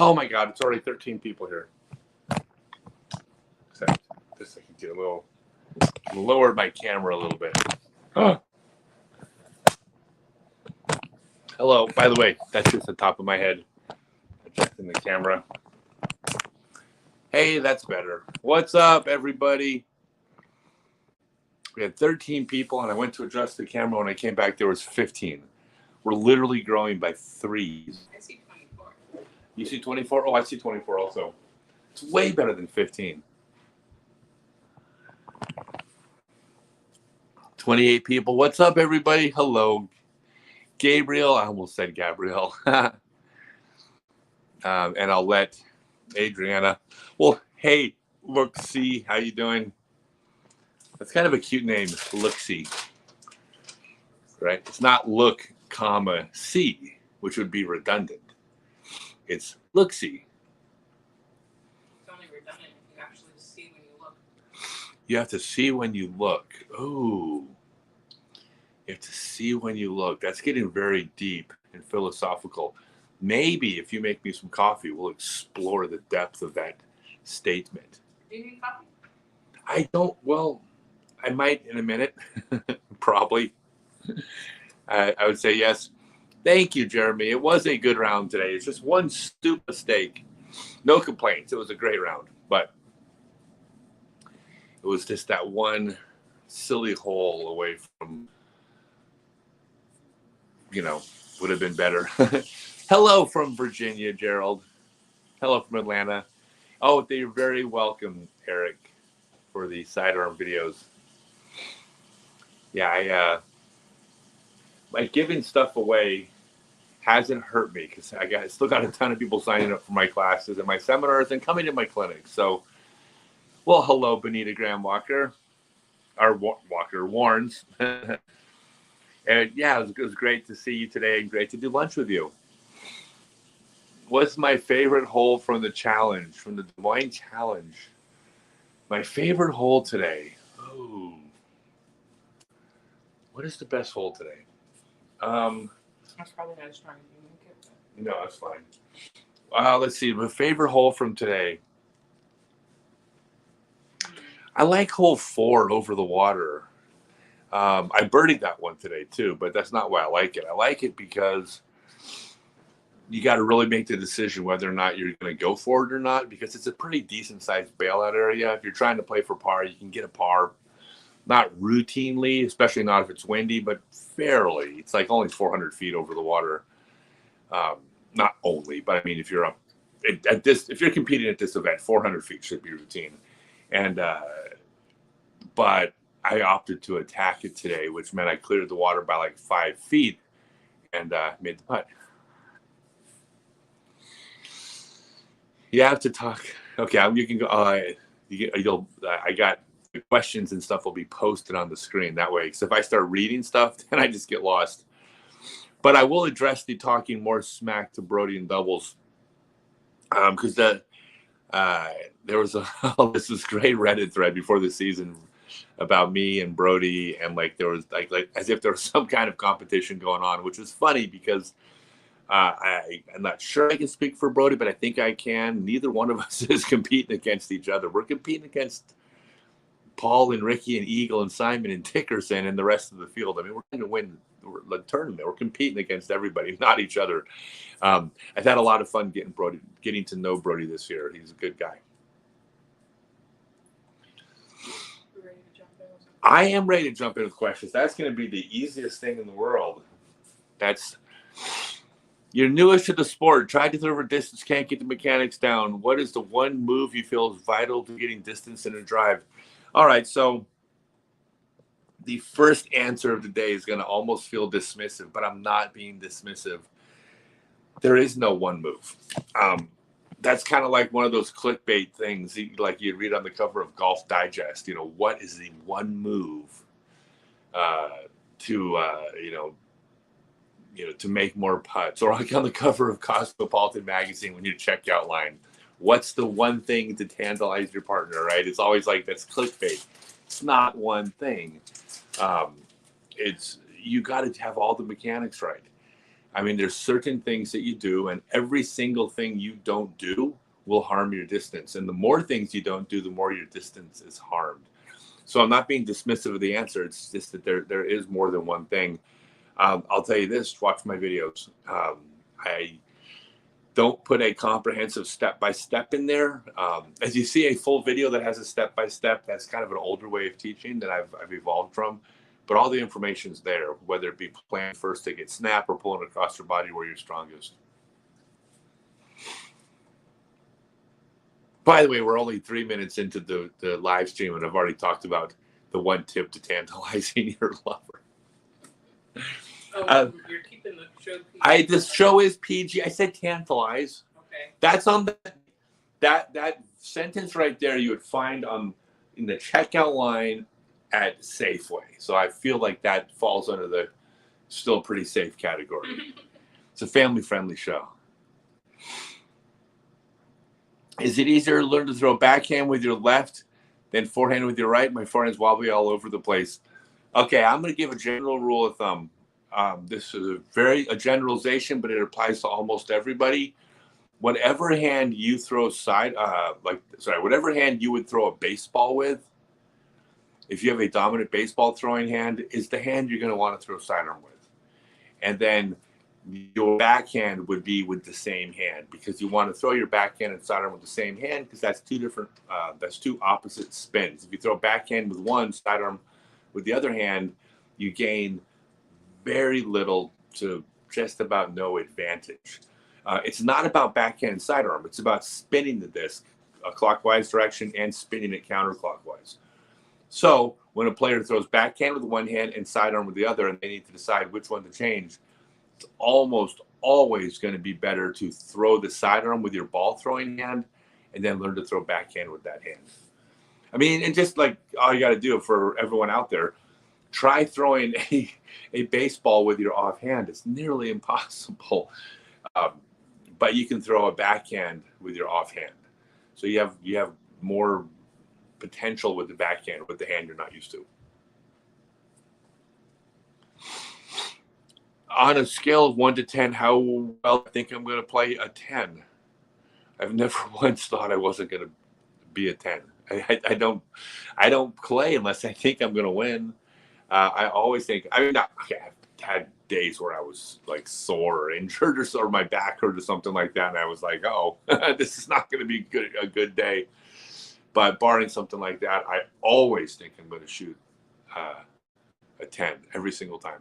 Oh my God, it's already 13 people here. Except this, I can get a little, lower my camera a little bit. Oh. Hello, by the way, that's just the top of my head. Adjusting the camera. Hey, that's better. What's up, everybody? We had 13 people, and I went to adjust the camera. When I came back, there was 15. We're literally growing by threes. I see 24. You see 24? Oh, I see 24 also. It's way better than 15. 28 people. What's up, everybody? Hello. Gabriel. I almost said Gabrielle. And I'll let Adriana. Well, hey, Look-See. How you doing? That's kind of a cute name, Look-See. Right? It's not look, comma, see, which would be redundant. It's Look-See. It's only redundant if you actually see when you look. You have to see when you look. Oh. You have to see when you look. That's getting very deep and philosophical. Maybe if you make me some coffee, we'll explore the depth of that statement. Do you need coffee? I don't, well, I might in a minute. Probably. I would say yes. Thank you, Jeremy. It was a good round today. It's just one stupid mistake. No complaints. It was a great round, but it was just that one silly hole away from, would have been better. Hello from Virginia, Gerald. Hello from Atlanta. Oh, they're very welcome, Eric, for the sidearm videos. Yeah, my giving stuff away hasn't hurt me because I still got a ton of people signing up for my classes and my seminars and coming to my clinic. So, well, hello, Benita Graham Walker, or Walker Warrens. And yeah, it was great to see you today and great to do lunch with you. What's my favorite hole from the challenge, from the Des Moines Challenge? My favorite hole today. Oh, what is the best hole today? That's probably not as strong as you make it. No, that's fine. Let's see. My favorite hole from today. I like hole 4 over the water. I birdied that one today too, but that's not why I like it. I like it because you got to really make the decision whether or not you're going to go for it or not, because it's a pretty decent sized bailout area. If you're trying to play for par, you can get a par. Not routinely, especially not if it's windy, but fairly. It's like only 400 feet over the water. Not only, but I mean, if you're up at this, if you're competing at this event, 400 feet should be routine. And but I opted to attack it today, which meant I cleared the water by like 5 feet and made the putt. You have to talk. Okay, you can go. I got the questions and stuff will be posted on the screen that way. Because if I start reading stuff, then I just get lost. But I will address the talking more smack to Brody and doubles, because there was this was great Reddit thread before the season about me and Brody, and like there was like as if there was some kind of competition going on, which was funny because I'm not sure I can speak for Brody, but I think I can. Neither one of us is competing against each other. We're competing against Paul and Ricky and Eagle and Simon and Dickerson and the rest of the field. I mean, we're going to win the tournament. We're competing against everybody, not each other. I've had a lot of fun getting to know Brody this year. He's a good guy. I am ready to jump in with questions. That's going to be the easiest thing in the world. You're newest to the sport. Tried to deliver distance, can't get the mechanics down. What is the one move you feel is vital to getting distance in a drive? All right, so the first answer of the day is going to almost feel dismissive, but I'm not being dismissive. There is no one move. That's kind of like one of those clickbait things, like you read on the cover of Golf Digest. What is the one move to make more putts? Or like on the cover of Cosmopolitan magazine when you check out line, what's the one thing to tantalize your partner, right? It's always like, that's clickbait. It's not one thing. You got to have all the mechanics right. I mean, there's certain things that you do, and every single thing you don't do will harm your distance. And the more things you don't do, the more your distance is harmed. So I'm not being dismissive of the answer. It's just that there is more than one thing. I'll tell you this: watch my videos. I don't put a comprehensive step-by-step in there. As you see a full video that has a step-by-step, that's kind of an older way of teaching that I've evolved from. But all the information's there, whether it be plan first to get snap or pulling across your body where you're strongest. By the way, we're only 3 minutes into the live stream, and I've already talked about the one tip to tantalizing your lover. You're keeping the show PG. This show is PG. I said tantalize. Okay. That's on that sentence right there. You would find in the checkout line at Safeway. So I feel like that falls under the still pretty safe category. It's a family-friendly show. Is it easier to learn to throw backhand with your left than forehand with your right? My forehand's wobbly all over the place. Okay, I'm going to give a general rule of thumb. This is a generalization, but it applies to almost everybody. Whatever hand you throw whatever hand you would throw a baseball with, if you have a dominant baseball throwing hand, is the hand you're going to want to throw sidearm with. And then your backhand would be with the same hand, because you want to throw your backhand and sidearm with the same hand, because that's two opposite spins. If you throw backhand with one, sidearm with the other hand, you gain very little to just about no advantage. It's not about backhand and sidearm. It's about spinning the disc a clockwise direction and spinning it counterclockwise. So when a player throws backhand with one hand and sidearm with the other, and they need to decide which one to change, it's almost always going to be better to throw the sidearm with your ball throwing hand and then learn to throw backhand with that hand. I mean, and just like all you got to do for everyone out there, try throwing a baseball with your offhand. It's nearly impossible. But you can throw a backhand with your offhand. So you have more potential with the backhand with the hand you're not used to. On a scale of 1 to 10, how well I think I'm going to play a 10. I've never once thought I wasn't going to be a 10. I don't play unless I think I'm going to win. I always think, I've had days where I was like sore or injured or my back hurt or something like that. And I was like, oh, this is not going to be a good day. But barring something like that, I always think I'm going to shoot a 10 every single time.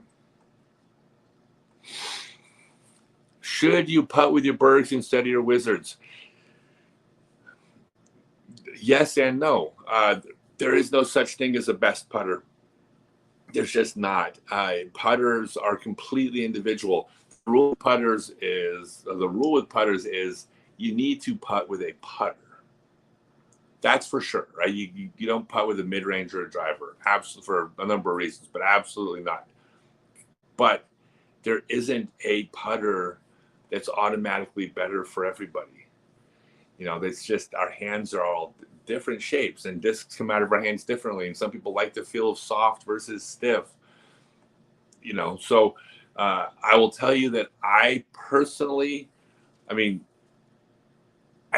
Should you putt with your Bergs instead of your Wizards? Yes and no. There is no such thing as a best putter. There's just not. Putters are completely individual. The rule with putters is you need to putt with a putter. That's for sure, right? You don't putt with a mid-range or a driver, absolutely, for a number of reasons, but absolutely not. But there isn't a putter that's automatically better for everybody. That's just, our hands are all different shapes, and discs come out of our hands differently, and some people like the feel of soft versus stiff. So I will tell you that I personally, I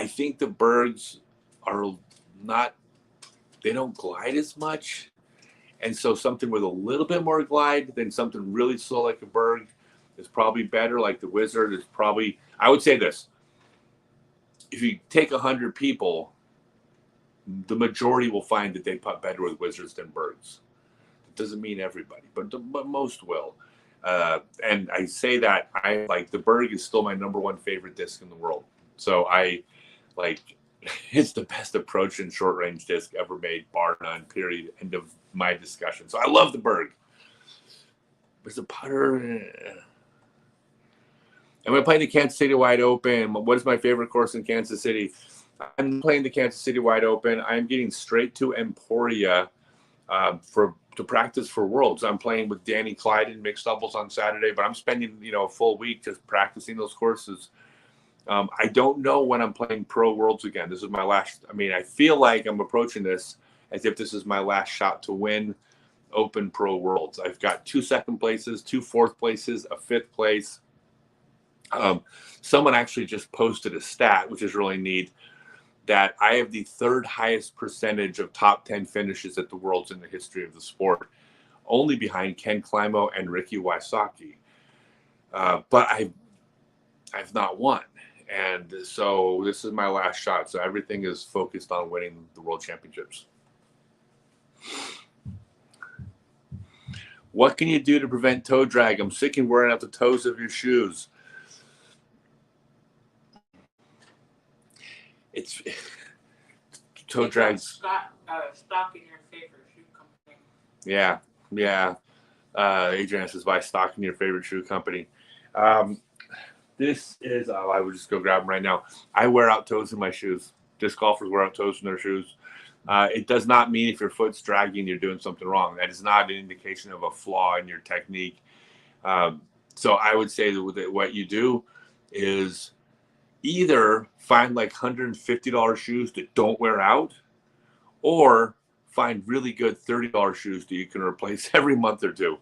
think the Bergs are they don't glide as much. And so something with a little bit more glide than something really slow like a Berg is probably better. Like the Wizard is probably, I would say this, if you take 100 people, the majority will find that they putt better with Wizards than Bergs. It doesn't mean everybody, but most will. And I say that the Berg is still my number one favorite disc in the world. So it's the best approach in short range disc ever made, bar none, period. End of my discussion. So I love the Berg. There's a putter. Am I playing the Kansas City Wide Open? What is my favorite course in Kansas City? I'm playing the Kansas City Wide Open. I'm getting straight to Emporia to practice for Worlds. I'm playing with Danny Clyde in mixed doubles on Saturday, but I'm spending a full week just practicing those courses. I don't know when I'm playing Pro Worlds again. This is my last. I feel like I'm approaching this as if this is my last shot to win Open Pro Worlds. I've got 2 second places, 2 fourth places, a 5th place. Someone actually just posted a stat, which is really neat, that I have the third highest percentage of top 10 finishes at the Worlds in the history of the sport, only behind Ken Climo and Ricky Wysocki. But I've not won. And so this is my last shot. So everything is focused on winning the World Championships. What can you do to prevent toe drag? I'm sick of wearing out the toes of your shoes. It's toe drags. Stock in your favorite shoe company. Yeah. Adrian says, buy stock in your favorite shoe company. This is, I would just go grab them right now. I wear out toes in my shoes. Disc golfers wear out toes in their shoes. It does not mean if your foot's dragging, you're doing something wrong. That is not an indication of a flaw in your technique. So I would say that what you do is either find like $150 shoes that don't wear out, or find really good $30 shoes that you can replace every month or two.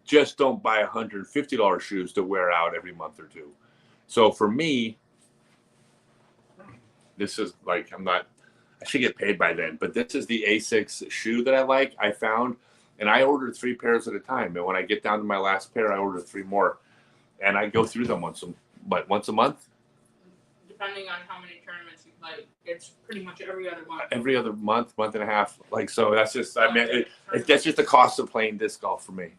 Just don't buy $150 shoes that wear out every month or two. So for me, this is like, I should get paid by then, but this is the A6 shoe that I found, and I ordered 3 pairs at a time. And when I get down to my last pair, I order 3 more, and I go through them once a month? Depending on how many tournaments you play, it's pretty much every other month. Every other month and a half. Like, so that's just, that's just the cost of playing disc golf for me.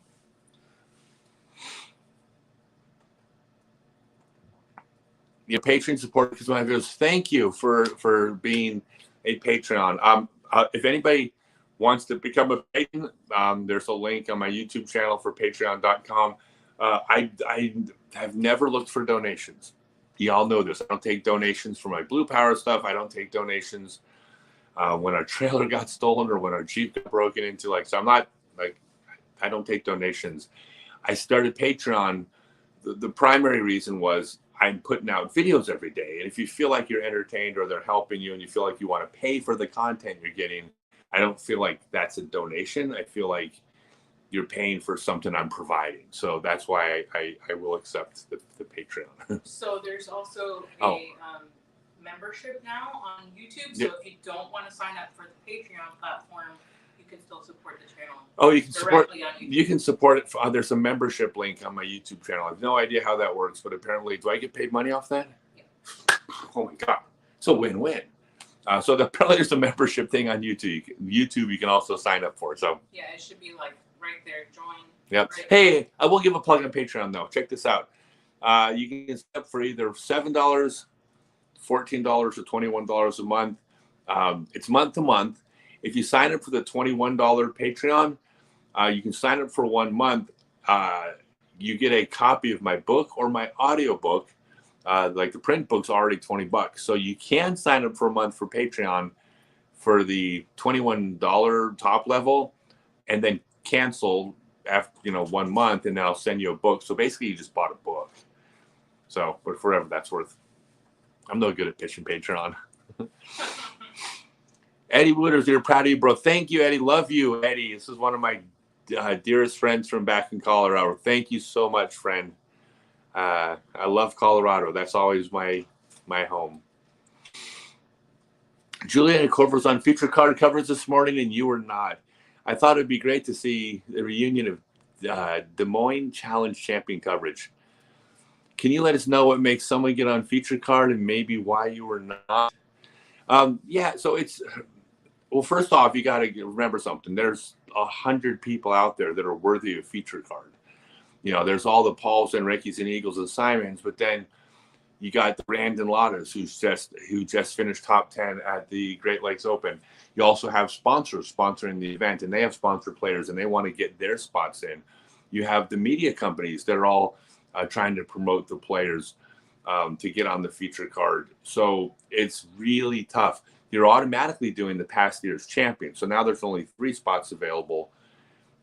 Your Patreon support because my videos. Thank you for being a Patreon. If anybody wants to become a patron, there's a link on my YouTube channel for patreon.com. I have never looked for donations. Y'all know this. I don't take donations for my Blue Power stuff. I don't take donations when our trailer got stolen or when our Jeep got broken into. So I'm not I don't take donations. I started Patreon. The primary reason was I'm putting out videos every day. And if you feel like you're entertained or they're helping you and you feel like you want to pay for the content you're getting, I don't feel like that's a donation. I feel like you're paying for something I'm providing. So that's why I will accept the Patreon. So there's also a membership now on YouTube. So if you don't want to sign up for the Patreon platform, you can still support the channel. Oh, you can support on YouTube. You can support it. There's a membership link on my YouTube channel. I have no idea how that works, but apparently, do I get paid money off that? Yeah. Oh my God. It's a win-win. So apparently there's a membership thing on YouTube. You can also sign up for. So yeah, it should be like right there. Join. Yep. Right. Hey, I will give a plug on Patreon though. Check this out. You can sign up for either $7, $14, or $21 a month. It's month to month. If you sign up for the $21 Patreon, you can sign up for 1 month. You get a copy of my book or my audio book. Like the print book's already $20. So you can sign up for a month for Patreon for the $21 top level and then cancel after 1 month, and then I'll send you a book. So basically you just bought a book. So, but forever that's worth. I'm no good at pitching Patreon. Eddie Wooders, you're proud of you, bro. Thank you, Eddie. Love you, Eddie. This is one of my dearest friends from back in Colorado. Thank you so much, friend. I love Colorado. That's always my home. Juliana Corver was on feature card covers this morning, and you were not. I thought it'd be great to see the reunion of Des Moines Challenge champion coverage. Can you let us know what makes someone get on feature card and maybe why you were not? Yeah, so it's... Well, first off, you got to remember something. There's 100 people out there that are worthy of feature card. There's all the Pauls and Rickies and Eagles and Simons, but then you got the Brandon Lottas, who just finished top 10 at the Great Lakes Open. You also have sponsors sponsoring the event, and they have sponsored players, and they want to get their spots in. You have the media companies that are all trying to promote the players to get on the feature card. So it's really tough. You're automatically doing the past year's champion. So now there's only 3 spots available.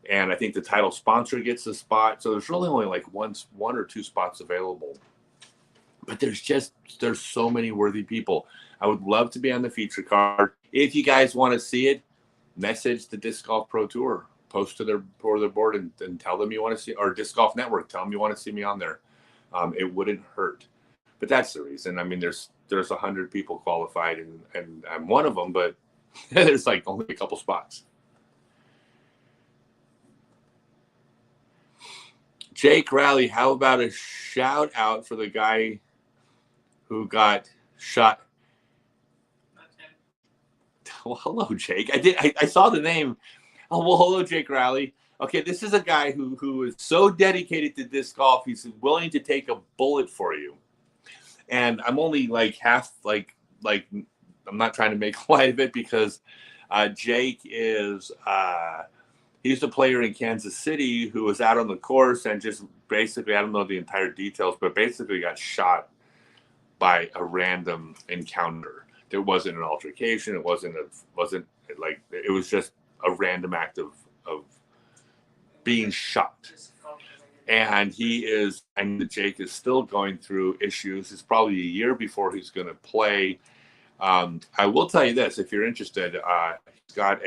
And I think the title sponsor gets the spot. So there's really only like one or 2 spots available. But there's so many worthy people. I would love to be on the feature card. If you guys want to see it, message the Disc Golf Pro Tour. Post to their board and tell them you want to see, or Disc Golf Network, tell them you want to see me on there. it wouldn't hurt. But that's the reason. I mean, there's 100 people qualified, and I'm one of them, but there's like only a couple spots. Jake Rowley, how about a shout out for the guy who got shot? Well, hello, Jake. I saw the name. Oh, well, hello, Jake Rowley. Okay, this is a guy who is so dedicated to disc golf. He's willing to take a bullet for you. And I'm only like half like I'm not trying to make light of it because Jake is he's a player in Kansas City who was out on the course and just basically, I don't know the entire details, but basically got shot by a random encounter. There wasn't an altercation. It wasn't like, it was just a random act of being shot. And Jake is still going through issues. It's probably a year before he's going to play. I will tell you this, if you're interested, he's got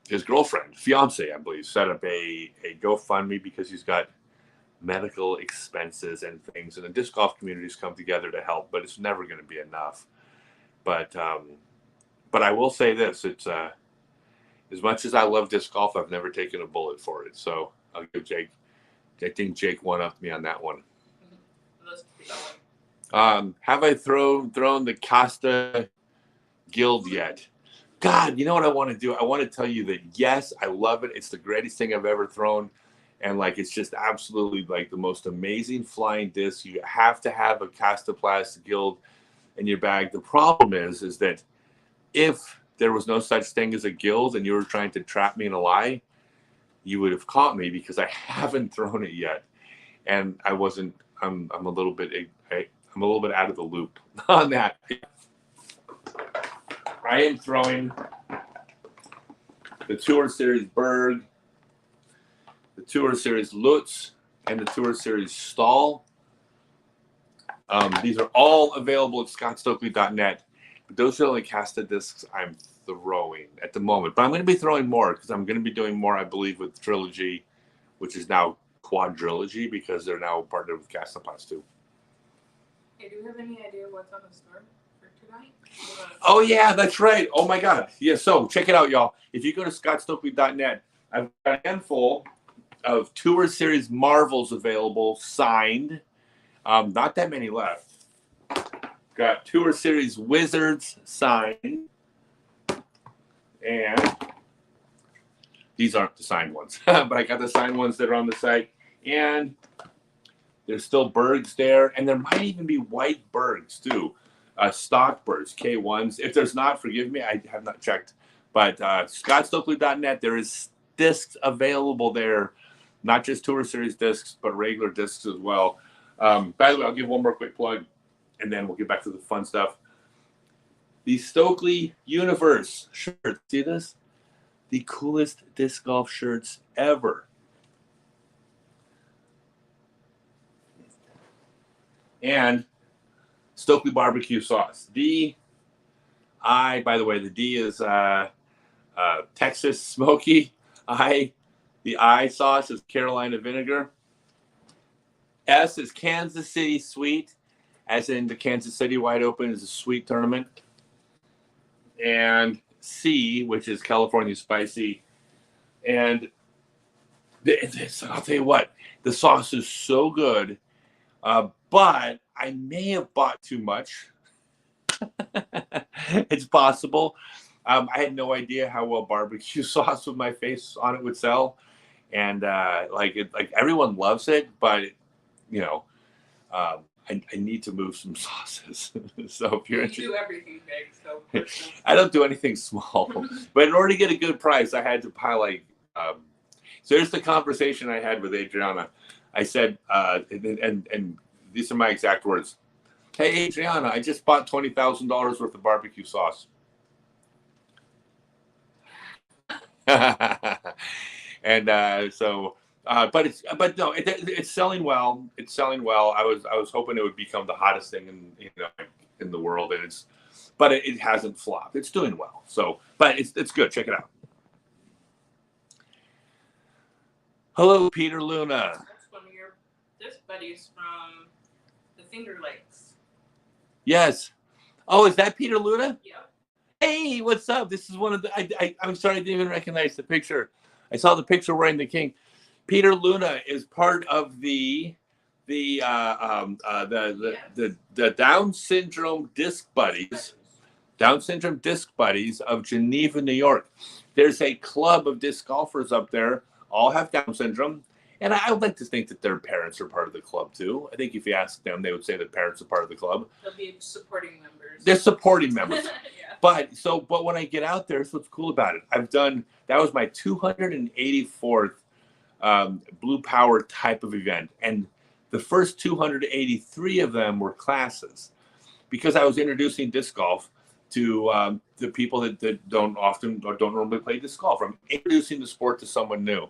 his girlfriend, fiance, I believe, set up a GoFundMe because he's got medical expenses and things, and the disc golf communities come together to help, but it's never going to be enough. But I will say this, it's as much as I love disc golf, I've never taken a bullet for it. So I'll give Jake, I think Jake one-upped me on that one. Have I thrown the Costa Guild yet? God, you know what I want to do? I want to tell you that, yes, I love it. It's the greatest thing I've ever thrown. And like, it's just absolutely like the most amazing flying disc. You have to have a Costa Guild in your bag. The problem is that if there was no such thing as a guild and you were trying to trap me in a lie, you would have caught me because I haven't thrown it yet. And I'm a little bit out of the loop on that. I am throwing the Tour Series Berg, the Tour Series Lutz, and the Tour Series Stahl. These are all available at Scottsdalenet. But those are the only Casta discs I'm throwing at the moment. But I'm going to be throwing more because I'm going to be doing more, I believe, with Trilogy, which is now Quadrilogy because they're now partnered with Casta Pass too. Hey, do you have any idea what's on the store for tonight? Oh, yeah, that's right. Oh, my God. Yeah, so check it out, y'all. If you go to Scottsdalenet, I've got a handful of Tour Series Marvels available, signed. Not that many left. Got Tour Series Wizards signed. And these aren't the signed ones, but I got the signed ones that are on the site. And there's still Bergs there. And there might even be white Bergs, too. Stock Bergs, K1s. If there's not, forgive me, I have not checked. But Scottsdalenet, there is discs available there. Not just Tour Series discs, but regular discs as well. By the way, I'll give one more quick plug, and then we'll get back to the fun stuff. The Stokely Universe shirt. See this? The coolest disc golf shirts ever. And Stokely barbecue sauce. By the way, the D is Texas smoky. The I sauce is Carolina vinegar. S is Kansas City sweet, as in the Kansas City Wide Open is a sweet tournament. And C, which is California spicy. And I'll tell you what, the sauce is so good, but I may have bought too much. It's possible. I had no idea how well barbecue sauce with my face on it would sell. And like everyone loves it, but I need to move some sauces. So if you're interested, you do everything big, so I don't do anything small. But in order to get a good price, I had to buy so here's the conversation I had with Adriana. I said, and these are my exact words. Hey, Adriana, I just bought $20,000 worth of barbecue sauce. And but no, it's selling well. It's selling well. I was hoping it would become the hottest thing in the world, and it hasn't flopped. It's doing well. So, but it's good. Check it out. Hello, Peter Luna. That's one of your disc buddies from the Finger Lakes. Yes. Oh, is that Peter Luna? Yep. Hey, what's up? This is one of the. I'm sorry, I didn't even recognize the picture. I saw the picture wearing the king. Peter Luna is part of the Down syndrome disc buddies. Down syndrome disc buddies of Geneva, New York. There's a club of disc golfers up there. All have Down syndrome. And I would like to think that their parents are part of the club too. I think if you ask them, they would say that parents are part of the club. They'll be supporting members. They're supporting members. Yeah. But when I get out there, that's what's cool about it. That was my 284th Blue Power type of event. And the first 283 of them were classes because I was introducing disc golf to the people that don't normally play disc golf. I'm introducing the sport to someone new.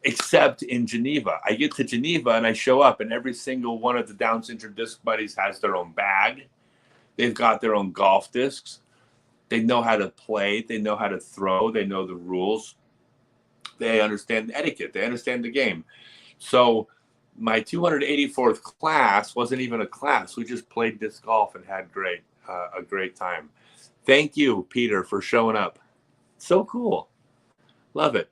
Except in Geneva. I get to Geneva and I show up and every single one of the Down syndrome disc buddies has their own bag. They've got their own golf discs. They know how to play. They know how to throw. They know the rules. They understand the etiquette. They understand the game. So my 284th class wasn't even a class. We just played disc golf and had a great time. Thank you, Peter, for showing up. So cool. Love it.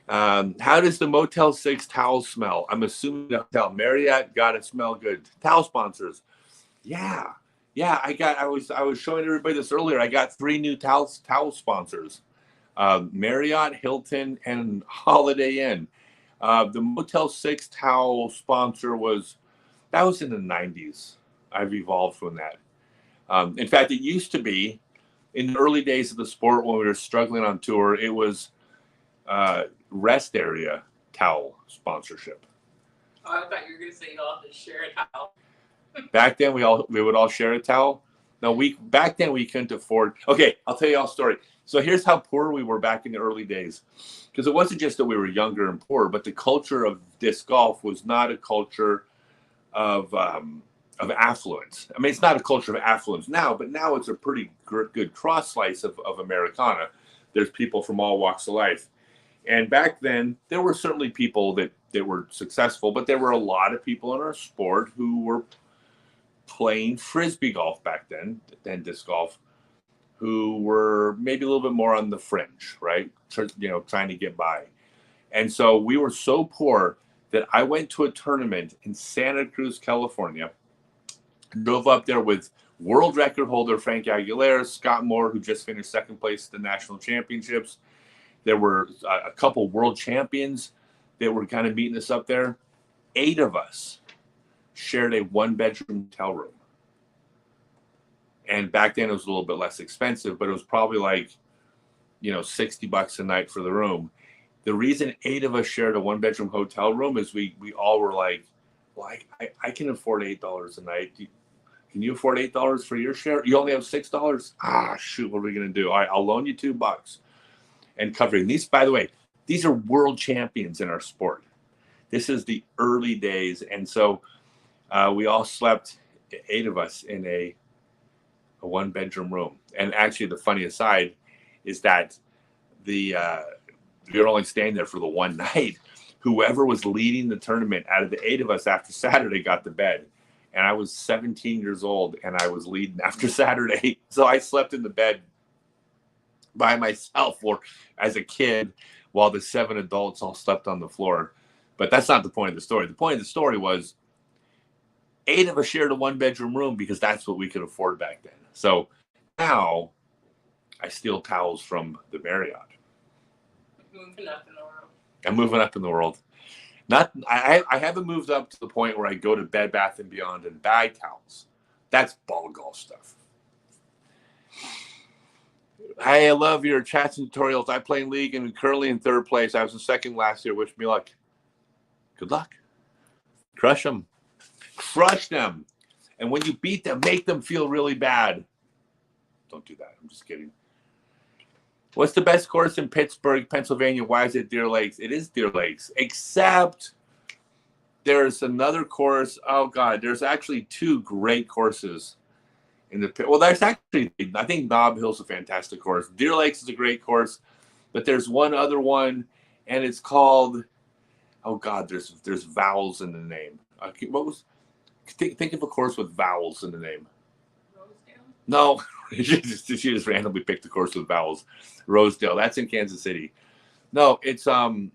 How does the Motel 6 towel smell? I'm assuming the hotel Marriott got it smell good. Towel sponsors. Yeah. I was showing everybody this earlier. I got 3 new towel sponsors. Marriott, Hilton, and Holiday Inn. The Motel 6 towel sponsor was in the 90s. I've evolved from that. In fact, it used to be in the early days of the sport when we were struggling on tour, it was rest area towel sponsorship. Oh, I thought you were going to say you all have to share a towel. Back then, we would all share a towel. No, back then we couldn't afford. Okay, I'll tell you all a story. So here's how poor we were back in the early days, because it wasn't just that we were younger and poor, but the culture of disc golf was not a culture of affluence. I mean, it's not a culture of affluence now, but now it's a pretty good cross slice of Americana. There's people from all walks of life. And back then, there were certainly people that were successful, but there were a lot of people in our sport who were playing Frisbee golf back then disc golf, who were maybe a little bit more on the fringe, right? Trying to get by. And so we were so poor that I went to a tournament in Santa Cruz, California, drove up there with world record holder Frank Aguilera, Scott Moore, who just finished second place at the national championships. There were a couple world champions that were kind of meeting us up there. 8 of us shared a 1-bedroom hotel room. And back then it was a little bit less expensive, but it was probably like, $60 a night for the room. The reason 8 of us shared a 1-bedroom hotel room is we all were like, well, I can afford $8 a night. Can you afford $8 for your share? You only have $6? Shoot, what are we going to do? All right, I'll loan you $2. And covering these, by the way, these are world champions in our sport. This is the early days. And so we all slept, 8 of us, in a 1-bedroom room. And actually, the funny aside is that we were only staying there for the one night. Whoever was leading the tournament out of the 8 of us after Saturday got the bed. And I was 17 years old and I was leading after Saturday. So I slept in the bed by myself or as a kid while the 7 adults all slept on the floor. But that's not the point of the story. The point of the story was 8 of us shared a 1-bedroom room because that's what we could afford back then. So now I steal towels from the Marriott. Moving up in the world. I'm moving up in the world. I haven't moved up to the point where I go to Bed Bath & Beyond and buy towels. That's ball golf stuff. I love your chats and tutorials. I play in league and currently in 3rd place. I was in 2nd last year. Wish me luck. Good luck. Crush them. Crush them. And when you beat them, make them feel really bad. Don't do that. I'm just kidding. What's the best course in Pittsburgh, Pennsylvania? Why is it Deer Lakes? It is Deer Lakes, except there's another course. Oh, God. There's actually 2 great courses. There's actually, I think Nob Hill's a fantastic course. Deer Lakes is a great course, but there's one other one, and it's called, Oh God, there's vowels in the name. What was? Think of a course with vowels in the name. Rosedale? No, she just randomly picked a course with vowels. Rosedale. That's in Kansas City. No, it's God,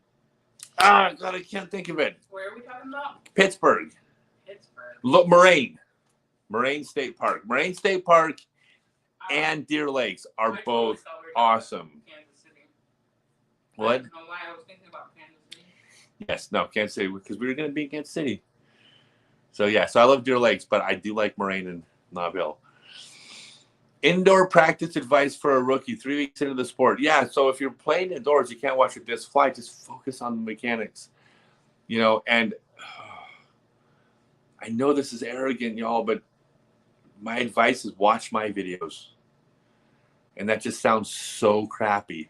I can't think of it. Where are we talking about? Pittsburgh. Look, Moraine State Park. Moraine State Park and Deer Lakes are both awesome. Kansas City. What? I don't know why I was thinking about Kansas City. Yes, no, Kansas City, because we were going to be in Kansas City. So yeah, so I love Deer Lakes, but I do like Moraine and Nob Hill. Indoor practice advice for a rookie 3 weeks into the sport. Yeah, so if you're playing indoors, you can't watch your disc fly. Just focus on the mechanics, and I know this is arrogant, y'all, but my advice is watch my videos. And that just sounds so crappy.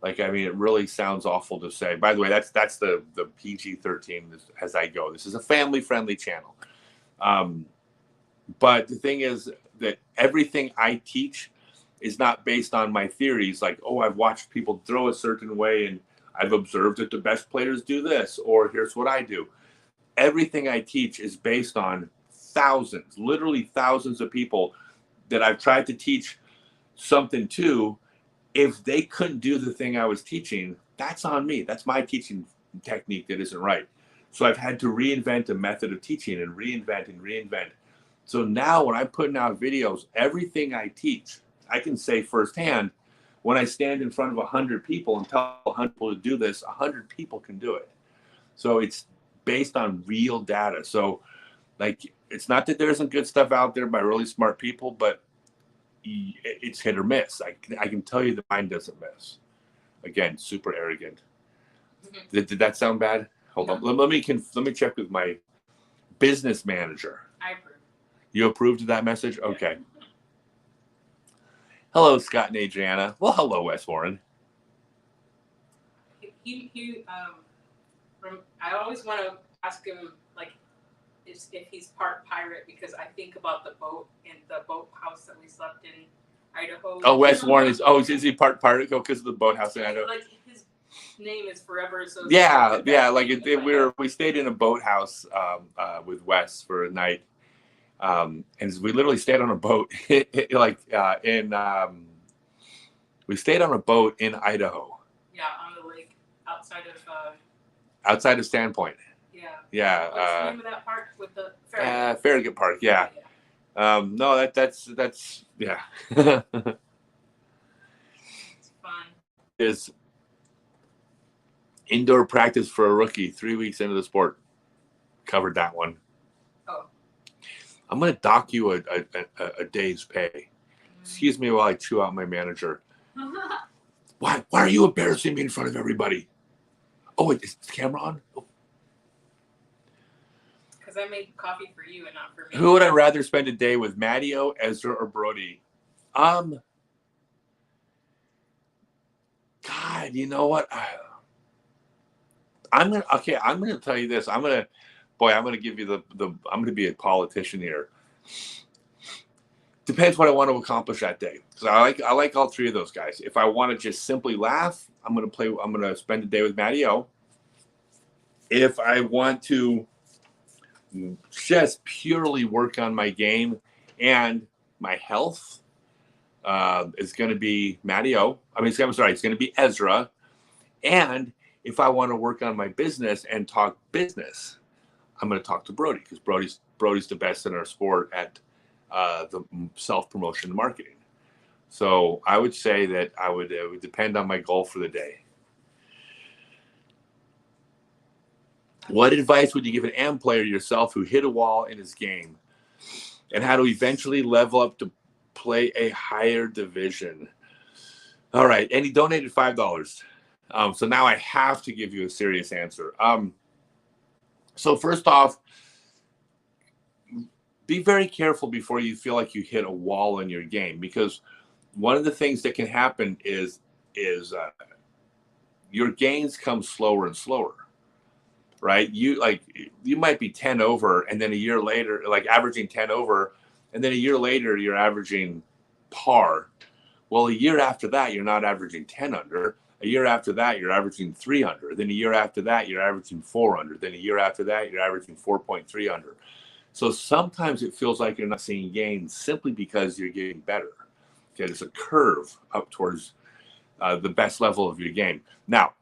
Like, I mean, it really sounds awful to say. By the way, that's the PG-13 as I go. This is a family-friendly channel. But the thing is that everything I teach is not based on my theories. Like, oh, I've watched people throw a certain way and I've observed that the best players do this, or here's what I do. Everything I teach is based on thousands, literally thousands of people that I've tried to teach something to. If they couldn't do the thing I was teaching, that's on me. That's my teaching technique that isn't right. So I've had to reinvent a method of teaching and reinvent. So now when I'm putting out videos, everything I teach, I can say firsthand, when I stand in front of 100 people and tell 100 people to do this, 100 people can do it. So it's based on real data. So like, it's not that there isn't good stuff out there by really smart people, but it's hit or miss. I can tell you the mind doesn't miss. Again, super arrogant. Did that sound bad? Hold on. Let me check with my business manager. I approve. You approved of that message? Okay. Hello, Scott and Adriana. Well, hello, Wes Warren. I always want to ask him, like, if he's part pirate, because I think about the boat in the boathouse that we slept in Idaho. Oh, Wes Warren is he part pirate because of the boathouse in Idaho? Like, his name is forever associated. Yeah. Like we stayed in a boathouse with Wes for a night, and we literally stayed on a boat. We stayed on a boat in Idaho. Yeah, on the lake outside of Standpoint. Yeah. What's the name of that park with the Farragut? Farragut Park. Yeah. No, that's yeah. It's fun. Is indoor practice for a rookie 3 weeks into the sport. Covered that one. Oh. I'm gonna dock you a day's pay. Excuse me while I chew out my manager. Why are you embarrassing me in front of everybody? Oh wait, is the camera on? Oh. Because I made coffee for you and not for me. Who would I rather spend a day with, Matteo, Ezra, or Brody? God, you know what? I'm gonna tell you this. I'm gonna give you I'm gonna be a politician here. Depends what I want to accomplish that day. Because I like all three of those guys. If I want to just simply laugh, I'm gonna spend a day with Matteo. If I want to just purely work on my game and my health, is going to be Matteo. It's going to be Ezra. And if I want to work on my business and talk business, I'm going to talk to Brody, because Brody's the best in our sport at the self-promotion and marketing. So I would say that it would depend on my goal for the day. What advice would you give an AM player yourself who hit a wall in his game, and how to eventually level up to play a higher division? All right. And he donated $5. So now I have to give you a serious answer. So first off, be very careful before you feel like you hit a wall in your game, because one of the things that can happen is your gains come slower and slower. Right? You might be 10 over, and then a year later, like averaging 10 over, and then a year later you're averaging par. Well, a year after that, you're not averaging 10 under, A year after that, you're averaging 3 under. Then a year after that, you're averaging 4 under. Then a year after that, you're averaging 4.3 under. So sometimes it feels like you're not seeing gains simply because you're getting better. Okay, there's a curve up towards the best level of your game. Now,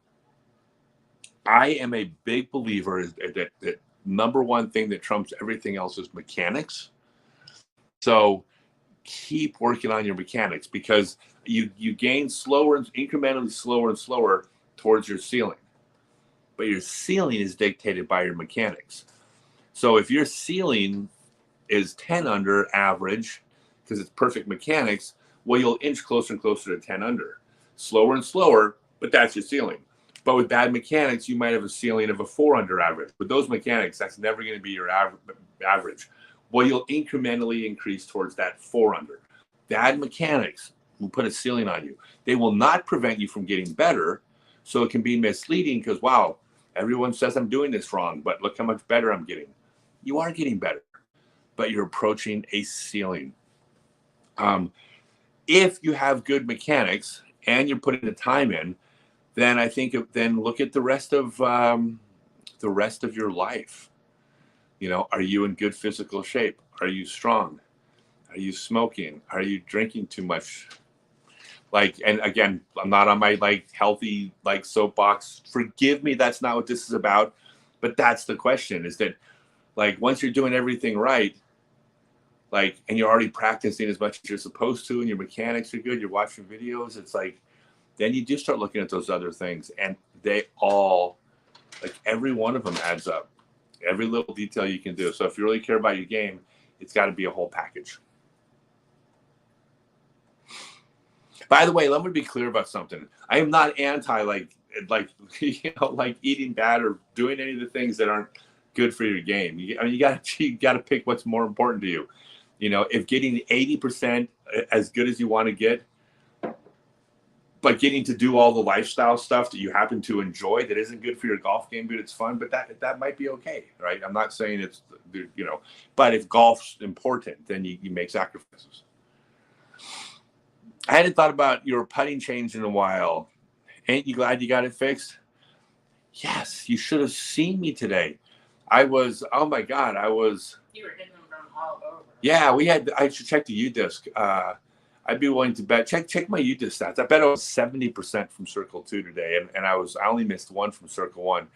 I am a big believer that number one thing that trumps everything else is mechanics. So keep working on your mechanics, because you gain slower and incrementally slower and slower towards your ceiling. But your ceiling is dictated by your mechanics. So if your ceiling is 10 under average, because it's perfect mechanics, well, you'll inch closer and closer to 10 under. Slower and slower, but that's your ceiling. But with bad mechanics, you might have a ceiling of a 4 under average. With those mechanics, that's never going to be your average. Well, you'll incrementally increase towards that 4 under. Bad mechanics will put a ceiling on you. They will not prevent you from getting better. So it can be misleading because, wow, everyone says I'm doing this wrong, but look how much better I'm getting. You are getting better, but you're approaching a ceiling. If you have good mechanics and you're putting the time in, then I think then look at the rest of your life. You know, are you in good physical shape? Are you strong? Are you smoking? Are you drinking too much? Like, and again, I'm not on my like healthy like soapbox. Forgive me, that's not what this is about. But that's the question, is that like once you're doing everything right, like, and you're already practicing as much as you're supposed to, and your mechanics are good, you're watching videos, it's like, then you do start looking at those other things, and they all, like every one of them adds up. Every little detail you can do. So if you really care about your game, it's got to be a whole package. By the way, let me be clear about something. I am not anti like eating bad or doing any of the things that aren't good for your game. You got to pick what's more important to you. You know, if getting 80% as good as you want to get, but getting to do all the lifestyle stuff that you happen to enjoy that isn't good for your golf game, but it's fun, but that might be okay, right? I'm not saying it's, you know, but if golf's important, then you make sacrifices. I hadn't thought about your putting change in a while. Ain't you glad you got it fixed? Yes, you should have seen me today. Oh my God, You were hitting them from all over. Yeah, I should check the U-disc. I'd be willing to bet. Check my U-disc stats. I bet I was 70% from Circle 2 today, and I only missed one from Circle 1.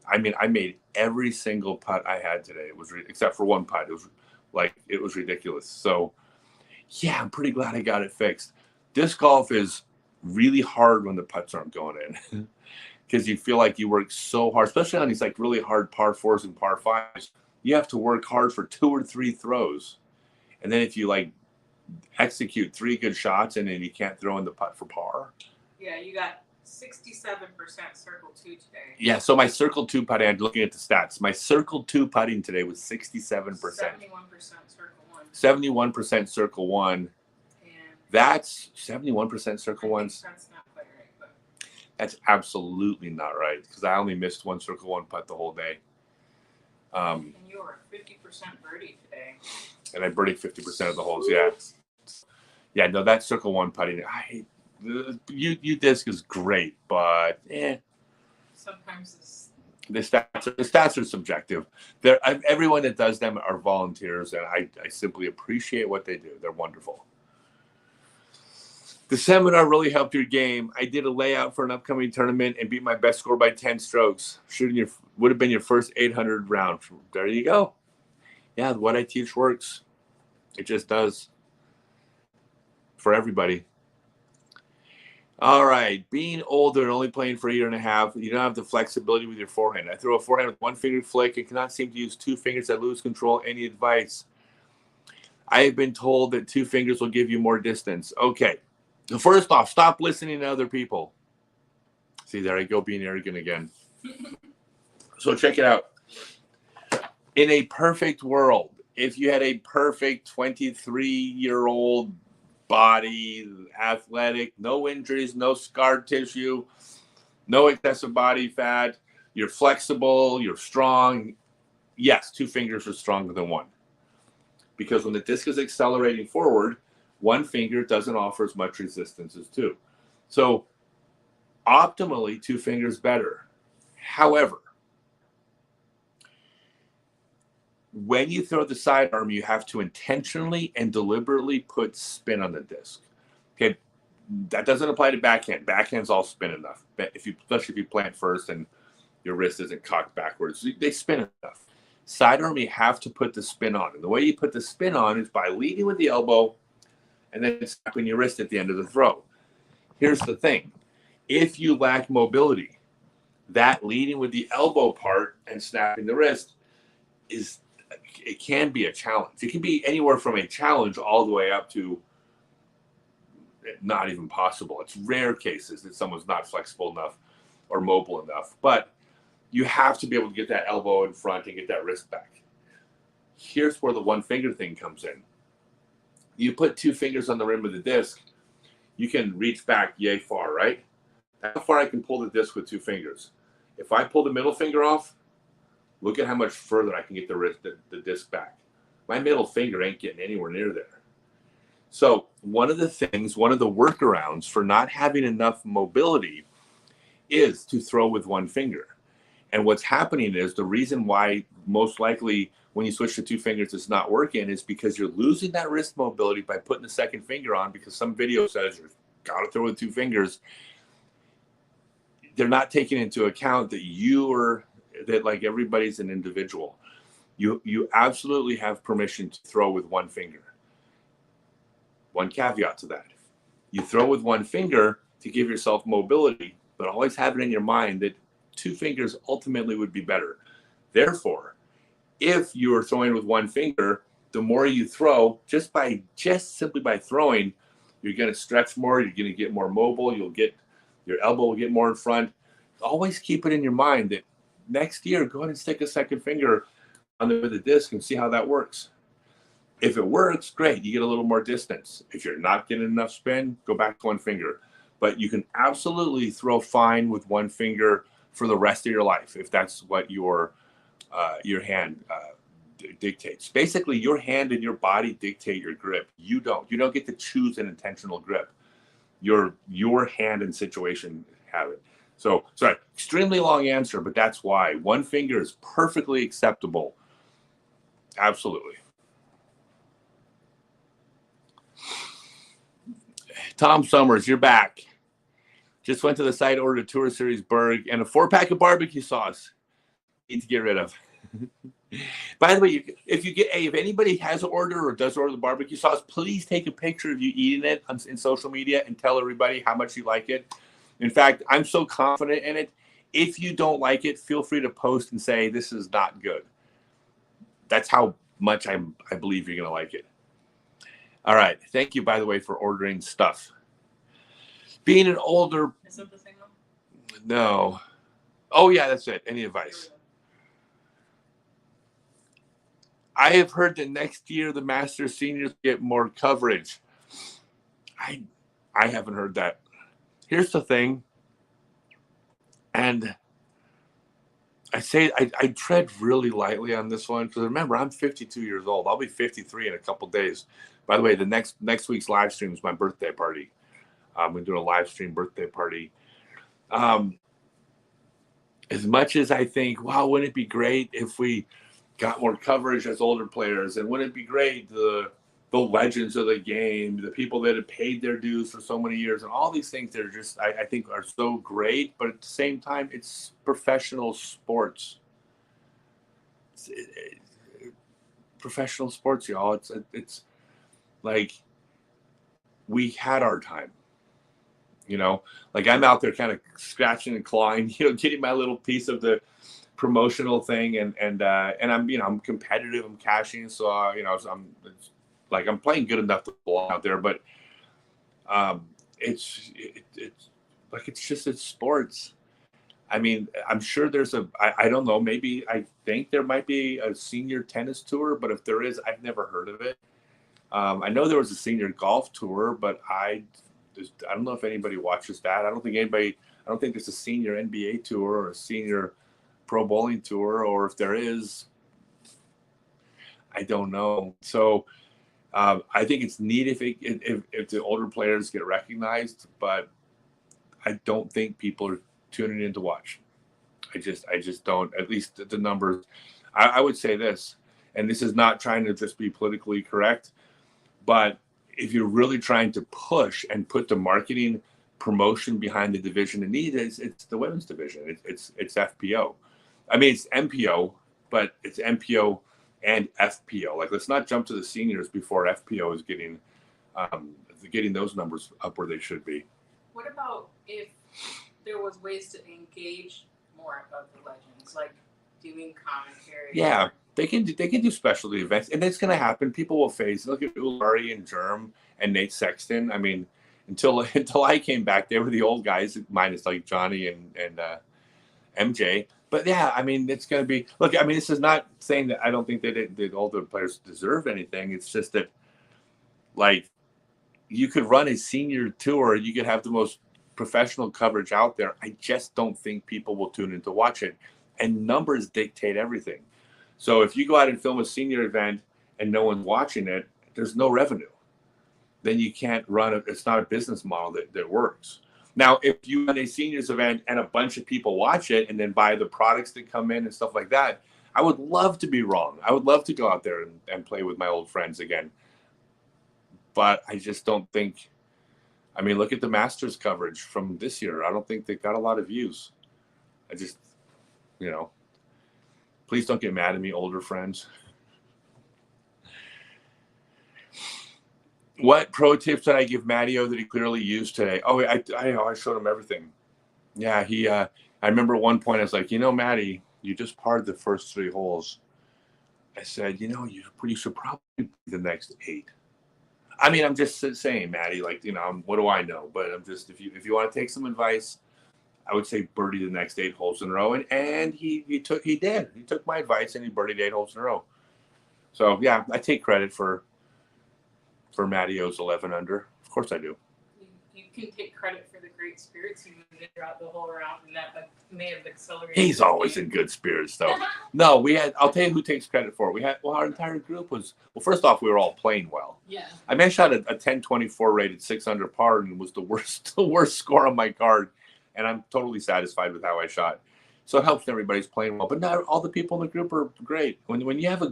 I mean, I made every single putt I had today. It was except for one putt. It was ridiculous. So, yeah, I'm pretty glad I got it fixed. Disc golf is really hard when the putts aren't going in, because you feel like you work so hard, especially on these like really hard par 4s and par 5s. You have to work hard for 2 or 3 throws, and then if you like execute 3 good shots and then you can't throw in the putt for par. Yeah, you got 67% Circle 2 today. Yeah, so my Circle 2 putting, I'm looking at the stats. My Circle 2 putting today was 67%. 71% Circle 1. 71% Circle 1. And that's 71% Circle 1. That's not quite right, but that's absolutely not right, because I only missed one Circle 1 putt the whole day. And you were 50% birdie today. And I birdied 50% of the holes. Yeah. Yeah, no, that Circle 1 putting, U-disc is great, but sometimes the stats are subjective. Everyone that does them are volunteers, and I simply appreciate what they do. They're wonderful. The seminar really helped your game. I did a layout for an upcoming tournament and beat my best score by 10 strokes. Would have been your first 800 round. There you go. Yeah, what I teach works. It just does. For everybody. All right. Being older and only playing for a year and a half, you don't have the flexibility with your forehand. I throw a forehand with one finger flick and cannot seem to use 2 fingers. I lose control. Any advice? I have been told that 2 fingers will give you more distance. Okay. First off, stop listening to other people. See, there I go being arrogant again. So check it out. In a perfect world, if you had a perfect 23-year-old body, athletic, no injuries, no scar tissue, no excessive body fat, you're flexible, you're strong, yes, 2 fingers are stronger than 1. Because when the disc is accelerating forward, 1 finger doesn't offer as much resistance as 2. So Optimally, 2 fingers better. However, when you throw the sidearm, you have to intentionally and deliberately put spin on the disc. Okay, that doesn't apply to backhand. Backhand's all spin enough. Especially if you plant first and your wrist isn't cocked backwards, they spin enough. Sidearm, you have to put the spin on, and the way you put the spin on is by leading with the elbow and then snapping your wrist at the end of the throw. Here's the thing: if you lack mobility, that leading with the elbow part and snapping the wrist it can be a challenge. It can be anywhere from a challenge all the way up to not even possible. It's rare cases that someone's not flexible enough or mobile enough, but you have to be able to get that elbow in front and get that wrist back. Here's where the 1 finger thing comes in. You put 2 fingers on the rim of the disc, you can reach back yay far, right? How far I can pull the disc with 2 fingers. If I pull the middle finger off, look at how much further I can get the disc back. My middle finger ain't getting anywhere near there. So one of the workarounds for not having enough mobility is to throw with 1 finger. And what's happening is the reason why most likely when you switch to 2 fingers it's not working is because you're losing that wrist mobility by putting the 2nd finger on, because some video says you've got to throw with 2 fingers. They're not taking into account that like everybody's an individual. You absolutely have permission to throw with 1 finger. One caveat to that: you throw with 1 finger to give yourself mobility, but always have it in your mind that 2 fingers ultimately would be better. Therefore, if you are throwing with 1 finger, the more you throw, just simply by throwing, you're going to stretch more, you're going to get more mobile, your elbow will get more in front. Always keep it in your mind that next year, go ahead and stick a 2nd finger on the disc and see how that works. If it works, great, you get a little more distance. If you're not getting enough spin, go back to 1 finger. But you can absolutely throw fine with 1 finger for the rest of your life if that's what your hand dictates. Basically, your hand and your body dictate your grip. You don't get to choose an intentional grip. Your hand and situation have it. So, sorry, extremely long answer, but that's why 1 finger is perfectly acceptable. Absolutely. Tom Summers, you're back. Just went to the site, ordered a Tour Series Berg and a 4-pack of barbecue sauce. Need to get rid of. By the way, if anybody has an order or does order the barbecue sauce, please take a picture of you eating it in social media and tell everybody how much you like it. In fact, I'm so confident in it. If you don't like it, feel free to post and say this is not good. That's how much I believe you're going to like it. All right. Thank you, by the way, for ordering stuff. Being an older... Is that the signal? No. Oh, yeah, that's it. Any advice? I have heard that next year the Masters seniors get more coverage. I haven't heard that. Here's the thing. And I say I tread really lightly on this one because remember, I'm 52 years old. I'll be 53 in a couple days. By the way, the next week's live stream is my birthday party. We're doing a live stream birthday party. As much as I think, wow, wouldn't it be great if we got more coverage as older players, and wouldn't it be great the legends of the game, the people that have paid their dues for so many years, and all these things that are just I think are so great, but at the same time, it's professional sports. Professional sports, y'all. It's like we had our time. Like I'm out there kind of scratching and clawing, getting my little piece of the promotional thing, and I'm competitive, I'm cashing, so I'm playing good enough to belong out there, but it's sports. I mean, I'm sure there's I don't know, maybe I think there might be a senior tennis tour, but if there is, I've never heard of it. I know there was a senior golf tour, but I don't know if anybody watches that. I don't think there's a senior NBA tour or a senior pro bowling tour, or if there is, I don't know. So I think it's neat if the older players get recognized, but I don't think people are tuning in to watch. I just don't. At least the numbers. I would say this, and this is not trying to just be politically correct, but if you're really trying to push and put the marketing promotion behind the division in need, it's the women's division. It's FPO. I mean, it's MPO, but it's MPO and FPO. Like, let's not jump to the seniors before FPO is getting those numbers up where they should be. What about if there was ways to engage more of the legends, like doing commentary? Yeah, they can do specialty events, and it's going to happen. People will face. Look at Ulari and Germ and Nate Sexton. I mean, until I came back, they were the old guys, minus like Johnny and MJ. But yeah, I mean, it's going to be. Look, I mean, this is not saying that I don't think that the older players deserve anything. It's just that, like, you could run a senior tour, you could have the most professional coverage out there. I just don't think people will tune in to watch it. And numbers dictate everything. So if you go out and film a senior event and no one's watching it, there's no revenue. Then you can't run it. It's not a business model that works. Now, if you run a seniors event and a bunch of people watch it and then buy the products that come in and stuff like that, I would love to be wrong. I would love to go out there and play with my old friends again. But I just don't think, I mean, look at the Masters coverage from this year. I don't think they got a lot of views. I just, please don't get mad at me, older friends. What pro tips did I give Matteo that he clearly used today? Oh, I showed him everything. Yeah, I remember at one point I was like, Matty, you just parred the first 3 holes. I said, you should probably be the next 8. I mean, I'm just saying, Matty, like, what do I know? But I'm just, if you want to take some advice, I would say birdie the next 8 holes in a row. And he did. He took my advice and he birdied 8 holes in a row. So, yeah, I take credit for Matteo's 11 under. Of course I do. You can take credit for the great spirits you moved in throughout the whole round, and that may have accelerated. He's always in good spirits, though. No, I'll tell you who takes credit for it. Our entire group was, first off, we were all playing well. Yeah. I mean, I shot a 10-24 rated 6 under par and was the worst score on my card. And I'm totally satisfied with how I shot. So it helps everybody's playing well. But not all the people in the group are great. When you have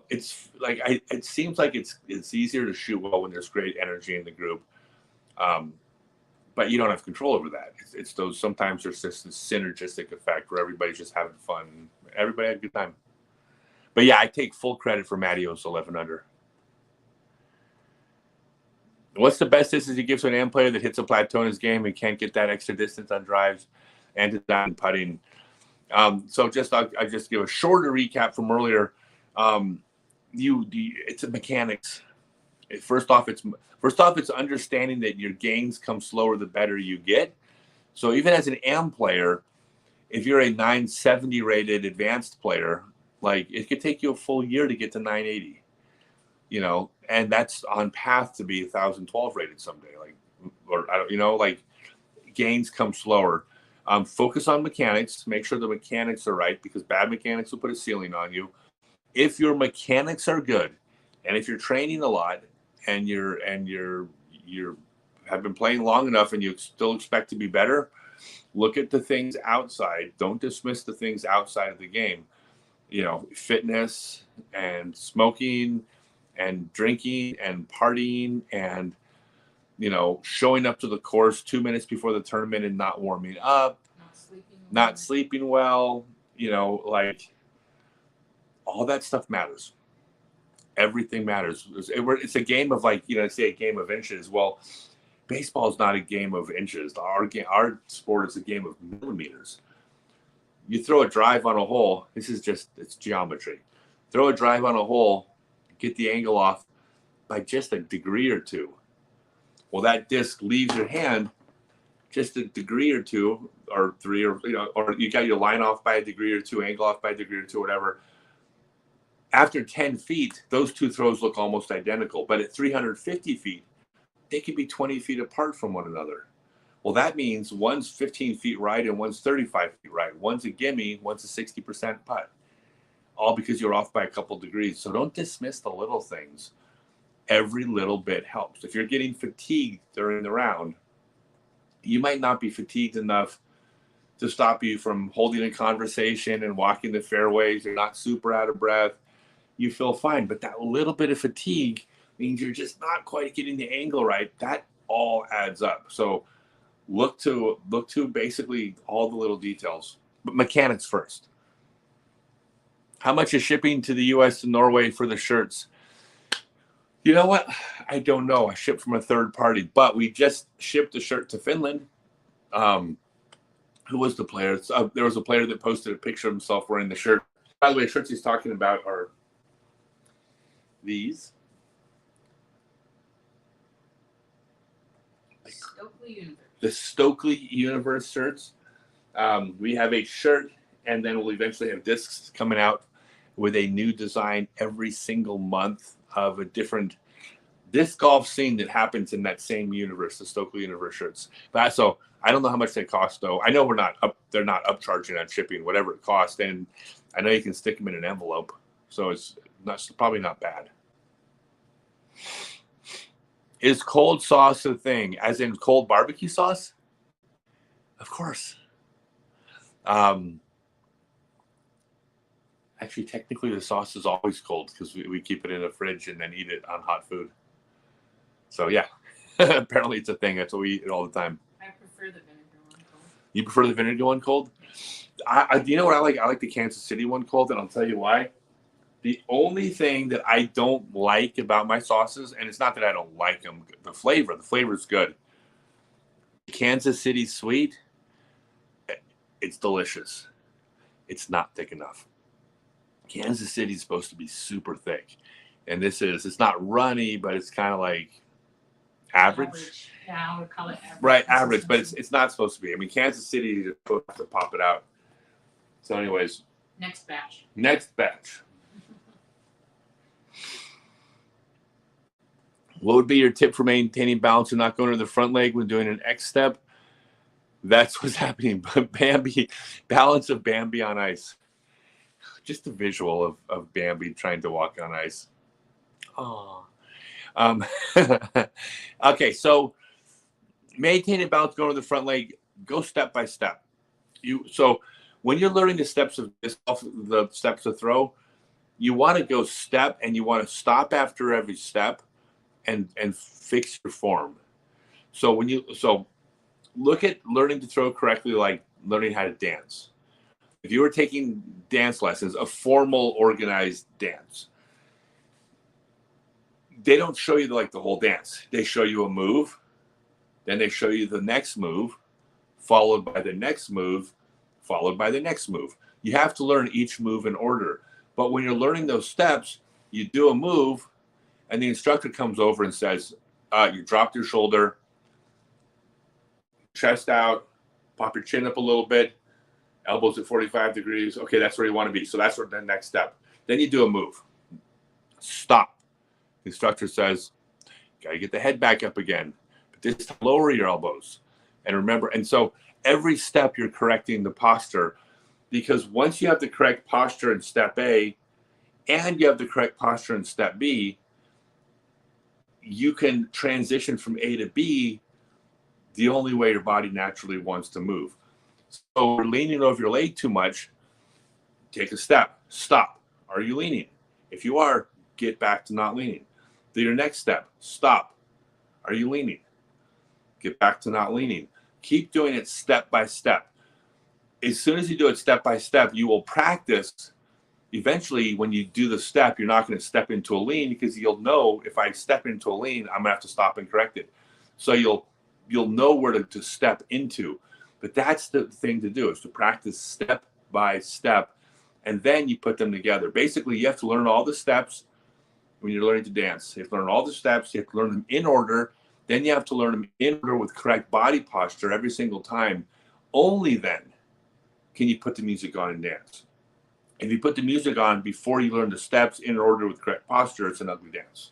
it's like it seems like it's easier to shoot well when there's great energy in the group. But you don't have control over that. It's those, sometimes there's just this synergistic effect where everybody's just having fun. Everybody had a good time. But yeah, I take full credit for Matteo's 11 under. What's the best distance you give to an AM player that hits a plateau in his game and can't get that extra distance on drives and design putting? So I'll just give a shorter recap from earlier. It's a mechanics. First off, it's understanding that your gains come slower the better you get. So even as an AM player, if you're a 970 rated advanced player, like, it could take you a full year to get to 980. And that's on path to be 1012 rated someday. Gains come slower. Focus on mechanics. Make sure the mechanics are right, because bad mechanics will put a ceiling on you. If your mechanics are good, and if you're training a lot, and you're have been playing long enough, and you still expect to be better, look at the things outside. Don't dismiss the things outside of the game. Fitness and smoking and drinking and partying and, showing up to the course 2 minutes before the tournament and not warming up, not sleeping well, all that stuff matters. Everything matters. It's a game of, say a game of inches. Well, baseball is not a game of inches. Our sport is a game of millimeters. You throw a drive on a hole. It's geometry. Throw a drive on a hole, get the angle off by just a degree or 2. Well, that disc leaves your hand just a degree or 2 or 3, or you got your line off by a degree or 2, angle off by a degree or 2, whatever. After 10 feet, those 2 throws look almost identical. But at 350 feet, they could be 20 feet apart from one another. Well, that means one's 15 feet right and one's 35 feet right. One's a gimme, one's a 60% putt. All because you're off by a couple degrees. So don't dismiss the little things. Every little bit helps. If you're getting fatigued during the round, you might not be fatigued enough to stop you from holding a conversation and walking the fairways. You're not super out of breath. You feel fine. But that little bit of fatigue means you're just not quite getting the angle right. That all adds up. So look to basically all the little details. But mechanics first. How much is shipping to the US and Norway for the shirts? You know what? I don't know. I shipped from a third party, but we just shipped a shirt to Finland. Who was the player? There was a player that posted a picture of himself wearing the shirt. By the way, the shirts he's talking about are these. The Stokely Universe shirts. We have a shirt, and then we'll eventually have discs coming out with a new design every single month of a different disc golf scene that happens in that same universe, the Stokely Universe shirts. But so I don't know how much they cost, though. I know they're not upcharging on shipping, whatever it costs, and I know you can stick them in an envelope, so it's probably not bad. Is cold sauce a thing, as in cold barbecue sauce? Of course. Actually, technically, the sauce is always cold because we keep it in a fridge and then eat it on hot food. So, yeah, apparently it's a thing. That's what we eat all the time. I prefer the vinegar one cold. You prefer the vinegar one cold? You know what I like? I like the Kansas City one cold, and I'll tell you why. The only thing that I don't like about my sauces, and it's not that I don't like them, the flavor is good. Kansas City sweet, it's delicious. It's not thick enough. Kansas City is supposed to be super thick, and it's not runny, but it's kind of like average. Yeah, I would call it average. Right, average, but it's not supposed to be. I mean, Kansas City, you're supposed to pop it out. So anyways. Next batch. What would be your tip for maintaining balance and not going to the front leg when doing an X step? That's what's happening. Balance of Bambi on ice. Just the visual of Bambi trying to walk on ice. Oh. Okay, so maintaining balance going to the front leg, go step by step. So when you're learning the steps of disc golf, the steps to throw, you want to go step and you want to stop after every step and fix your form. So look at learning to throw correctly like learning how to dance. If you were taking dance lessons, a formal organized dance, they don't show you the whole dance. They show you a move, then they show you the next move, followed by the next move, followed by the next move. You have to learn each move in order. But when you're learning those steps, you do a move, and the instructor comes over and says, you dropped your shoulder, chest out, pop your chin up a little bit, elbows at 45 degrees. Okay, that's where you want to be. So that's the next step. Then you do a move. Stop. The instructor says, got to get the head back up again. But this time, lower your elbows. And remember, and so every step you're correcting the posture, because once you have the correct posture in step A and you have the correct posture in step B, you can transition from A to B the only way your body naturally wants to move. So you're leaning over your leg too much, take a step, stop. Are you leaning? If you are, get back to not leaning. Do your next step, stop. Are you leaning? Get back to not leaning. Keep doing it step by step. As soon as you do it step by step, you will practice. Eventually, when you do the step, you're not going to step into a lean because you'll know if I step into a lean, I'm going to have to stop and correct it. So you'll know where to step into. But that's the thing to do, is to practice step by step, and then you put them together. Basically, you have to learn all the steps when you're learning to dance. You have to learn all the steps. You have to learn them in order. Then you have to learn them in order with correct body posture every single time. Only then can you put the music on and dance. If you put the music on before you learn the steps in order with correct posture, it's an ugly dance.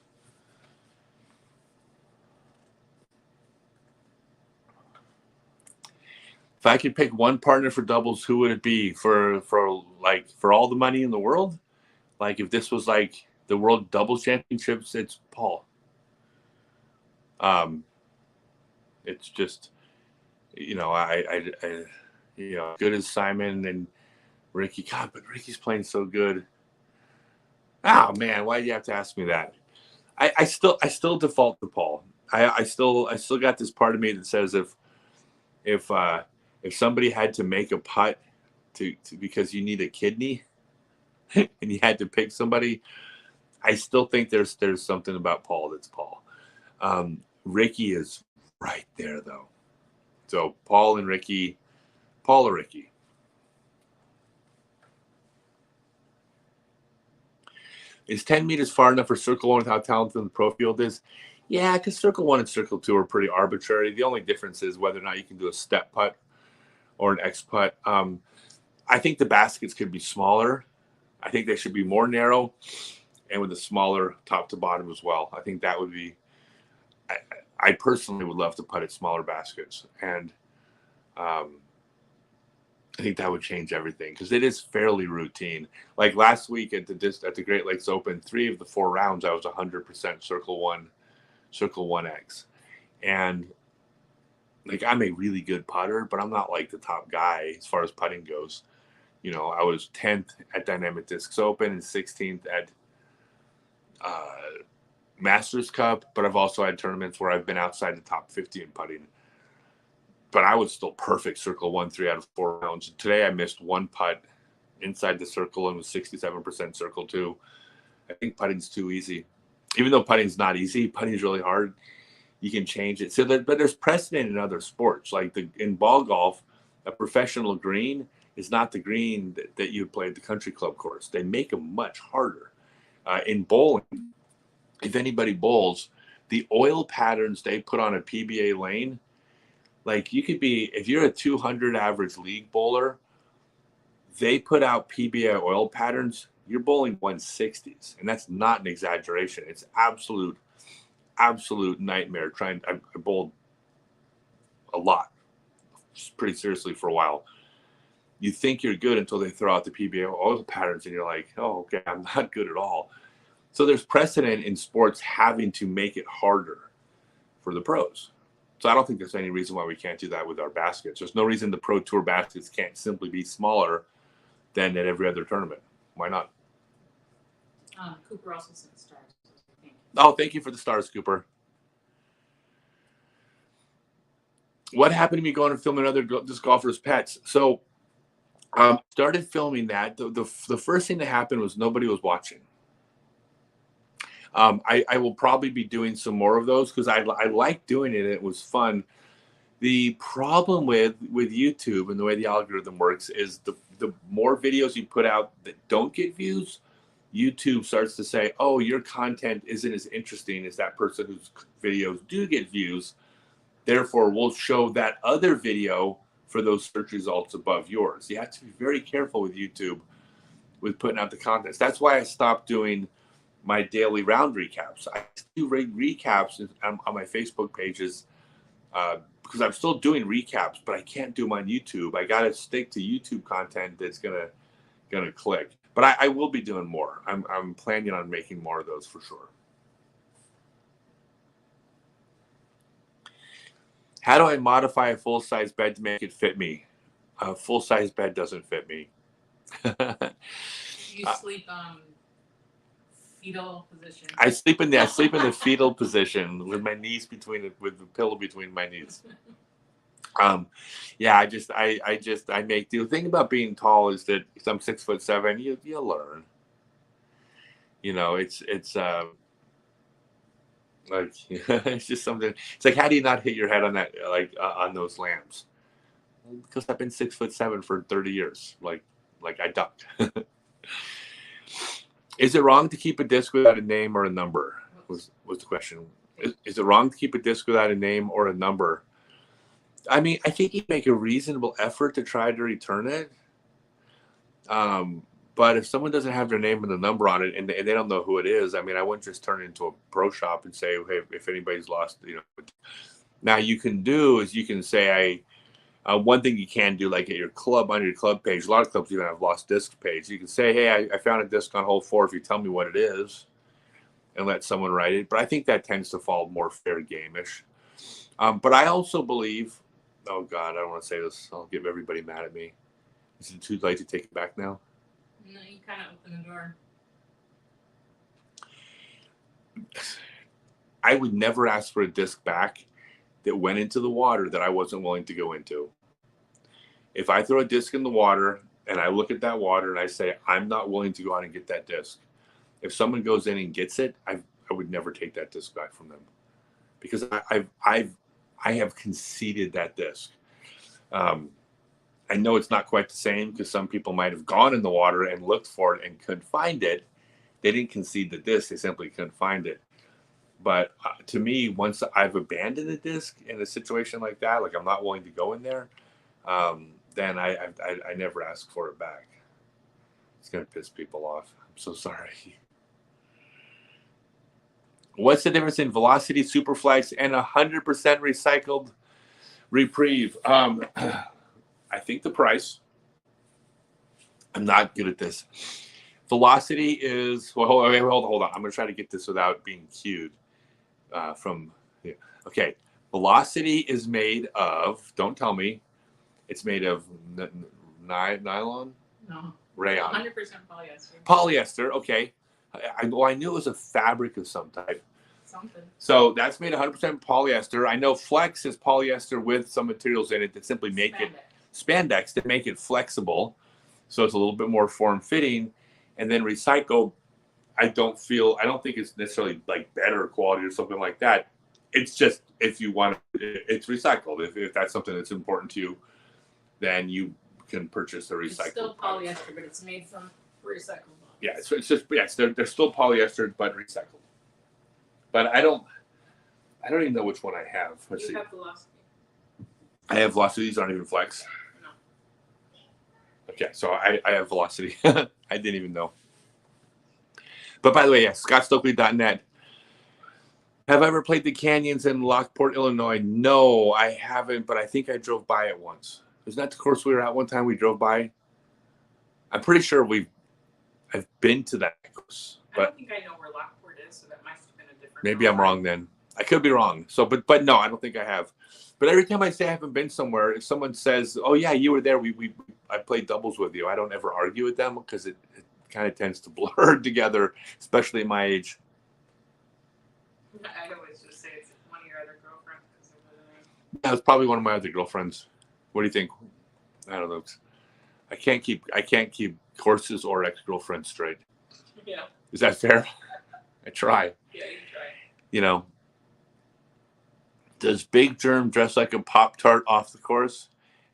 If I could pick one partner for doubles, who would it be? For all the money in the world? Like if this was like the World Doubles Championships, it's Paul. It's just you know, you know, good as Simon and Ricky. God, but Ricky's playing so good. Oh man, why do you have to ask me that? I still default to Paul. I still got this part of me that says if if somebody had to make a putt to because you need a kidney and you had to pick somebody, I still think there's something about Paul that's Paul. Ricky is right there though. So Paul or Ricky. Is 10 meters far enough for circle one with how talented the pro field is? Yeah, because circle one and circle two are pretty arbitrary. The only difference is whether or not you can do a step putt or an X putt. I think the baskets could be smaller. I think they should be more narrow and with a smaller top to bottom as well. I think that would be, I personally would love to putt at smaller baskets. And I think that would change everything because it is fairly routine. Like last week at the Great Lakes Open, 3 of the 4 rounds, I was 100% circle 1X. And like, I'm a really good putter, but I'm not like the top guy as far as putting goes. You know, I was 10th at Dynamic Discs Open and 16th at Masters Cup, but I've also had tournaments where I've been outside the top 50 in putting. But I was still perfect circle 1 3 out of 4 rounds. Today I missed 1 putt inside the circle and was 67% circle 2. I think putting's too easy. Even though putting's not easy, putting's really hard. You can change it. But there's precedent in other sports. Like in ball golf, a professional green is not the green that you play at the country club course. They make them much harder. In bowling, if anybody bowls, the oil patterns they put on a PBA lane, like you could be, if you're a 200 average league bowler, they put out PBA oil patterns, you're bowling 160s. And that's not an exaggeration. It's absolute nightmare. I bowled a lot, pretty seriously for a while. You think you're good until they throw out the PBA oil patterns and you're like, oh, okay, I'm not good at all. So there's precedent in sports having to make it harder for the pros. So I don't think there's any reason why we can't do that with our baskets. There's no reason the Pro Tour baskets can't simply be smaller than at every other tournament. Why not? Cooper also sent stars. Oh, thank you for the stars, Cooper. What happened to me going and filming other disc golfers' pets? So started filming that. The first thing that happened was nobody was watching. I will probably be doing some more of those because I like doing it. It was fun. The problem with YouTube and the way the algorithm works is the more videos you put out that don't get views, YouTube starts to say, oh, your content isn't as interesting as that person whose videos do get views. Therefore, we'll show that other video for those search results above yours. You have to be very careful with YouTube with putting out the content. That's why I stopped doing my daily round recaps. I do recaps on my Facebook pages because I'm still doing recaps, but I can't do them on YouTube. I got to stick to YouTube content that's gonna click. But I will be doing more. I'm planning on making more of those for sure. How do I modify a full-size bed to make it fit me? A full-size bed doesn't fit me. You sleep fetal position. I sleep in the fetal position with my knees with the pillow between my knees. Yeah, I make do. The thing about being tall is that because I'm 6'7", you learn. You know, it's like it's just something. It's like, how do you not hit your head on that on those lamps? Because I've been 6'7" for 30 years. Like I ducked. Is it wrong to keep a disc without a name or a number? Was the question. Is it wrong to keep a disc without a name or a number? I mean, I think you make a reasonable effort to try to return it. But if someone doesn't have their name and the number on it and they don't know who it is, I mean, I wouldn't just turn it into a pro shop and say, hey, if anybody's lost, you know. Now you can do is you can say, one thing you can do, like at your club, on your club page, a lot of clubs even have lost disc page. You can say, hey, I found a disc on hole 4 if you tell me what it is, and let someone write it. But I think that tends to fall more fair game-ish. But I also believe Oh God, I don't want to say this. I'll get everybody mad at me. Is it too late to take it back now? No, you kind of open the door. I would never ask for a disc back that went into the water that I wasn't willing to go into. If I throw a disc in the water and I look at that water and I say, I'm not willing to go out and get that disc, if someone goes in and gets it, I would never take that disc back from them, because I have conceded that disc. I know it's not quite the same, because some people might have gone in the water and looked for it and couldn't find it. They didn't concede the disc; they simply couldn't find it. But to me, once I've abandoned a disc in a situation like that, like I'm not willing to go in there, then I never ask for it back. It's gonna piss people off. I'm so sorry. What's the difference in Velocity Superflex and 100% recycled Reprieve? I think the price. I'm not good at this. Velocity is, well, hold on. I'm going to try to get this without being cued from here. Okay. Velocity is made of, don't tell me, it's made of nylon? No. Rayon. 100% polyester. Polyester, okay. I knew it was a fabric of some type. Something. So that's made 100% polyester. I know Flex is polyester with some materials in it that simply make it spandex to make it flexible, so it's a little bit more form-fitting. And then recycle, I don't think it's necessarily like better quality or something like that. It's just, if you want it, it's recycled. If that's something that's important to you, then you can purchase a recycled. It's still polyester, but it's made from recycled. Yeah, it's just, yes, they're still polyester but recycled. But I don't even know which one I have. Let's see. You have Velocity. I have Velocity. These aren't even Flex. No. Okay, so I have Velocity. I didn't even know. But by the way, yeah, Scottsdalenet. Have I ever played the canyons in Lockport, Illinois? No, I haven't, but I think I drove by it once. Isn't that the course we were at one time we drove by? I'm pretty sure I've been to that course. I don't think I know where Lockport is, so that must have been a different. Maybe I'm wrong then. I could be wrong. So, but no, I don't think I have. But every time I say I haven't been somewhere, if someone says, "Oh yeah, you were there," I played doubles with you. I don't ever argue with them, because it kind of tends to blur together, especially at my age. I always just say it's one of your other girlfriends. Yeah, it's probably one of my other girlfriends. What do you think? I don't know. I can't keep courses or ex-girlfriends straight. Yeah. Is that fair? I try. Yeah, you try. You know. Does Big Germ dress like a Pop-Tart off the course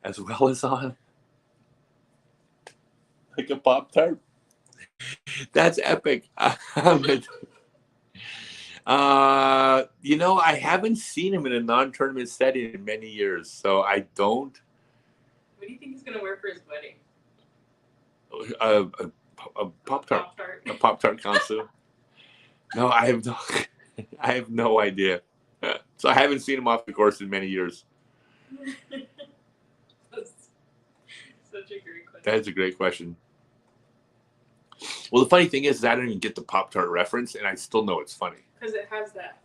as well as on? Like a Pop-Tart? That's epic. I haven't seen him in a non-tournament setting in many years, so I don't. What do you think he's going to wear for his wedding? A Pop-Tart. A Pop-Tart connoisseur. No, I have no idea. So I haven't seen him off the course in many years. That's such a great question. That is a great question. Well, the funny thing is I don't even get the Pop-Tart reference, and I still know it's funny. Because it has that,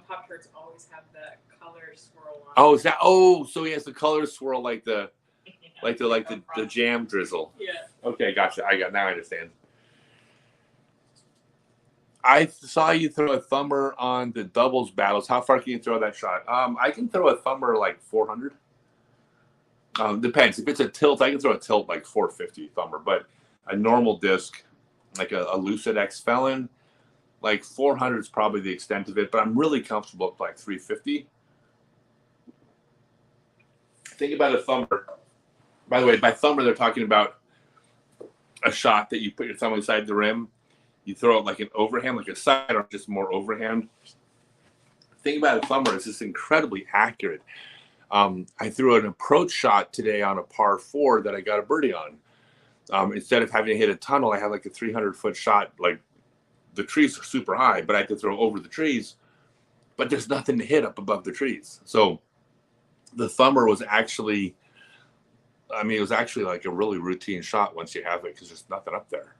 Pop-Tarts always have that color swirl on. Oh, is that? Oh, so he has the color swirl like the jam drizzle. Yeah. Okay, gotcha. Now I understand. I saw you throw a thumber on the doubles battles. How far can you throw that shot? I can throw a thumber like 400. Depends. If it's a tilt, I can throw a tilt like 450 thumber. But a normal disc, like a Lucid X Felon, like 400 is probably the extent of it. But I'm really comfortable at like 350. Think about a thumber. By the way, by thumber, they're talking about a shot that you put your thumb inside the rim. You throw it like an overhand, like a side, or just more overhand. The thing about a thumber is it's incredibly accurate. I threw an approach shot today on a par 4 that I got a birdie on. Instead of having to hit a tunnel, I had like a 300-foot shot. Like the trees are super high, but I could throw over the trees. But there's nothing to hit up above the trees. So the thumber was actually, it was actually like a really routine shot once you have it, because there's nothing up there.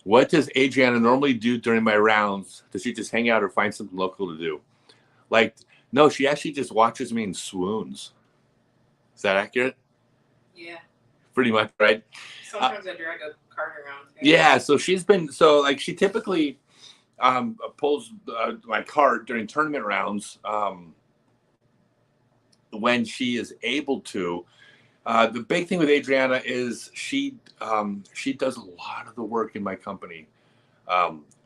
What does Adriana normally do during my rounds? Does she just hang out or find something local to do? Like, no, she actually just watches me and swoons. Is that accurate? Yeah. Pretty much, right? Sometimes I drag a cart around. Yeah, so she's been, so like she typically pulls my cart during tournament rounds when she is able to. The big thing with Adriana is she does a lot of the work in my company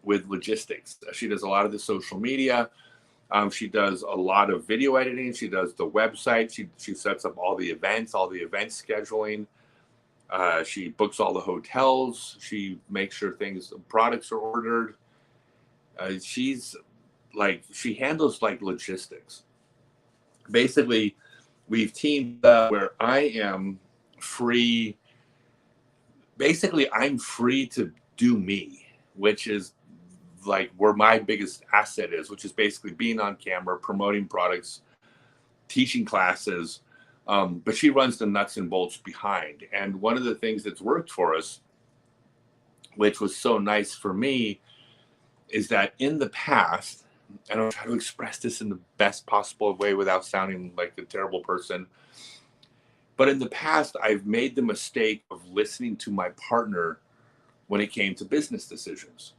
with logistics. She does a lot of the social media. She does a lot of video editing. She does the website. She sets up all the events scheduling. She books all the hotels. She makes sure products are ordered. She handles like logistics. Basically, we've teamed up where I am free. Basically, I'm free to do me, which is like where my biggest asset is, which is basically being on camera, promoting products, teaching classes. But she runs the nuts and bolts behind. And one of the things that's worked for us, which was so nice for me, is that in the past, and I'll try to express this in the best possible way without sounding like a terrible person, but in the past, I've made the mistake of listening to my partner when it came to business decisions,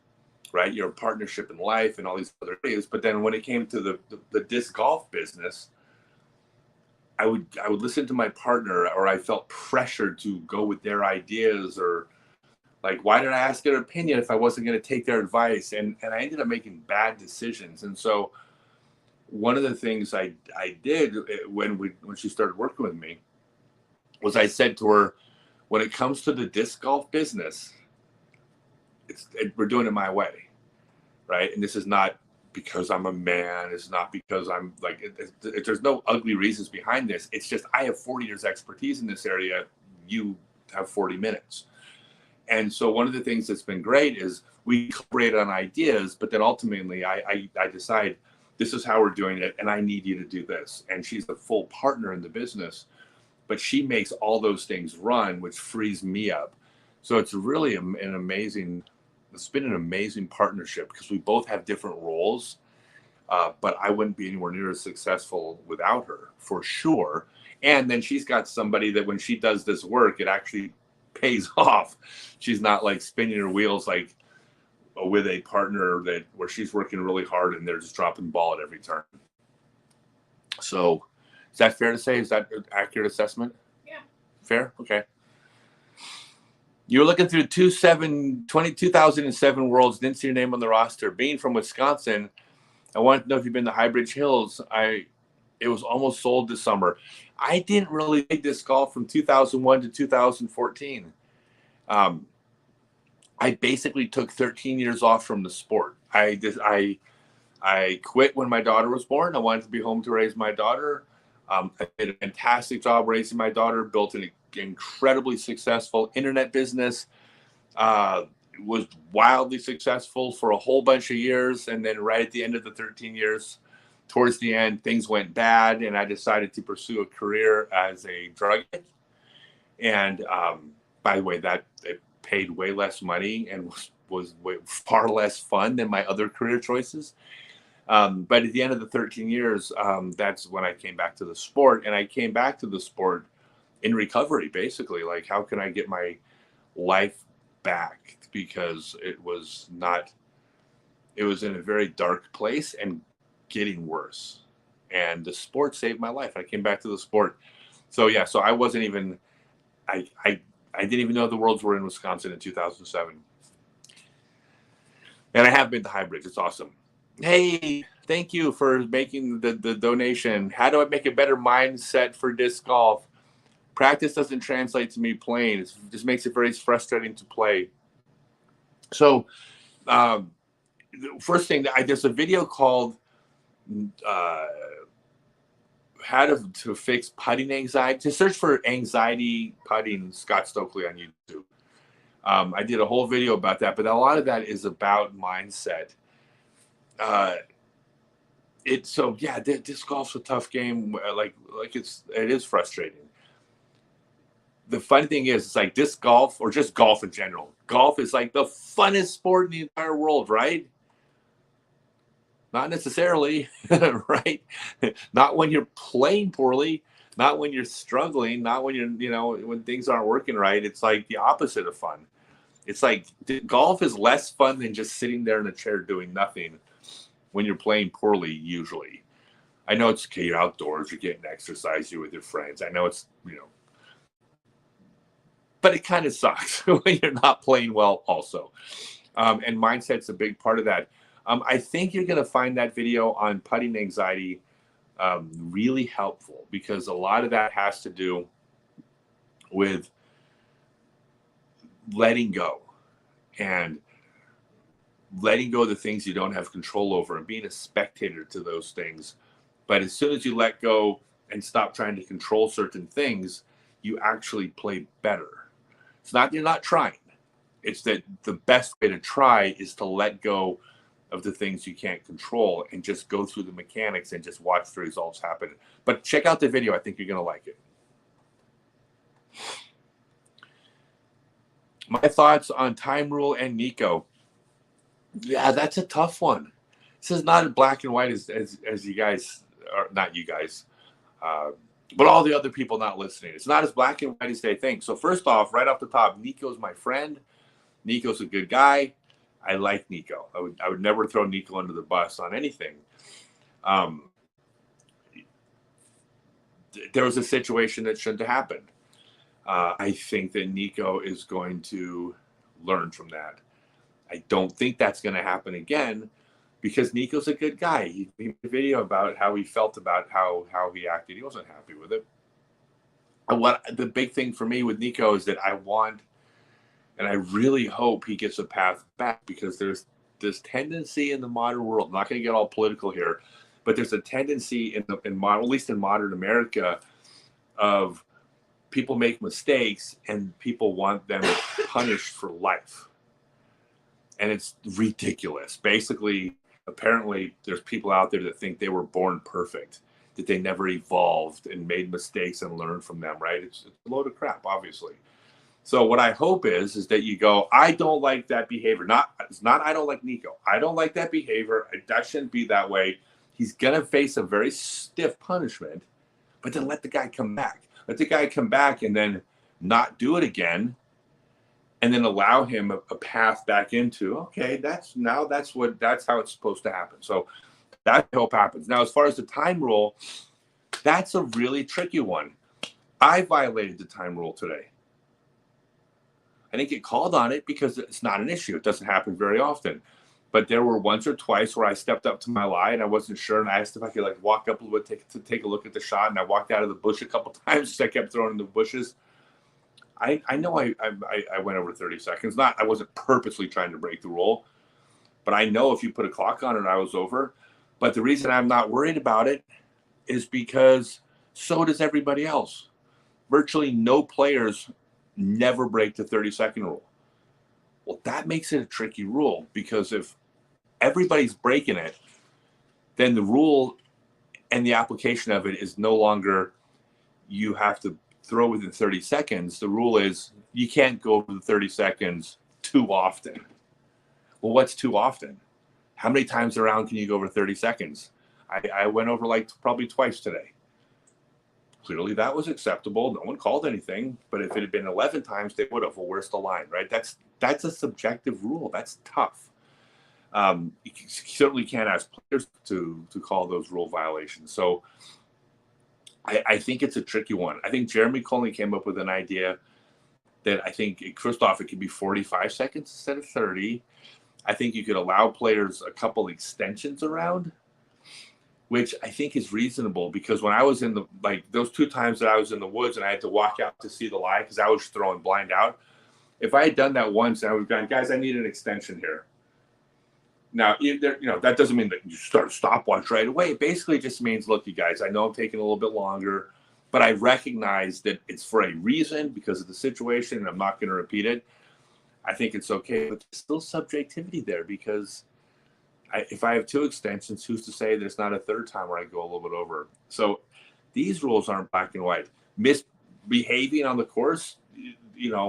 right? Your partnership in life and all these other areas. But then when it came to the disc golf business, I would listen to my partner, or I felt pressured to go with their ideas, or like, why did I ask their opinion if I wasn't going to take their advice? And I ended up making bad decisions. And so one of the things I did when she started working with me was I said to her, when it comes to the disc golf business, we're doing it my way, right? And this is not because I'm a man. It's not because I'm like, there's no ugly reasons behind this. It's just I have 40 years expertise in this area. You have 40 minutes. And so one of the things that's been great is we collaborate on ideas, but then ultimately I decide this is how we're doing it, and I need you to do this. And she's a full partner in the business, but she makes all those things run, which frees me up. So it's really it's been an amazing partnership because we both have different roles, but I wouldn't be anywhere near as successful without her, for sure. And then she's got somebody that when she does this work, it actually pays off. She's not like spinning her wheels like with a partner where she's working really hard and they're just dropping the ball at every turn. So is that fair to say? Is that an accurate assessment? Yeah. Fair? Okay. You were looking through 2007 Worlds, didn't see your name on the roster. Being from Wisconsin, I wanted to know if you've been to High Bridge Hills. It was almost sold this summer. I didn't really take disc golf from 2001 to 2014. I basically took 13 years off from the sport. I quit when my daughter was born. I wanted to be home to raise my daughter. I did a fantastic job raising my daughter, built an incredibly successful internet business, was wildly successful for a whole bunch of years. And then right at the end of the 13 years, towards the end, things went bad, and I decided to pursue a career as a drug addict. And by the way, it paid way less money and was far less fun than my other career choices. But at the end of the 13 years, that's when I came back to the sport. And I came back to the sport in recovery, basically. Like, how can I get my life back? Because it was in a very dark place and getting worse. And the sport saved my life. I came back to the sport. So yeah, so I wasn't even, I didn't even know the Worlds were in Wisconsin in 2007. And I have been to High Bridge. It's awesome. Hey, thank you for making the donation. How do I make a better mindset for disc golf? Practice doesn't translate to me playing. It just makes it very frustrating to play. So, the first thing, there's a video called how to fix putting anxiety. To search for anxiety putting Scott Stokely on YouTube. I did a whole video about that, but a lot of that is about mindset. Disc golf's a tough game. Like it is frustrating. the funny thing is, it's like disc golf or just golf in general. Golf is like the funnest sport in the entire world, right? Not necessarily, right? Not when you're playing poorly, not when you're struggling, not when when things aren't working right. It's like the opposite of fun. It's like golf is less fun than just sitting there in a chair doing nothing when you're playing poorly, usually. I know it's okay, you're outdoors, you're getting exercise, you're with your friends. I know it's, but it kind of sucks when you're not playing well also. And mindset's a big part of that. I think you're going to find that video on putting anxiety really helpful, because a lot of that has to do with letting go and letting go of the things you don't have control over and being a spectator to those things. But as soon as you let go and stop trying to control certain things, you actually play better. It's not you're not trying. It's that the best way to try is to let go of the things you can't control and just go through the mechanics and just watch the results happen. But check out the video. I think you're going to like it. My thoughts on time rule and Nico. Yeah, that's a tough one. This is not as black and white as you guys, or not you guys, but all the other people not listening. It's not as black and white as they think. So first off, right off the top, Nico's my friend. Nico's a good guy. I like Nico. I would never throw Nico under the bus on anything. There was a situation that shouldn't have happened. I think that Nico is going to learn from that. I don't think that's going to happen again, because Nico's a good guy. He made a video about how he felt about how he acted. He wasn't happy with it. And what the big thing for me with Nico is that I want, and I really hope he gets a path back, because there's this tendency in the modern world. I'm not going to get all political here, but there's a tendency at least in modern America, of people make mistakes and people want them punished for life. And it's ridiculous. Basically, apparently, there's people out there that think they were born perfect, that they never evolved and made mistakes and learned from them, right? It's a load of crap, obviously. So what I hope is that you go, I don't like that behavior. It's not I don't like Nico. I don't like that behavior. That shouldn't be that way. He's going to face a very stiff punishment, but then let the guy come back. Let the guy come back and then not do it again, and then allow him a path back into, okay, that's how it's supposed to happen. So that I hope happens. Now, as far as the time rule, that's a really tricky one. I violated the time rule today. I didn't get called on it because it's not an issue. It doesn't happen very often. But there were once or twice where I stepped up to my lie and I wasn't sure, and I asked if I could walk up a little bit to take a look at the shot, and I walked out of the bush a couple times because I kept throwing in the bushes. I know I went over 30 seconds. I wasn't purposely trying to break the rule, but I know if you put a clock on it, I was over. But the reason I'm not worried about it is because so does everybody else. Virtually no players never break the 30-second rule. Well, that makes it a tricky rule, because if everybody's breaking it, then the rule and the application of it is no longer you have to throw within 30 seconds. The rule is you can't go over the 30 seconds too often. Well, what's too often? How many times around can you go over 30 seconds? I went over probably twice today. Clearly that was acceptable. No one called anything. But if it had been 11 times, they would have. Well, where's the line, right? That's a subjective rule. That's tough. You certainly can't ask players to call those rule violations. So I think it's a tricky one. I think Jeremy Coley came up with an idea that I think, first off, it could be 45 seconds instead of 30. I think you could allow players a couple extensions around, which I think is reasonable, because when I was in those 2 times that I was in the woods and I had to walk out to see the lie because I was throwing blind out, if I had done that once, I would have gone, guys, I need an extension here. Now, that doesn't mean that you start a stopwatch right away. It basically just means, look, you guys, I know I'm taking a little bit longer, but I recognize that it's for a reason because of the situation, and I'm not going to repeat it. I think it's okay, but there's still subjectivity there, because if I have 2 extensions, who's to say there's not a third time where I go a little bit over? So these rules aren't black and white. behaving on the course,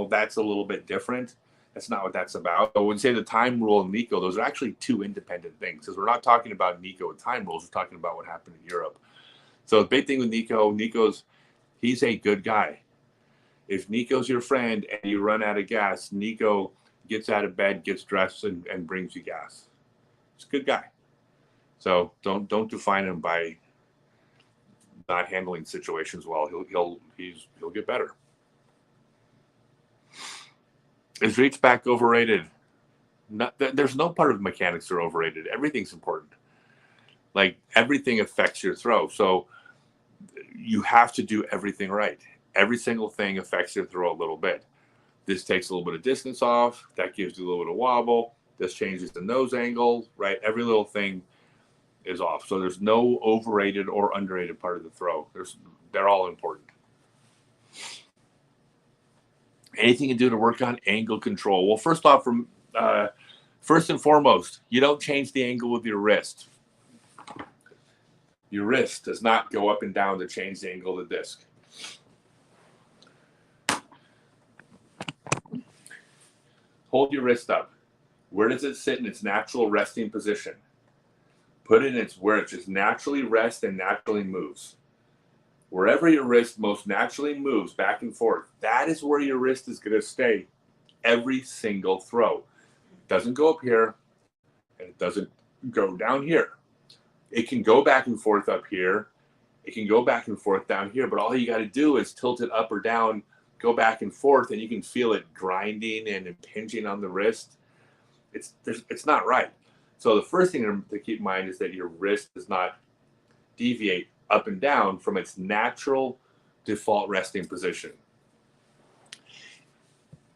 that's a little bit different. That's not what that's about. I would say the time rule and Nico, those are actually two independent things, because we're not talking about Nico and time rules. We're talking about what happened in Europe. So the big thing with Nico's, he's a good guy. If Nico's your friend and you run out of gas, Nico gets out of bed, gets dressed, and brings you gas. He's a good guy. So don't define him by not handling situations well. He'll get better. Is reach back overrated? There's no part of mechanics that are overrated. Everything's important. Like, everything affects your throw. So you have to do everything right. Every single thing affects your throw a little bit. This takes a little bit of distance off. That gives you a little bit of wobble. This changes the nose angle, right? Every little thing is off. So there's no overrated or underrated part of the throw. They're all important. Anything you do to work on angle control? Well, first and foremost, you don't change the angle with your wrist. Your wrist does not go up and down to change the angle of the disc. Hold your wrist up. Where does it sit in its natural resting position? Put it in where it just naturally rests and naturally moves. Wherever your wrist most naturally moves back and forth, that is where your wrist is going to stay every single throw. It doesn't go up here, and it doesn't go down here. It can go back and forth up here. It can go back and forth down here, but all you got to do is tilt it up or down, go back and forth, and you can feel it grinding and impinging on the wrist. It's not right. So the first thing to keep in mind is that your wrist does not deviate up and down from its natural default resting position.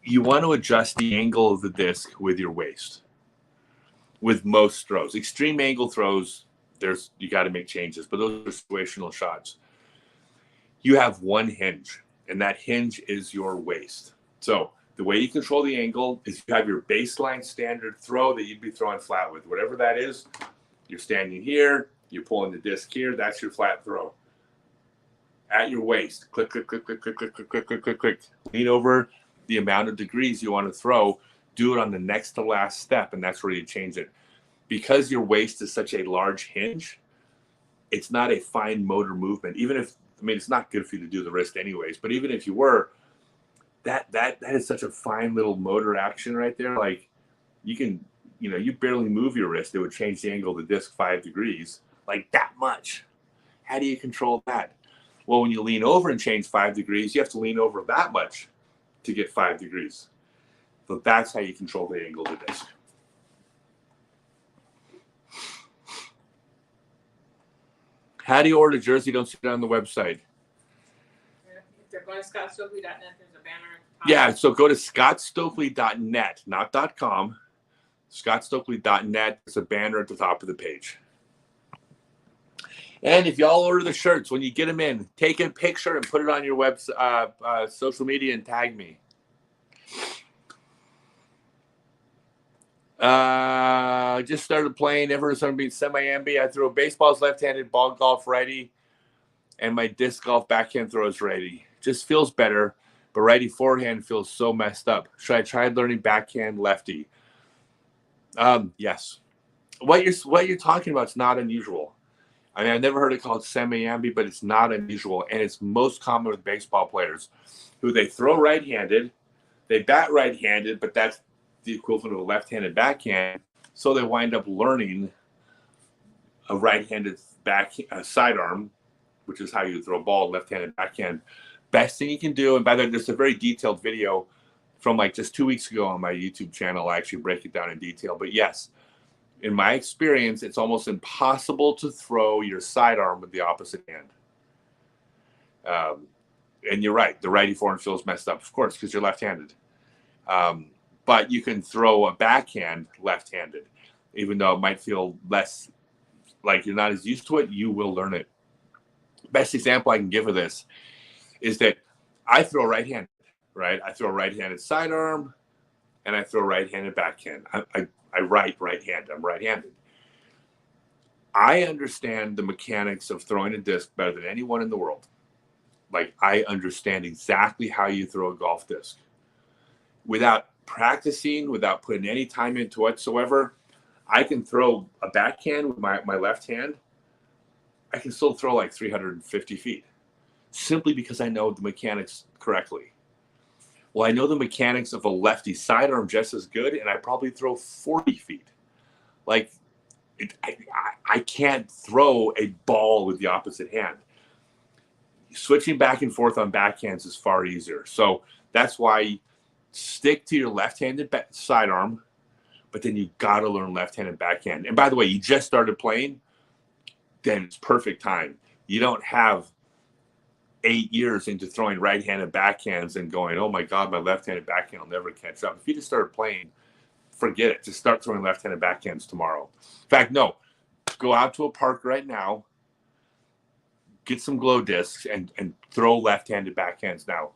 You want to adjust the angle of the disc with your waist. With most throws, extreme angle throws, you got to make changes, but those are situational shots. You have one hinge, and that hinge is your waist. So the way you control the angle is you have your baseline standard throw that you'd be throwing flat with. Whatever that is, you're standing here, you're pulling the disc here, that's your flat throw. At your waist, click, click, click, click, click, click, click, click, click, click, click. Lean over the amount of degrees you want to throw. Do it on the next to last step, and that's where you change it. Because your waist is such a large hinge, it's not a fine motor movement. Even if, it's not good for you to do the wrist anyways, but even if you were, that is such a fine little motor action right there. Like, you can, you barely move your wrist. It would change the angle of the disc 5 degrees, like that much. How do you control that? Well, when you lean over and change 5 degrees, you have to lean over that much to get 5 degrees. So that's how you control the angle of the disc. How do you order a jersey? Don't see it on the website. If they're going to Scottsdalenet, there's a banner. Yeah, so go to Scottsdalenet, not .com. Scottsdalenet. There's a banner at the top of the page. And if y'all order the shirts, when you get them in, take a picture and put it on your social media and tag me. Just started playing. Ever since being semi-ambi, I throw baseballs left-handed, ball golf righty, and my disc golf backhand throw is righty. Just feels better, but righty forehand feels so messed up. Should I try learning backhand lefty? Yes. What you're talking about is not unusual. I've never heard it called semi-ambi, but it's not unusual, and it's most common with baseball players who they throw right-handed, they bat right-handed, but that's the equivalent of a left-handed backhand, so they wind up learning a right-handed sidearm, which is how you throw a ball, left-handed backhand. Best thing you can do, and by the way, there's a very detailed video from like just 2 weeks ago on my YouTube channel. I actually break it down in detail, but yes, in my experience, it's almost impossible to throw your sidearm with the opposite hand. And you're right, the righty forehand feels messed up, of course, because you're left-handed. But you can throw a backhand left-handed, even though it might feel less like you're not as used to it. You will learn it. Best example I can give of this is that I throw right-handed, right? I throw a right-handed sidearm, and I throw right-handed backhand. I right-hand. I'm right-handed. I understand the mechanics of throwing a disc better than anyone in the world. like I understand exactly how you throw a golf disc. Without practicing, without putting any time into whatsoever, I can throw a backhand with my left hand. I can still throw like 350 feet simply because I know the mechanics correctly. Well, I know the mechanics of a lefty sidearm just as good, and I probably throw 40 feet. Like, I can't throw a ball with the opposite hand. Switching back and forth on backhands is far easier. So that's why stick to your left-handed sidearm, but then you got to learn left-handed backhand. And by the way, you just started playing, then it's perfect time. You don't have 8 years into throwing right-handed backhands and going, oh my God, my left-handed backhand will never catch up. If you just started playing, forget it. Just start throwing left-handed backhands tomorrow. In fact, no, go out to a park right now, get some glow discs, and throw left-handed backhands now.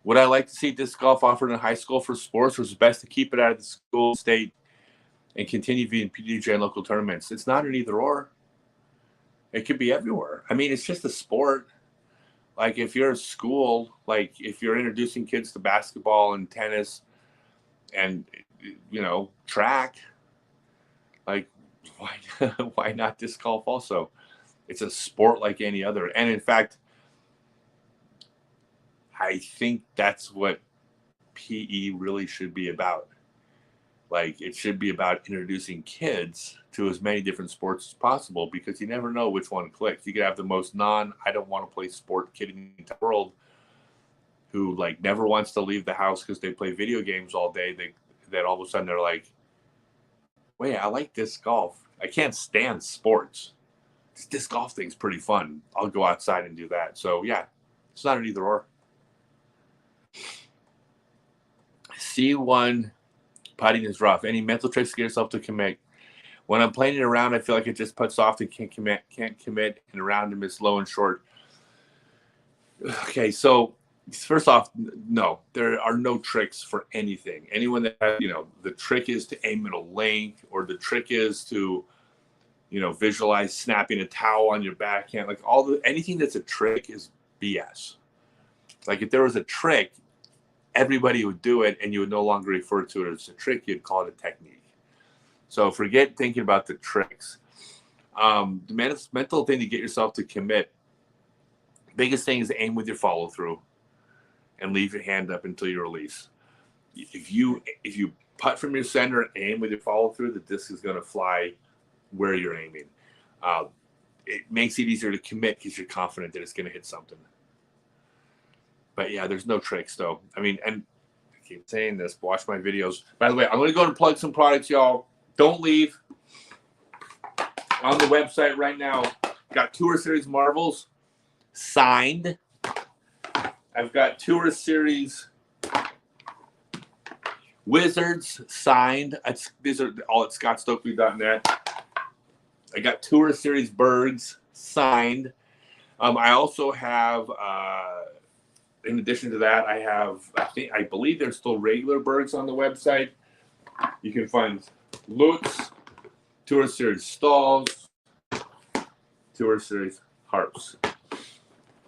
Would I like to see disc golf offered in high school for sports, or is it best to keep it out of the school, state, and continue being PDJ and local tournaments? It's not an either or. It could be everywhere. I mean, it's just a sport. Like if you're a school, like if you're introducing kids to basketball and tennis and, you know, track, like why not disc golf also? It's a sport like any other. And in fact, I think that's what PE really should be about. Like it should be about introducing kids to as many different sports as possible, because you never know which one clicks. You could have the most I don't want to play sport kid in the world who like never wants to leave the house because they play video games all day. Then all of a sudden they're like, wait, I like disc golf. I can't stand sports. This disc golf thing's pretty fun. I'll go outside and do that. So yeah, it's not an either or. C1 putting is rough. Any mental tricks to get yourself to commit? When I'm playing it around, I feel like it just puts off and can't commit, and around and miss low and short. Okay, so first off, no, there are no tricks for anything. Anyone that has, the trick is to aim at a length, or the trick is to, visualize snapping a towel on your backhand. Like anything that's a trick is BS. Like if there was a trick, everybody would do it, and you would no longer refer to it as a trick. You'd call it a technique. So forget thinking about the tricks. The mental thing to get yourself to commit, biggest thing is aim with your follow through and leave your hand up until you release. If you putt from your center and aim with your follow through, the disc is going to fly where you're aiming. It makes it easier to commit because you're confident that it's going to hit something. But yeah, there's no tricks though. I mean, and I keep saying this, watch my videos. By the way, I'm going to go and plug some products, y'all. Don't leave. On the website right now, got Tour Series Marvels signed. I've got Tour Series Wizards signed. These are all at Scottsdalenet. I got Tour Series Birds signed. I also have, in addition to that, I believe there's still regular birds on the website. You can find lutes, Tour Series stalls, Tour Series harps.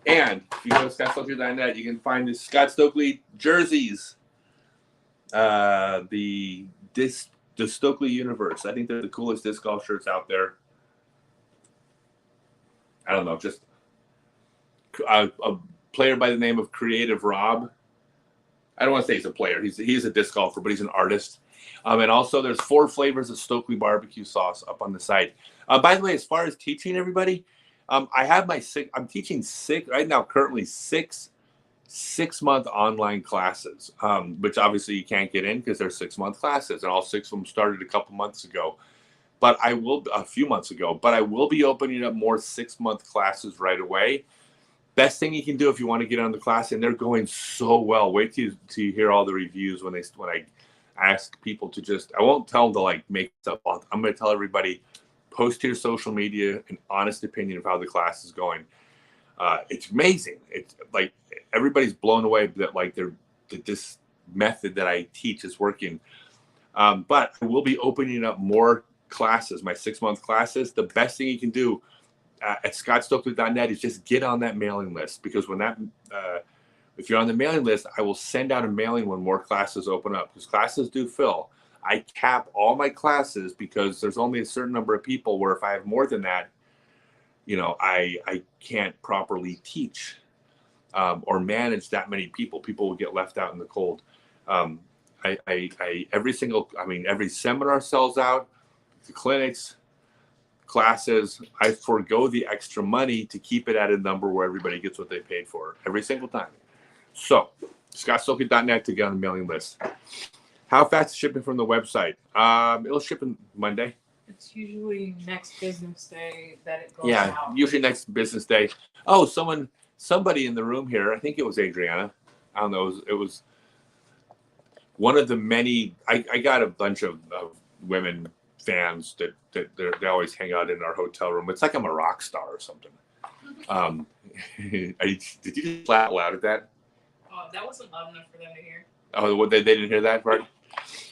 And if you go to Scottsdalenet, you can find the Scott Stokely jerseys, the Stokely universe. I think they're the coolest disc golf shirts out there. I don't know, just a player by the name of Creative Rob. I don't want to say he's a player. He's a disc golfer, but he's an artist. And also, there's 4 flavors of Stokely BBQ sauce up on the site. By the way, as far as teaching everybody, I have I'm teaching right now, currently 6 6-month online classes, which obviously you can't get in because they're 6-month classes, and all 6 of them started a couple months ago. But a few months ago. But I will be opening up more 6-month classes right away. Best thing you can do if you want to get on the class, and they're going so well. Wait till you hear all the reviews when I ask people to I won't tell them to make stuff up. I'm going to tell everybody, post to your social media an honest opinion of how the class is going. It's amazing. It's like everybody's blown away that this method that I teach is working. But I will be opening up more classes, my 6-month classes, the best thing you can do at Scottsdalenet is just get on that mailing list, because when that if you're on the mailing list, I will send out a mailing when more classes open up, because classes do fill. I cap all my classes because there's only a certain number of people, where if I have more than that, I can't properly teach or manage that many people. People will get left out in the cold. Every seminar sells out, the clinics, classes, I forego the extra money to keep it at a number where everybody gets what they paid for every single time. So, Scottsdalenet to get on the mailing list. How fast is shipping from the website? It'll ship in Monday. It's usually next business day that it goes out. Yeah, usually next business day. Oh, somebody in the room here, I think it was Adriana. I don't know. It was one of the many. I got a bunch of women fans that they always hang out in our hotel room. It's like I'm a rock star or something. Did you just laugh loud at that? Oh, that wasn't loud enough for them to hear. Oh, they didn't hear that part?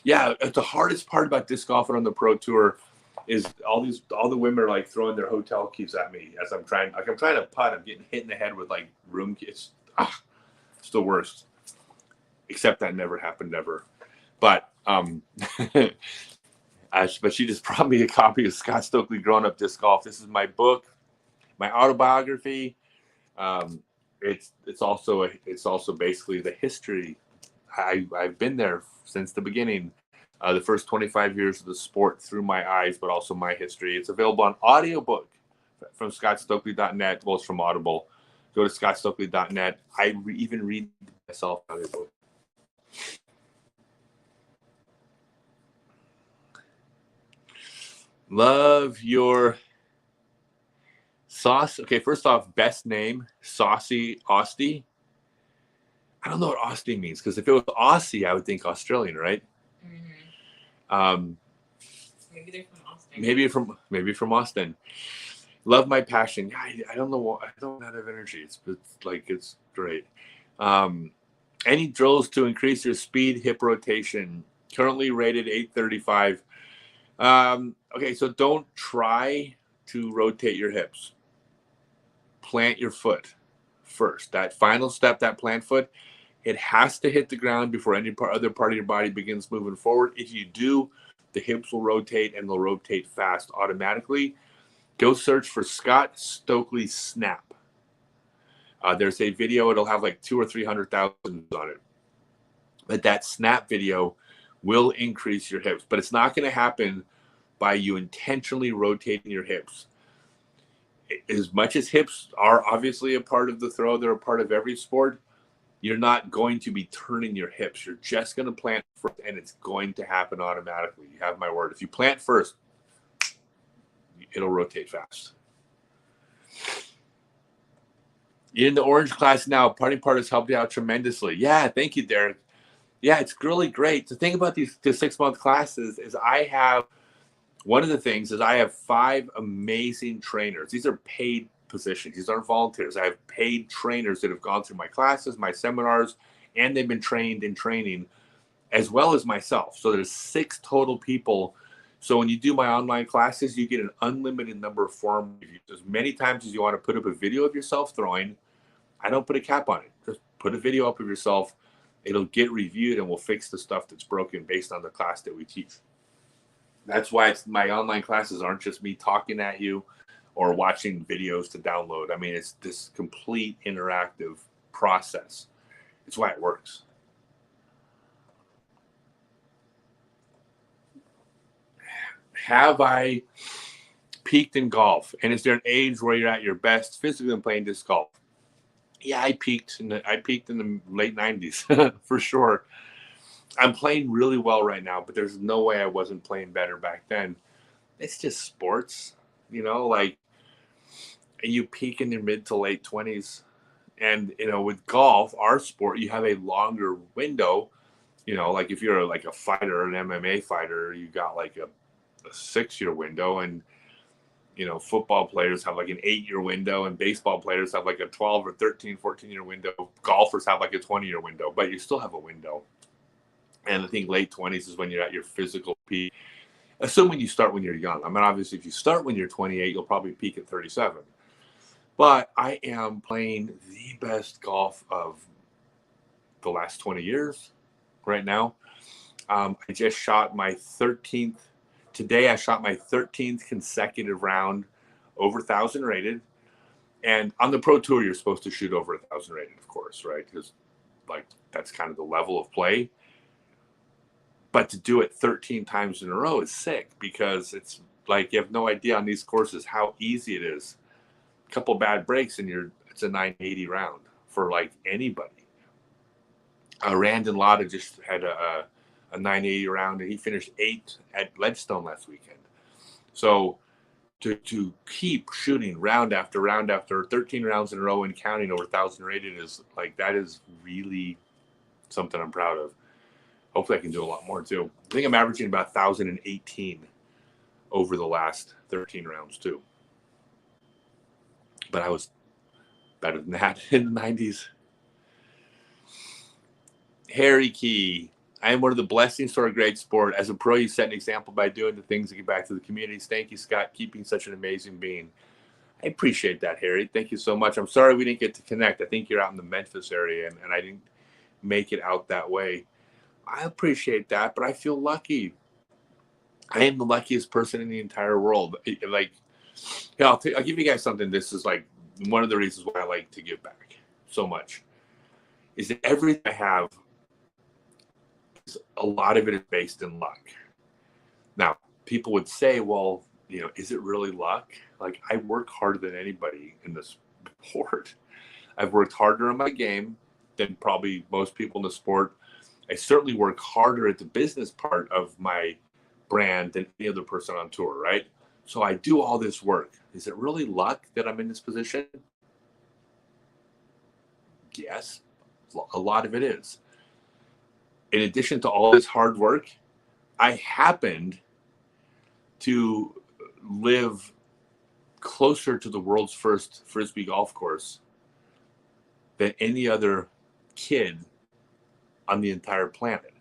Yeah, the hardest part about disc golfing on the pro tour is all the women are like throwing their hotel keys at me as I'm trying to putt. I'm getting hit in the head with like room keys. It's the worst. Except that never happened ever. But but she just brought me a copy of Scott Stokely Growing Up Disc Golf. This is my book, my autobiography. It's also basically the history. I've been there since the beginning, the first 25 years of the sport through my eyes, but also my history. It's available on audiobook from Scottsdalenet. Well, it's from Audible. Go to Scottsdalenet. I even read myself audiobook. Love your sauce. Okay, first off, best name, Saucy Austie. I don't know what Austie means, because if it was Aussie, I would think Australian, right? Mm-hmm. Maybe they're from Austin. Maybe from Austin. Love my passion. I don't know. I don't have energy. It's great. Any drills to increase your speed, hip rotation? Currently rated 835. Okay, so don't try to rotate your hips. Plant your foot first. That final step, that plant foot, it has to hit the ground before any other part of your body begins moving forward. If you do, the hips will rotate, and they'll rotate fast automatically. Go search for Scott Stokely Snap. There's a video. It'll have like 200,000 or 300,000 on it. But that snap video will increase your hips. But it's not going to happen by you intentionally rotating your hips. As much as hips are obviously a part of the throw, they're a part of every sport, you're not going to be turning your hips. You're just going to plant first, and it's going to happen automatically. You have my word. If you plant first, it'll rotate fast. You're in the orange class now. Party Part has helped you out tremendously. Yeah, thank you, Derek. Yeah, it's really great. The thing about these 6-month classes is one of the things is I have 5 amazing trainers. These are paid positions. These aren't volunteers. I have paid trainers that have gone through my classes, my seminars, and they've been trained in training, as well as myself. So there's 6 total people. So when you do my online classes, you get an unlimited number of form reviews. As many times as you want to put up a video of yourself throwing, I don't put a cap on it. Just put a video up of yourself. It'll get reviewed, and we'll fix the stuff that's broken based on the class that we teach. That's why my online classes aren't just me talking at you or watching videos to download. I mean, it's this complete interactive process. It's why it works. Have I peaked in golf? And is there an age where you're at your best physically in playing disc golf? Yeah, I peaked in the late 90s for sure. I'm playing really well right now, but there's no way I wasn't playing better back then. It's just sports, like you peak in your mid to late 20s. And, with golf, our sport, you have a longer window, like if you're like a fighter, an MMA fighter, you got like a 6-year window, and, football players have like an 8-year window, and baseball players have like a 12 or 13, 14-year window. Golfers have like a 20-year window, but you still have a window. And I think late 20s is when you're at your physical peak. assuming you start when you're young. I mean, obviously, if you start when you're 28, you'll probably peak at 37. But I am playing the best golf of the last 20 years right now. I just shot my 13th. Today, I shot my 13th consecutive round over 1,000 rated. And on the Pro Tour, you're supposed to shoot over 1,000 rated, of course, right? Because like that's kind of the level of play. But to do it 13 times in a row is sick, because it's like you have no idea on these courses how easy it is. A couple bad breaks and it's a 980 round for like anybody. Randon Lotta just had a 980 round, and he finished 8th at Ledgestone last weekend. So to keep shooting round after round after 13 rounds in a row and counting over 1,000 rated is like, that is really something I'm proud of. Hopefully I can do a lot more too. I think I'm averaging about 1,018 over the last 13 rounds too. But I was better than that in the 90s. Harry Key. I am one of the blessings to our great sport. As a pro, you set an example by doing the things to give back to the communities. Thank you, Scott, keeping such an amazing being. I appreciate that, Harry. Thank you so much. I'm sorry we didn't get to connect. I think you're out in the Memphis area, and I didn't make it out that way. I appreciate that, but I feel lucky. I am the luckiest person in the entire world. Like, yeah, I'll give you guys something. This is like one of the reasons why I like to give back so much. Is that everything I have, a lot of it is based in luck. Now, people would say, well, is it really luck? Like, I work harder than anybody in this sport. I've worked harder on my game than probably most people in the sport. I certainly work harder at the business part of my brand than any other person on tour, right? So I do all this work. Is it really luck that I'm in this position? Yes, a lot of it is. In addition to all this hard work, I happened to live closer to the world's first Frisbee golf course than any other kid on the entire planet.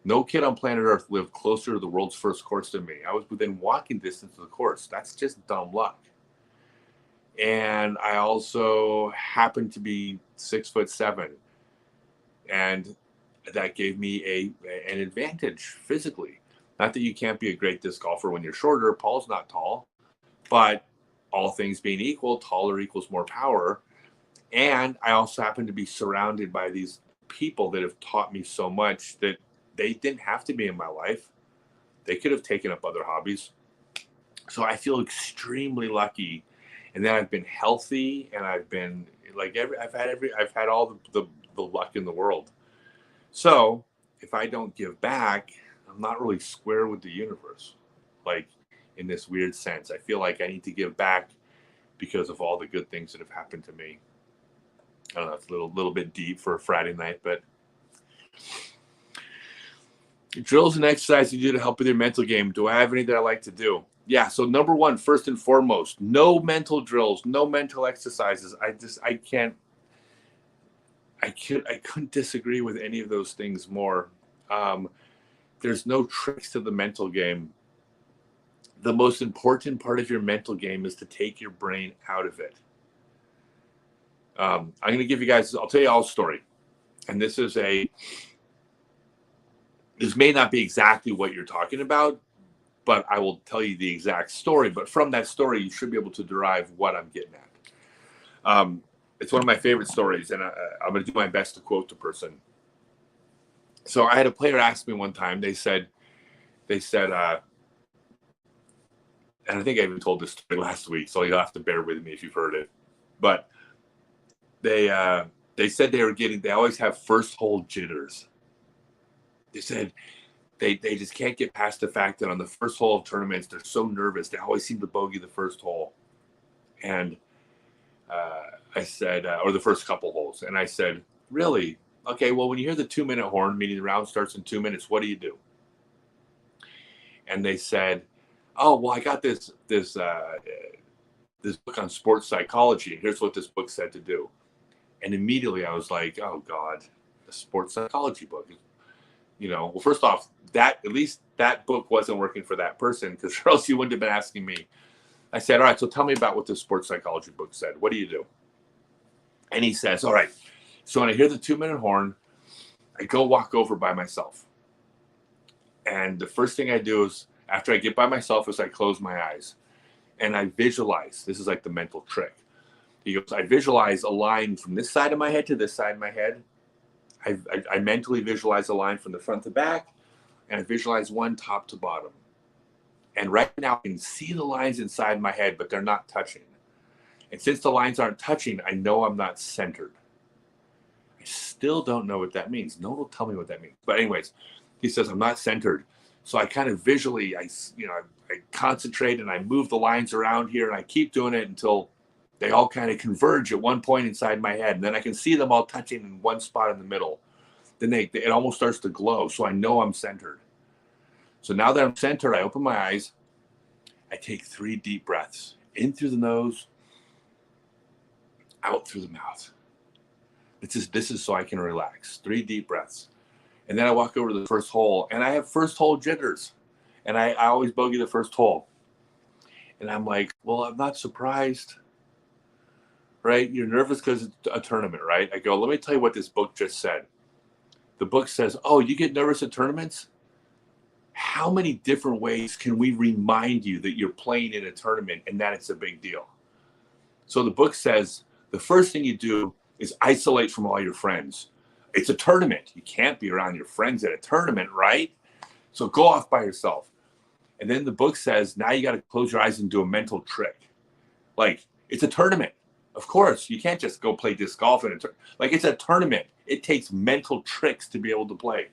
No kid on planet Earth lived closer to the world's first course than me. I was within walking distance of the course. That's just dumb luck. And I also happened to be 6'7", and that gave me an advantage physically. Not that you can't be a great disc golfer when you're shorter. Paul's not tall, but all things being equal, taller equals more power. And I also happen to be surrounded by these people that have taught me so much that they didn't have to be in my life. They could have taken up other hobbies. So I feel extremely lucky. And then I've been healthy, and I've been like I've had all the luck in the world. So if I don't give back, I'm not really square with the universe. Like, in this weird sense, I feel like I need to give back because of all the good things that have happened to me. I don't know, it's a little bit deep for a Friday night, but drills and exercise you do to help with your mental game. Do I have any that I like to do? Yeah. So number one, first and foremost, no mental drills, no mental exercises. I couldn't disagree with any of those things more. There's no tricks to the mental game. The most important part of your mental game is to take your brain out of it. I'm going to give you guys, I'll tell you all a story. And this may not be exactly what you're talking about, but I will tell you the exact story. But from that story, you should be able to derive what I'm getting at. It's one of my favorite stories, and I'm going to do my best to quote the person. So I had a player ask me one time, they said, and I think I even told this story last week, so you'll have to bear with me if you've heard it. But they said they always have first hole jitters. They said they just can't get past the fact that on the first hole of tournaments, they're so nervous. They always seem to bogey the first hole. And I said, or the first couple holes. And I said, really? Okay, well, when you hear the 2-minute horn, meaning the round starts in 2 minutes, what do you do? And they said, oh, well, I got this book on sports psychology. Here's what this book said to do. And immediately I was like, oh, God, a sports psychology book. You know, well, first off, at least that book wasn't working for that person, because or else you wouldn't have been asking me. I said, all right, so tell me about what this sports psychology book said. What do you do? And he says, all right, so when I hear the 2-minute horn, I go walk over by myself. And the first thing I do is, after I get by myself, is I close my eyes and I visualize. This is like the mental trick. He goes, I visualize a line from this side of my head to this side of my head. I mentally visualize a line from the front to back, and I visualize one top to bottom. And right now I can see the lines inside my head, but they're not touching. And since the lines aren't touching, I know I'm not centered. I still don't know what that means. No one will tell me what that means. But anyways, he says, I'm not centered. So I kind of visually, I concentrate and I move the lines around here, and I keep doing it until they all kind of converge at one point inside my head. And then I can see them all touching in one spot in the middle. Then it almost starts to glow. So I know I'm centered. So now that I'm centered, I open my eyes. I take 3 deep breaths, in through the nose, out through the mouth. This is so I can relax. 3 deep breaths. And then I walk over to the first hole, and I have first hole jitters. And I always bogey the first hole. And I'm like, well, I'm not surprised, right? You're nervous because it's a tournament, right? I go, let me tell you what this book just said. The book says, oh, you get nervous at tournaments? How many different ways can we remind you that you're playing in a tournament and that it's a big deal? So the book says the first thing you do is isolate from all your friends. It's a tournament. You can't be around your friends at a tournament, right? So go off by yourself. And then the book says, now you got to close your eyes and do a mental trick. Like, it's a tournament. Of course, you can't just go play disc golf in like, it's a tournament. It takes mental tricks to be able to play.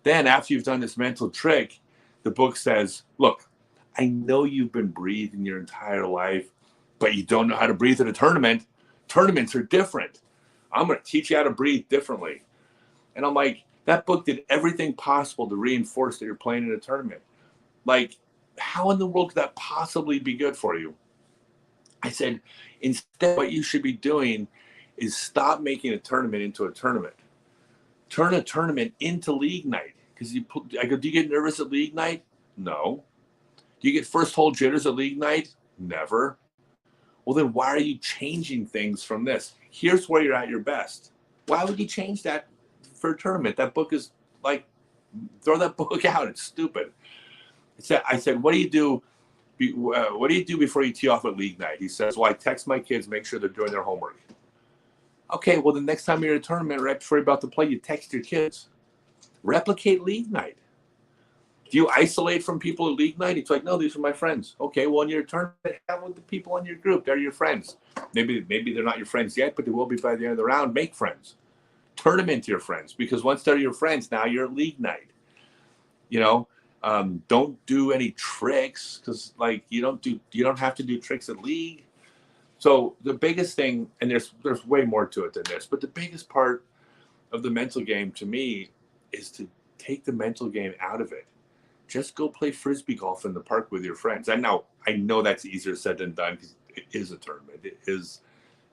Then after you've done this mental trick, the book says, look, I know you've been breathing your entire life, but you don't know how to breathe at a tournament. Tournaments are different. I'm going to teach you how to breathe differently. And I'm like, that book did everything possible to reinforce that you're playing in a tournament. Like, how in the world could that possibly be good for you? I said, instead, what you should be doing is stop making a tournament into a tournament. Turn a tournament into league night. Because I go, do you get nervous at league night? No. Do you get first hole jitters at league night? Never. Well, then why are you changing things from this? Here's where you're at your best. Why would you change that for a tournament? That book is like, throw that book out. It's stupid. I said, what do you do? What do you do before you tee off at league night? He says, well, I text my kids, make sure they're doing their homework. Okay, well, the next time you're at a tournament, right before you're about to play, you text your kids. Replicate league night. Do you isolate from people at league night? It's like, no, these are my friends. Okay, well, in your tournament, have with the people in your group. They're your friends. Maybe they're not your friends yet, but they will be by the end of the round. Make friends. Turn them into your friends, because once they're your friends, now you're at league night. You know, don't do any tricks, because like you don't have to do tricks at league. So the biggest thing, and there's way more to it than this, but the biggest part of the mental game to me is to take the mental game out of it. Just go play frisbee golf in the park with your friends. I know that's easier said than done, because it is a tournament. It is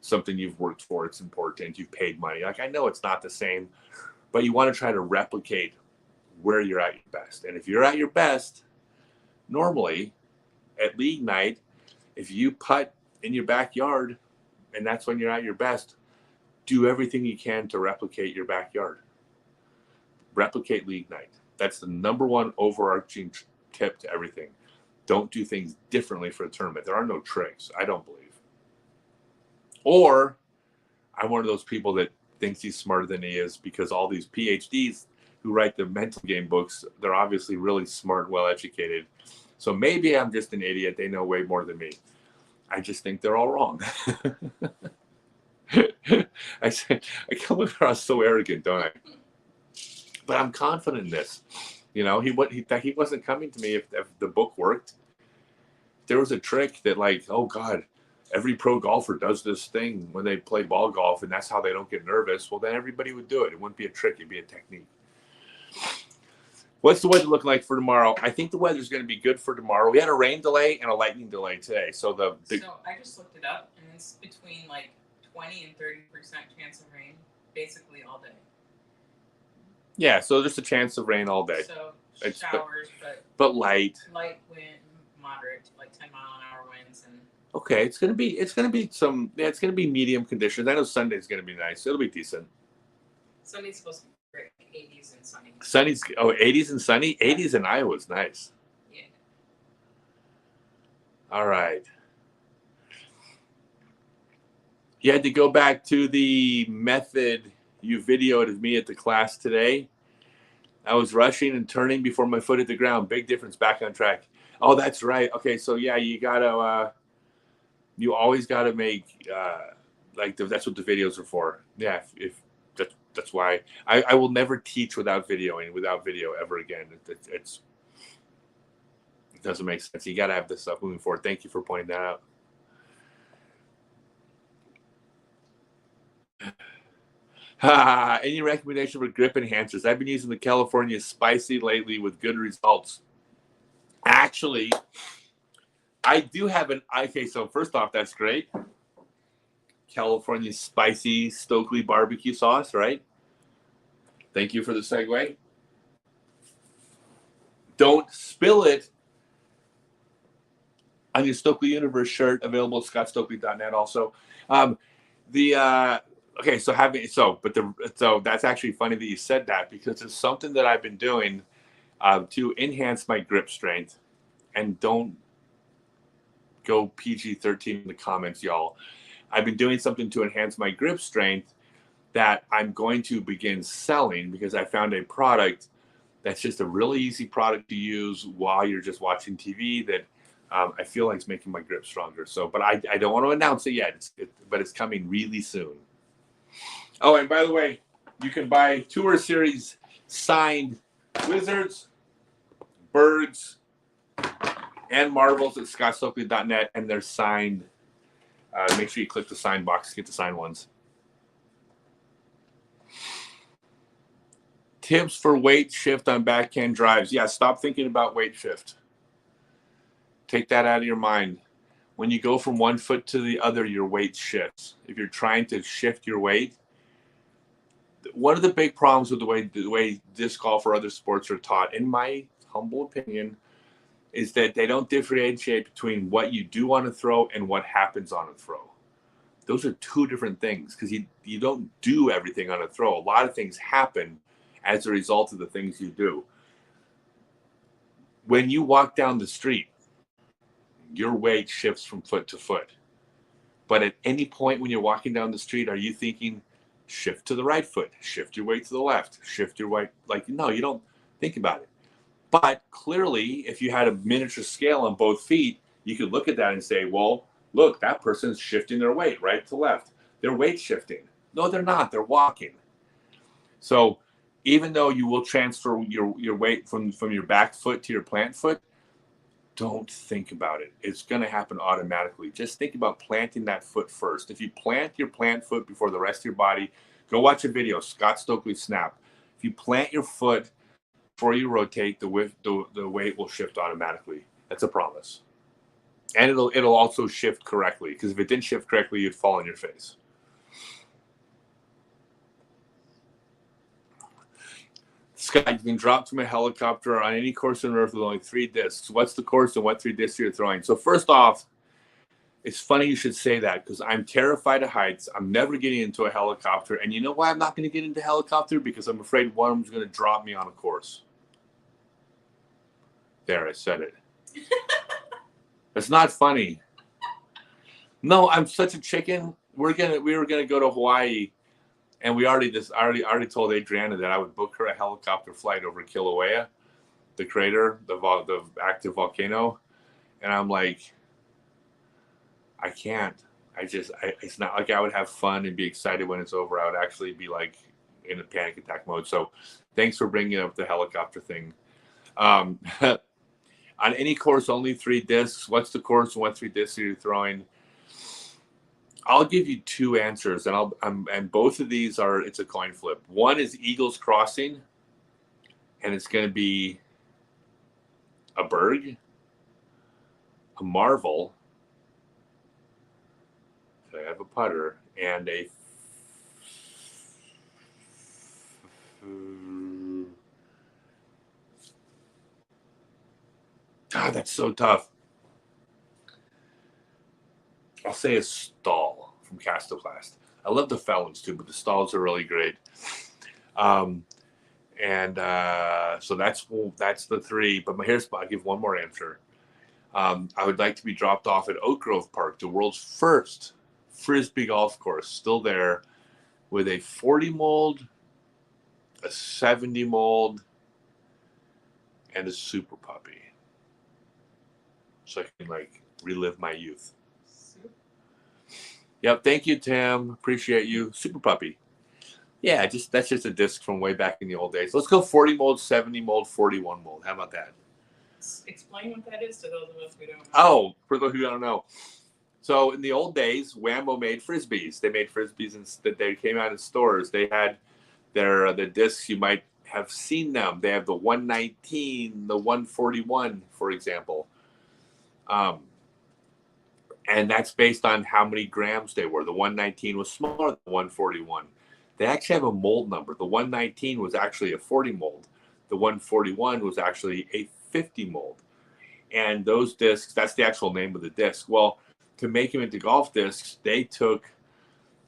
something you've worked for. It's important. You've paid money. Like, I know it's not the same, but you want to try to replicate where you're at your best. And if you're at your best, normally at league night, if you putt in your backyard and that's when you're at your best, do everything you can to replicate your backyard. Replicate league night. That's the number one overarching tip to everything. Don't do things differently for a tournament. There are no tricks, I don't believe. Or I'm one of those people that thinks he's smarter than he is, because all these PhDs who write the mental game books, they're obviously really smart, well-educated. So maybe I'm just an idiot. They know way more than me. I just think they're all wrong. I come across so arrogant, don't I? But I'm confident in this. You know, he wasn't coming to me if the book worked. There was a trick that, like, oh God, every pro golfer does this thing when they play ball golf, and that's how they don't get nervous. Well, then everybody would do it. It wouldn't be a trick. It'd be a technique. What's the weather looking like for tomorrow? I think the weather's going to be good for tomorrow. We had a rain delay and a lightning delay today. So So I just looked it up, and it's between like 20 and 30% chance of rain basically all day. Yeah, so there's a chance of rain all day. So showers, but light. Light wind, moderate, like 10-mile-an-hour winds, and. Okay, it's gonna be it's gonna be medium conditions. I know Sunday's gonna be nice. It'll be decent. Sunday's supposed to be great, 80s and sunny. 80s and sunny. 80s in Iowa is nice. Yeah. All right. You had to go back to the method you videoed of me at the class today. I was rushing and turning before my foot hit the ground. Big difference. Back on track. Oh, that's right. Okay, so yeah, you gotta. You always gotta make that's what the videos are for. Yeah, if that's why I will never teach without video ever again. It doesn't make sense. You gotta have this stuff moving forward. Thank you for pointing that out. Any recommendation for grip enhancers? I've been using the California Spicy lately with good results. Actually, I do have so first off, that's great. California Spicy Stokely BBQ Sauce, right? Thank you for the segue. Don't spill it on your Stokely Universe shirt, available at Scottsdalenet also. So that's actually funny that you said that, because it's something that I've been doing to enhance my grip strength. And don't go PG-13 in the comments, y'all. I've been doing something to enhance my grip strength that I'm going to begin selling, because I found a product that's just a really easy product to use while you're just watching TV that I feel like it's making my grip stronger. So, but I don't want to announce it yet, but it's coming really soon. Oh, and by the way, you can buy Tour Series signed Wizards, Birds, and Marvels at Scottsdalenet, and they're signed. Make sure you click the sign box to get the signed ones. Tips for weight shift on backhand drives. Yeah, stop thinking about weight shift. Take that out of your mind. When you go from one foot to the other, your weight shifts. If you're trying to shift your weight, one of the big problems with the way disc golf or other sports are taught, in my humble opinion, is that they don't differentiate between what you do on a throw and what happens on a throw. Those are two different things, because you don't do everything on a throw. A lot of things happen as a result of the things you do. When you walk down the street, your weight shifts from foot to foot. But at any point when you're walking down the street, are you thinking, shift to the right foot, shift your weight to the left, shift your weight? No, you don't think about it. But clearly, if you had a miniature scale on both feet, you could look at that and say, well, look, that person's shifting their weight right to left. They're weight shifting. No, they're not. They're walking. So even though you will transfer your weight from your back foot to your plant foot, don't think about it. It's going to happen automatically. Just think about planting that foot first. If you plant your plant foot before the rest of your body, go watch a video, Scott Stokely Snap. If you plant your foot before you rotate, the weight will shift automatically. That's a promise. And it'll also shift correctly, because if it didn't shift correctly, you'd fall on your face. Scott, you can drop from a helicopter on any course on Earth with only 3 discs. What's the course and what 3 discs you're throwing? So first off, it's funny you should say that, because I'm terrified of heights. I'm never getting into a helicopter. And you know why I'm not going to get into a helicopter? Because I'm afraid one of them's going to drop me on a course. There, I said it. It's not funny. No, I'm such a chicken. We were gonna go to Hawaii, and we already told Adriana that I would book her a helicopter flight over Kilauea, the crater, the active volcano, and I'm like, I can't. It's not like I would have fun and be excited when it's over. I would actually be like in a panic attack mode. So, thanks for bringing up the helicopter thing. On any course, only 3 discs. What's the course and what 3 discs are you throwing? I'll give you 2 answers, and both of these it's a coin flip. One is Eagles Crossing, and it's going to be a Berg, a Marvel, so I have a putter, and God, that's so tough. I'll say a stall from Castoplast. I love the felons too, but the stalls are really great. So that's the three. But I'll give one more answer. I would like to be dropped off at Oak Grove Park, the world's first frisbee golf course, still there, with a 40 mold, a 70 mold, and a super puppy. So I can relive my youth. Yep, thank you, Tim. Appreciate you. Super puppy. Yeah, that's just a disc from way back in the old days. Let's go 40 mold, 70 mold, 41 mold. How about that? Explain what that is to those of us who don't know. Oh, for those who don't know. So in the old days, Whammo made frisbees. They made frisbees that they came out in stores. They had the discs. You might have seen them. They have the 119, the 141, for example. And that's based on how many grams they were. The 119 was smaller than the 141. They actually have a mold number. The 119 was actually a 40 mold. The 141 was actually a 50 mold. And those discs, that's the actual name of the disc. Well, to make them into golf discs, they took,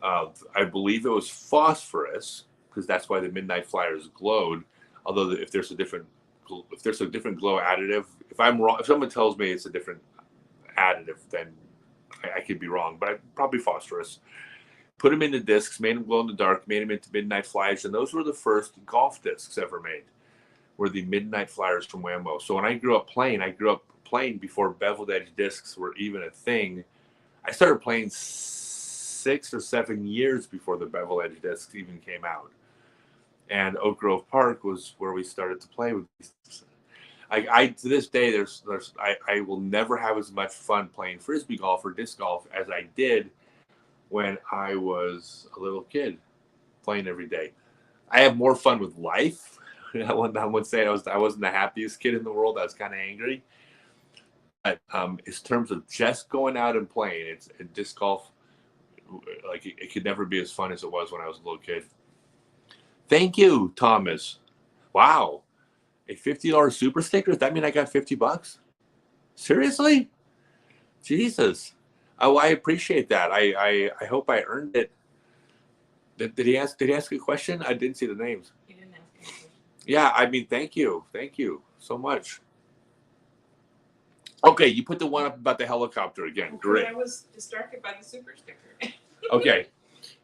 I believe it was phosphorus, because that's why the Midnight Flyers glowed. Although if there's a different glow additive, if I'm wrong, if someone tells me it's a different additive, then I could be wrong, but probably phosphorus. Put them into discs, made them glow in the dark, made them into Midnight Flyers, and those were the first golf discs ever made. Were the Midnight Flyers from Whammo. So when I grew up playing before beveled edge discs were even a thing. I started playing 6 or 7 years before the bevel edge discs even came out. And Oak Grove Park was where we started to play with these. I to this day, I will never have as much fun playing frisbee golf or disc golf as I did when I was a little kid playing every day. I have more fun with life. I would say I wasn't the happiest kid in the world. I was kind of angry. But in terms of just going out and playing, it's disc golf. It could never be as fun as it was when I was a little kid. Thank you, Thomas. Wow, a $50 super sticker. Does that mean I got $50? Seriously? Jesus. Oh, I appreciate that. I hope I earned it. Did he ask a question? I didn't see the names. He didn't ask any questions. Yeah, thank you so much. Okay, you put the one up about the helicopter again. Great. I was distracted by the super sticker. Okay.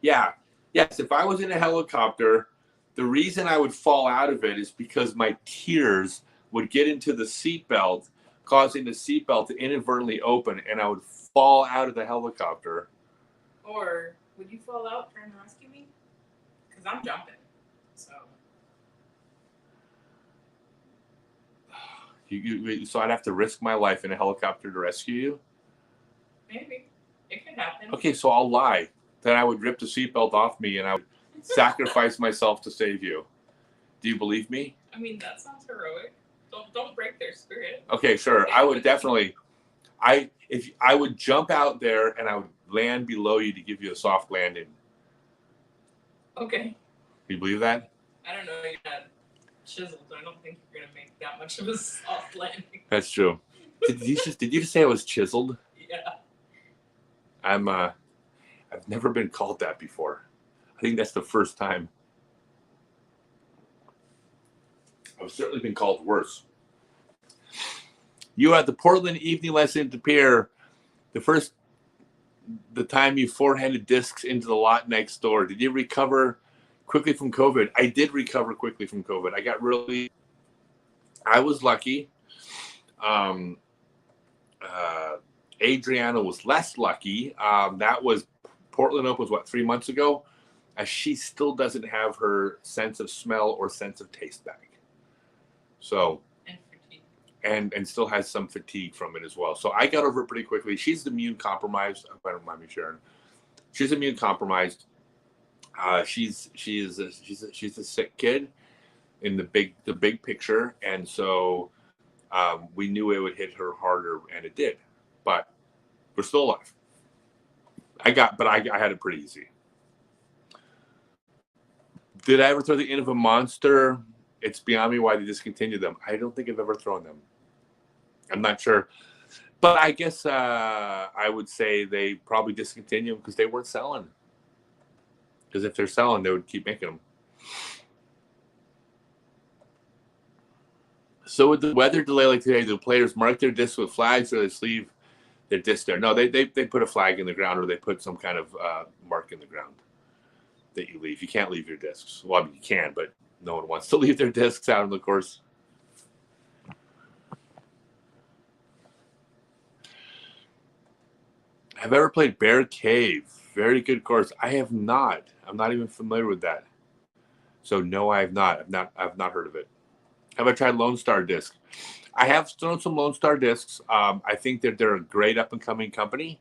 Yeah. Yes, if I was in a helicopter, the reason I would fall out of it is because my tears would get into the seatbelt, causing the seatbelt to inadvertently open, and I would fall out of the helicopter. Or would you fall out trying to rescue me? Because I'm jumping. So I'd have to risk my life in a helicopter to rescue you? Maybe. It could happen. Okay, so I'll lie. Then I would rip the seatbelt off me and I would sacrifice myself to save you. Do you believe me? I mean, that sounds heroic. Don't break their spirit. Okay, sure. I would definitely. I would jump out there and I would land below you to give you a soft landing. Okay. Do you believe that? I don't know. You're not chiseled. I don't think you're gonna make that much of a soft landing. That's true. Did you just say I was chiseled? Yeah. I've never been called that before. I think that's the first time. I've certainly been called worse. You had the Portland evening lesson to Pierre. The time you forehanded discs into the lot next door. Did you recover quickly from COVID? I did recover quickly from COVID. I was lucky. Adriana was less lucky. That was Portland Open was 3 months ago. She still doesn't have her sense of smell or sense of taste back. So and still has some fatigue from it as well. So I got over it pretty quickly. She's immune compromised. If I don't mind me sharing, she's immune compromised. She's a sick kid in the big picture, and so we knew it would hit her harder, and it did. But we're still alive. I had it pretty easy. Did I ever throw the end of a monster? It's beyond me why they discontinued them. I don't think I've ever thrown them. I'm not sure. But I guess I would say they probably discontinued them because they weren't selling. Because if they're selling, they would keep making them. So with the weather delay like today, do the players mark their discs with flags or they just leave their disc there? No, they put a flag in the ground or they put some kind of mark in the ground that you leave. You can't leave your discs. Well, I mean, you can, but no one wants to leave their discs out on the course. Have I ever played Bear Cave? Very good course. I have not. I'm not even familiar with that. So no, I have not. I've not heard of it. Have I tried Lone Star Disc? I have thrown some Lone Star Discs. I think that they're a great up and coming company.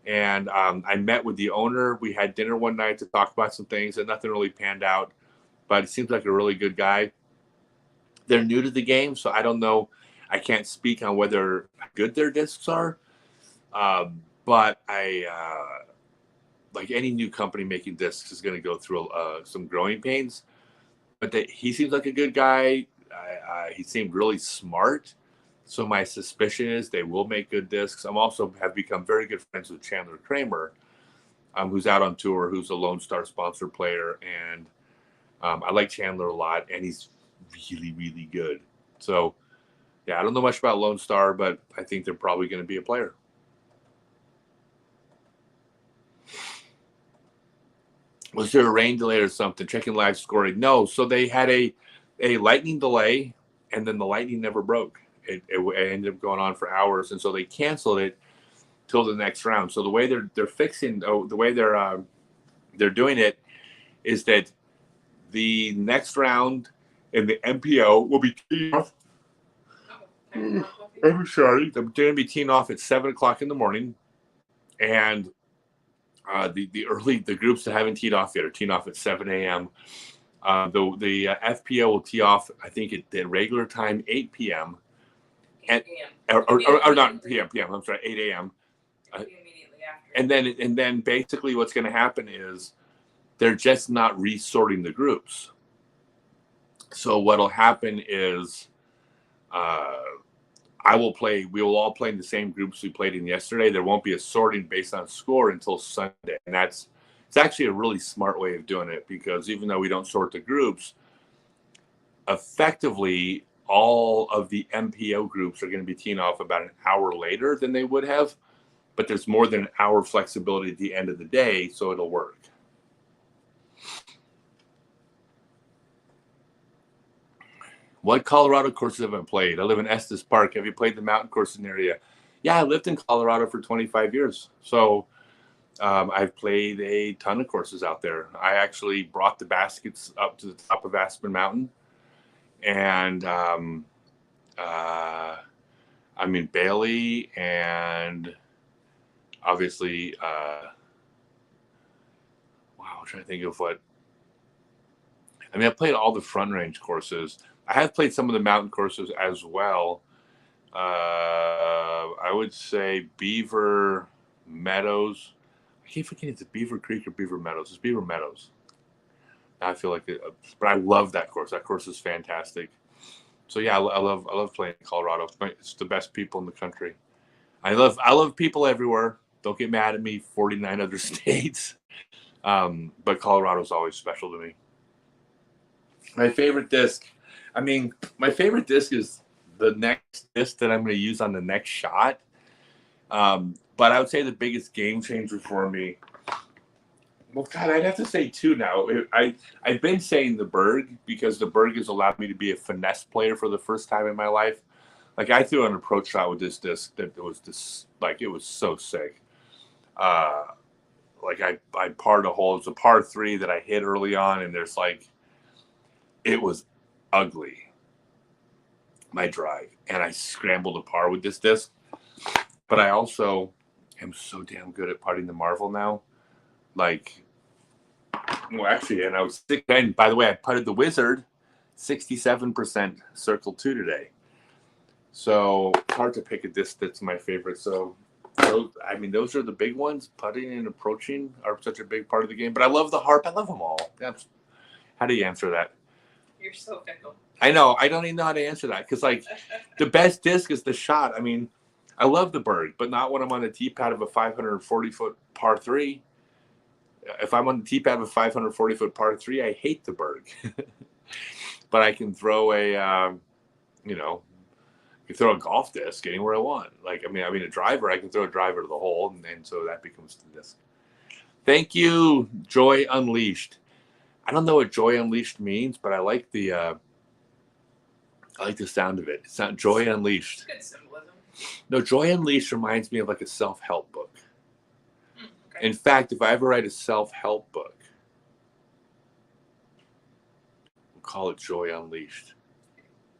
And I met with the owner. We had dinner one night to talk about some things, and nothing really panned out. But he seems like a really good guy. They're new to the game, so I don't know. I can't speak on whether good their discs are. But like any new company making discs is going to go through some growing pains. But he seems like a good guy. He seemed really smart. So my suspicion is they will make good discs. I'm also have become very good friends with Chandler Kramer, who's out on tour, who's a Lone Star sponsor player. And I like Chandler a lot, and he's really, really good. So, yeah, I don't know much about Lone Star, but I think they're probably going to be a player. Was there a rain delay or something? Checking live scoring. No. So they had a lightning delay, and then the lightning never broke. It ended up going on for hours, and so they canceled it till the next round. So the way they're fixing, the way they're doing it, is that the next round in the MPO will be teeing off. I'm sorry. They're going to be teeing off at 7:00 in the morning, and the groups that haven't teed off yet are teeing off at 7 a.m. The FPO will tee off, I think, at regular time, 8 p.m. Or not p.m. I'm sorry, 8 a.m. Immediately after. And then basically what's going to happen is they're just not resorting the groups. So what'll happen is we will all play in the same groups we played in yesterday. There won't be a sorting based on score until Sunday. And it's actually a really smart way of doing it, because even though we don't sort the groups, effectively all of the MPO groups are going to be teeing off about an hour later than they would have, but there's more than an hour flexibility at the end of the day, so it'll work. What Colorado courses have I played? I live in Estes Park. Have you played the mountain courses in the area? Yeah, I lived in Colorado for 25 years. So I've played a ton of courses out there. I actually brought the baskets up to the top of Aspen Mountain. And I'm in Bailey, and obviously, wow, I'm trying to think of what. I mean, I played all the Front Range courses. I have played some of the mountain courses as well. I would say Beaver Meadows. I keep forgetting it's Beaver Creek or Beaver Meadows. It's Beaver Meadows. I feel like it, but I love that course. That course is fantastic. So yeah, I love playing in Colorado. It's the best people in the country. I love people everywhere. Don't get mad at me. 49 other states, but Colorado's always special to me. My favorite disc. I mean, my favorite disc is the next disc that I'm going to use on the next shot. But I would say the biggest game changer for me. Well, God, I'd have to say two now. I've been saying the Berg, because the Berg has allowed me to be a finesse player for the first time in my life. Like, I threw an approach shot with this disc that was it was so sick. Like I parred a hole. It was a par 3 that I hit early on, and it was ugly, my drive, and I scrambled a par with this disc. But I also am so damn good at putting the Marvel now. Like, well, actually, and I was 6'10". By the way, I putted the Wizard 67% Circle 2 today. So it's hard to pick a disc that's my favorite. So those are the big ones. Putting and approaching are such a big part of the game. But I love the Harp. I love them all. How do you answer that? You're so fickle. I know. I don't even know how to answer that because, like, the best disc is the shot. I mean, I love the Berg, but not when I'm on the tee pad of a 540-foot par three. If I'm on the tee pad of a 540-foot par three, I hate the Berg. But I can throw you throw a golf disc anywhere I want. Like, I mean, a driver, I can throw a driver to the hole, and so that becomes the disc. Thank you, Joy Unleashed. I don't know what Joy Unleashed means, but I like the sound of it. It's not Joy Unleashed. Good symbolism. No, Joy Unleashed reminds me of like a self-help book. Okay. In fact, if I ever write a self-help book, we'll call it Joy Unleashed.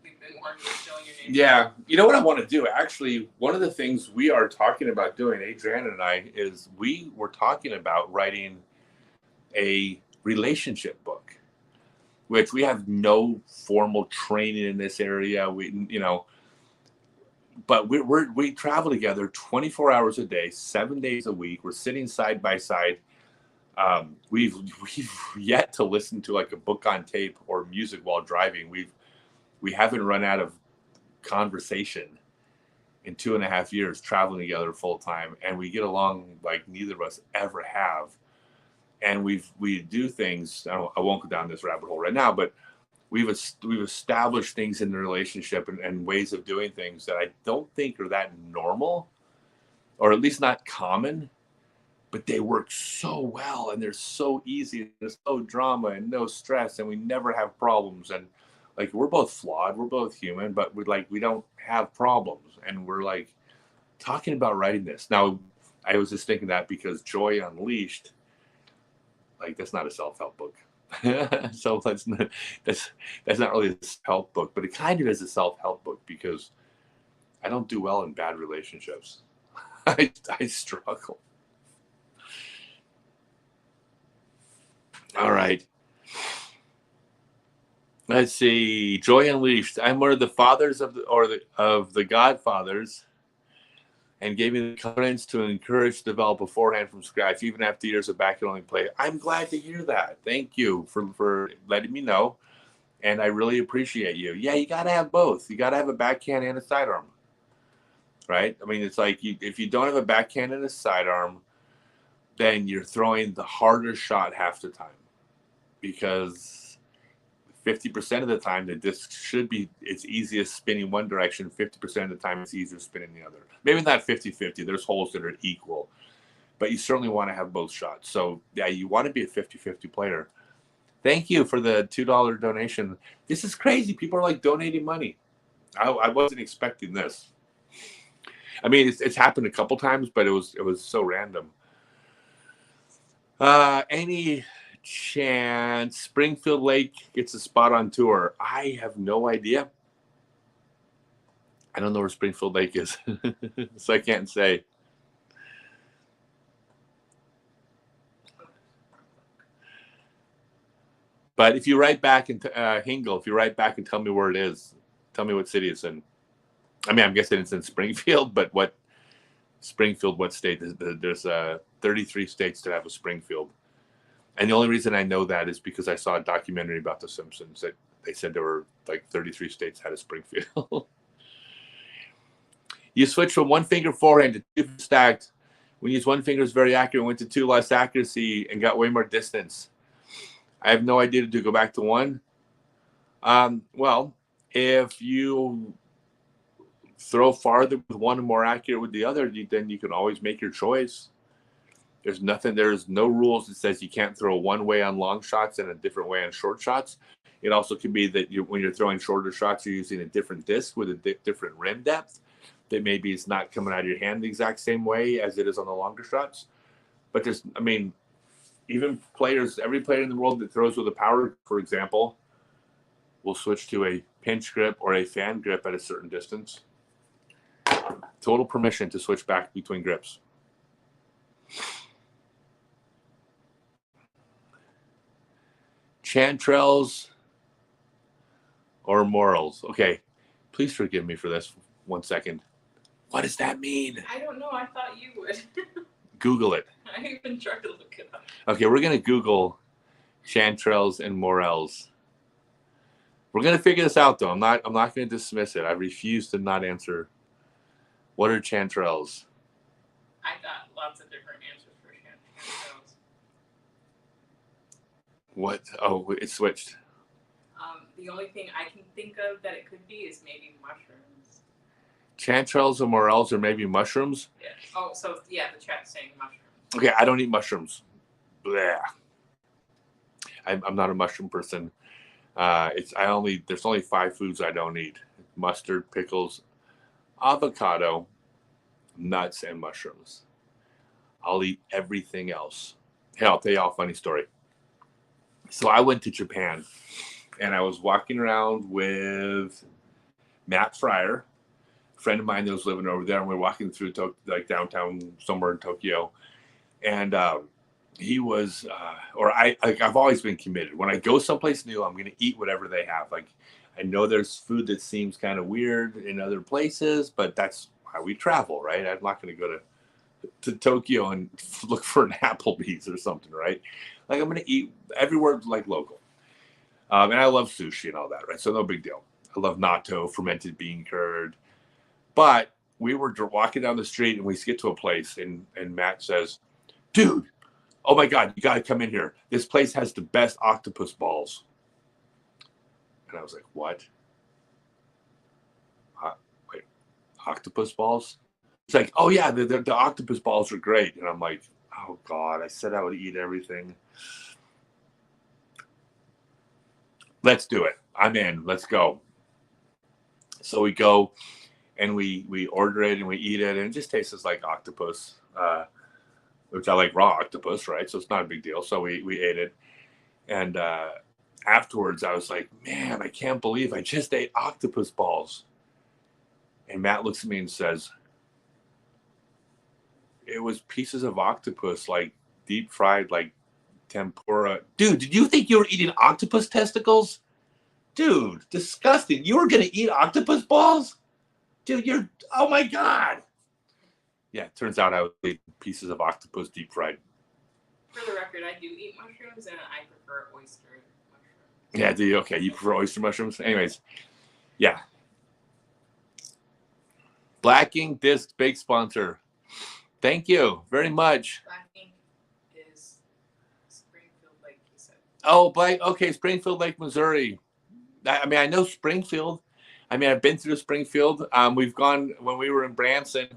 We've been warned with showing your name. Yeah. You know what I want to do? Actually, one of the things we are talking about doing, Adriana and I, is we were talking about writing a relationship book, which we have no formal training in this area. But we travel together 24 hours a day, 7 days a week. We're sitting side by side. We've yet to listen to like a book on tape or music while driving. We haven't run out of conversation in 2.5 years traveling together full time, and we get along like neither of us ever have. And we do things. I won't go down this rabbit hole right now, but we've established things in the relationship and ways of doing things that I don't think are that normal, or at least not common, but they work so well and they're so easy. There's no drama and no stress, and we never have problems. And like, we're both flawed, we're both human, but we don't have problems. And we're like talking about writing this. Now, I was just thinking that because Joy Unleashed, like, that's not a self-help book. So that's not really a self-help book, but it kind of is a self-help book because I don't do well in bad relationships. I struggle. All right. Let's see. Joy Unleashed. I'm one of the fathers of the Godfathers, and gave me the confidence to encourage to develop beforehand from scratch, even after years of backyard play. I'm glad to hear that. Thank you for letting me know, and I really appreciate you. Yeah, you got to have both. You got to have a backhand and a sidearm, right? I mean, it's like if you don't have a backhand and a sidearm, then you're throwing the harder shot half the time, because 50% of the time the disc should be it's easiest spinning one direction. 50% of the time it's easier spinning the other. Maybe not 50-50. There's holes that are equal, but you certainly want to have both shots. So yeah, you want to be a 50-50 player. Thank you for the $2 donation. This is crazy. People are like donating money. I wasn't expecting this. I mean, it's happened a couple times, but it was so random. Any chance Springfield Lake gets a spot on tour? I have no idea. I don't know where Springfield Lake is, so I can't say. But if you write back into Hingle, if you write back and tell me where it is, tell me what city it's in. I mean, I'm guessing it's in Springfield, but what Springfield, what state? There's 33 states that have a Springfield. And the only reason I know that is because I saw a documentary about The Simpsons that they said there were like 33 states had a Springfield. You switch from one finger forehand to two stacked. When you use one finger is very accurate, went to two less accuracy and got way more distance. I have no idea to go back to one. Well, if you throw farther with one and more accurate with the other, then you can always make your choice. There's no rules that says you can't throw one way on long shots and a different way on short shots. It also could be that when you're throwing shorter shots, you're using a different disc with a different rim depth that maybe it's not coming out of your hand the exact same way as it is on the longer shots. But even every player in the world that throws with a power, for example, will switch to a pinch grip or a fan grip at a certain distance. Total permission to switch back between grips. Chanterelles or morals? Okay, please forgive me for this 1 second. What does that mean? I don't know. I thought you would. Google it. I even tried to look it up. Okay, we're going to Google chanterelles and morels. We're gonna figure this out, though. I'm not gonna dismiss it. I refuse to not answer. What are chanterelles? I got lots of different answers for chanterelles. What? Oh, it switched. The only thing I can think of that it could be is maybe mushrooms. Chanterelles or morels or maybe mushrooms? Yeah. Oh, so yeah, the chat's saying mushrooms. Okay, I don't eat mushrooms. Blech. I'm not a mushroom person. There's only 5 foods I don't eat: mustard, pickles, avocado, nuts, and mushrooms. I'll eat everything else. Hey, I'll tell you all a funny story. So I went to Japan, and I was walking around with Matt Fryer, a friend of mine that was living over there, and we were walking through downtown somewhere in Tokyo, and he was, I've always been committed. When I go someplace new, I'm going to eat whatever they have. Like, I know there's food that seems kind of weird in other places, but that's how we travel, right? I'm not going to go to Tokyo and look for an Applebee's or something, right? Like, I'm going to eat everywhere like local. And I love sushi and all that, right? So no big deal. I love natto, fermented bean curd. But we were walking down the street and we get to a place and Matt says, dude, oh my God, you got to come in here. This place has the best octopus balls. And I was like, what? Wait, octopus balls? It's like, oh yeah, the octopus balls are great. And I'm like, oh God, I said I would eat everything. Let's do it. I'm in. Let's go. So we go and we order it and we eat it, and it just tastes like octopus, which I like raw octopus, right? So it's not a big deal. So we ate it. And afterwards, I was like, man, I can't believe I just ate octopus balls. And Matt looks at me and says, it was pieces of octopus, like deep fried, like tempura. Dude, did you think you were eating octopus testicles? Dude, disgusting. You were going to eat octopus balls? Dude, oh my God. Yeah, it turns out I was eating pieces of octopus deep fried. For the record, I do eat mushrooms and I prefer oyster mushrooms. Yeah, do you? Okay, you prefer oyster mushrooms? Anyways, yeah. Black Ink Disc, big sponsor. Thank you very much. Black Ink is Springfield Lake, you said. Oh, okay, Springfield Lake, Missouri. I mean, I know Springfield. I mean, I've been through Springfield. We've gone, when we were in Branson,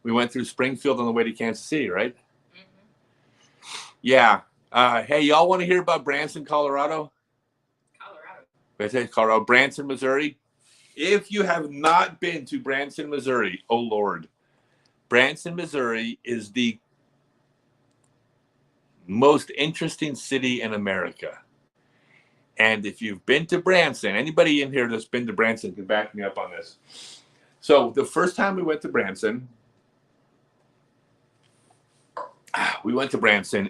we went through Springfield on the way to Kansas City, right? Mm-hmm. Yeah. Hey, y'all want to hear about Branson, Colorado? Colorado. Branson, Missouri. If you have not been to Branson, Missouri, oh Lord, Branson, Missouri is the most interesting city in America. And if you've been to Branson, anybody in here that's been to Branson can back me up on this. So the first time we went to Branson,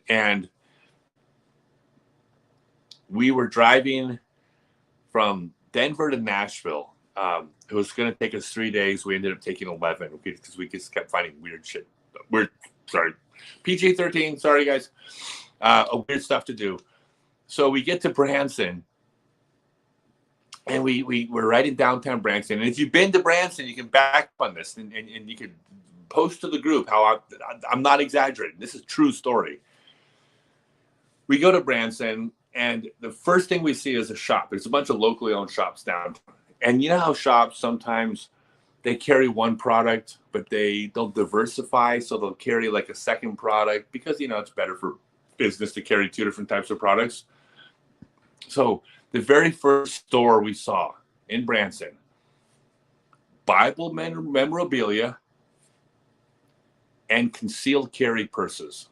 and we were driving from Denver to Nashville. It was going to take us 3 days. We ended up taking 11 because we just kept finding weird shit. PG-13. Sorry, guys. Weird stuff to do. So we get to Branson, and we're right in downtown Branson. And if you've been to Branson, you can back up on this, and you can post to the group how I'm not exaggerating. This is a true story. We go to Branson, and the first thing we see is a shop. There's a bunch of locally owned shops downtown. And you know how shops sometimes they carry one product, but they'll diversify. So they'll carry like a second product because, it's better for business to carry 2 different types of products. So the very first store we saw in Branson, Bible memorabilia and concealed carry purses.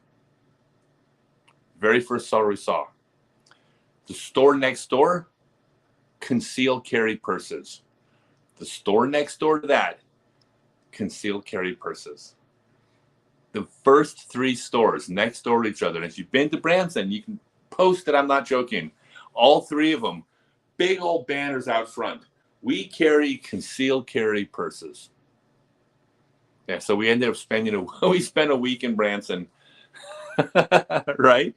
Very first store we saw. The store next door, concealed carry purses. The store next door to that, concealed carry purses. The first 3 stores next door to each other. And if you've been to Branson, you can post it. I'm not joking. All 3 of them, big old banners out front. We carry concealed carry purses. Yeah, so we ended up spent a week in Branson. Right?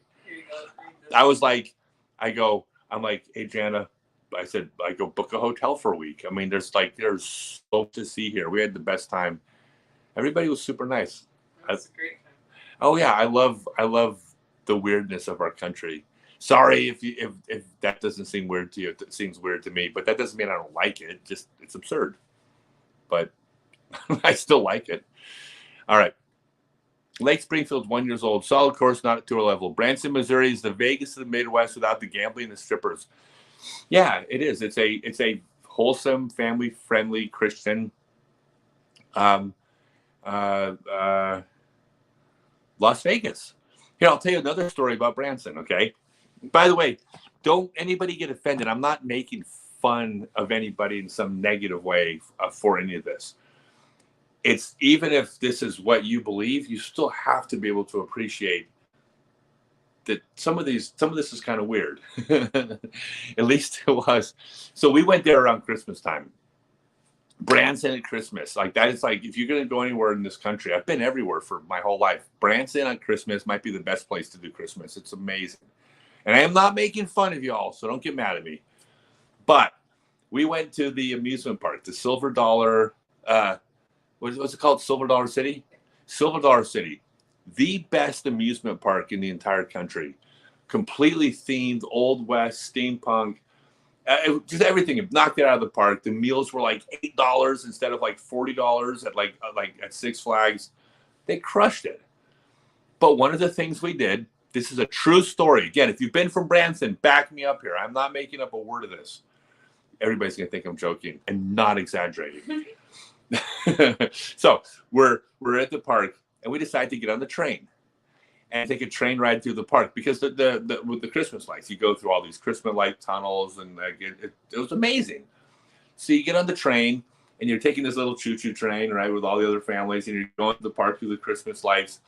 I'm like, hey, Jana, I said, I go book a hotel for a week. I mean, there's so much to see here. We had the best time. Everybody was super nice. That's a great time. Oh yeah, I love the weirdness of our country. Sorry if that doesn't seem weird to you. It seems weird to me, but that doesn't mean I don't like it. Just it's absurd. But I still like it. All right. Lake Springfield's 1 year old. Solid course, not at tour level. Branson, Missouri is the Vegas of the Midwest without the gambling and the strippers. Yeah, it is. It's a wholesome, family-friendly Christian. Las Vegas. Here, I'll tell you another story about Branson, okay? By the way, don't anybody get offended. I'm not making fun of anybody in some negative way for any of this. It's even if this is what you believe, you still have to be able to appreciate that some of this is kind of weird. At least it was. So we went there around Christmas time. Branson at Christmas, like that is like, if you're going to go anywhere in this country, I've been everywhere for my whole life. Branson on Christmas might be the best place to do Christmas. It's amazing. And I am not making fun of y'all, so don't get mad at me. But we went to the amusement park, the Silver Dollar, what's it called? Silver Dollar City? Silver Dollar City. The best amusement park in the entire country. Completely themed, Old West, steampunk. Just everything. Knocked it out of the park. The meals were like $8 instead of like $40 at like at Six Flags. They crushed it. But one of the things we did, this is a true story. Again, if you've been from Branson, back me up here. I'm not making up a word of this. Everybody's going to think I'm joking and not exaggerating. So we're at the park and we decided to get on the train and take a train ride through the park because with the Christmas lights, you go through all these Christmas light tunnels and it was amazing. So you get on the train and you're taking this little choo-choo train, right, with all the other families, and you're going to the park through the Christmas lights.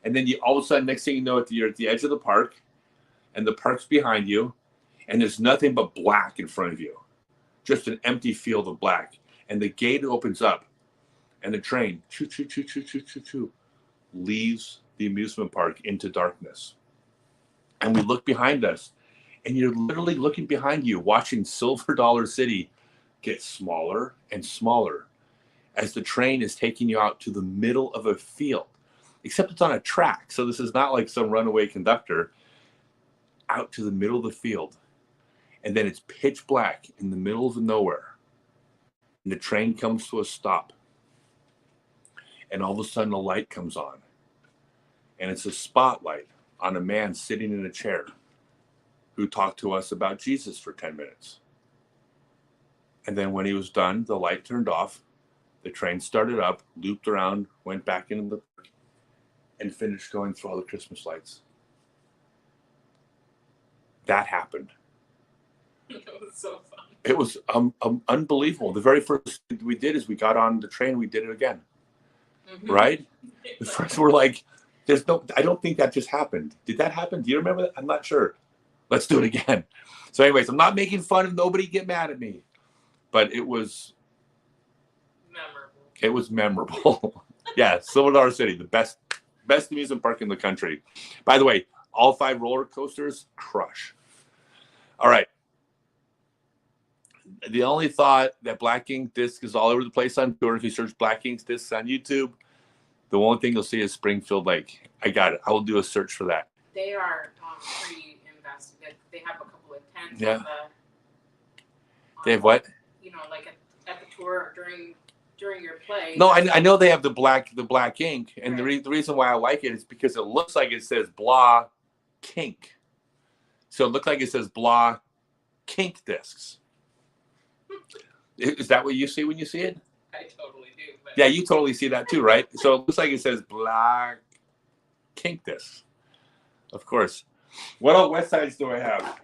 And then you all of a sudden, next thing you know, you're at the edge of the park and the park's behind you and there's nothing but black in front of you. Just an empty field of black. And the gate opens up and the train, choo, choo, choo, choo, choo, choo, choo, leaves the amusement park into darkness. And we look behind us and you're literally looking behind you, watching Silver Dollar City get smaller and smaller as the train is taking you out to the middle of a field, except it's on a track. So this is not like some runaway conductor. Out to the middle of the field. And then it's pitch black in the middle of nowhere. And the train comes to a stop. And all of a sudden a light comes on. And it's a spotlight on a man sitting in a chair who talked to us about Jesus for 10 minutes. And then when he was done, the light turned off. The train started up, looped around, went back into the park, and finished going through all the Christmas lights. That happened. It was so fun. It was unbelievable. The very first thing we did is we got on the train. We did it again. Mm-hmm. Right? The first we're like, I don't think that just happened. Did that happen? Do you remember that? I'm not sure. Let's do it again. So anyways, I'm not making fun of nobody. Get mad at me. But it was memorable. It was memorable. Yeah, Silver Dollar City, the best amusement park in the country. By the way, all 5 roller coasters crush. All right. The only thought that Black Ink Disc is all over the place on tour. If you search Black Ink Disc on YouTube, the one thing you'll see is Springfield Lake. I got it. I will do a search for that. They are pretty invested. They have a couple of tents. Yeah. They have what? Like at the tour during your play. No, I know they have the black ink, and right. The reason why I like it is because it looks like it says Blah Kink. So it looks like it says Blah Kink Discs. Is that what you see when you see it? I totally do. But... Yeah, you totally see that too, right? So it looks like it says Black Kink Discs. Of course. What else West Sides do I have?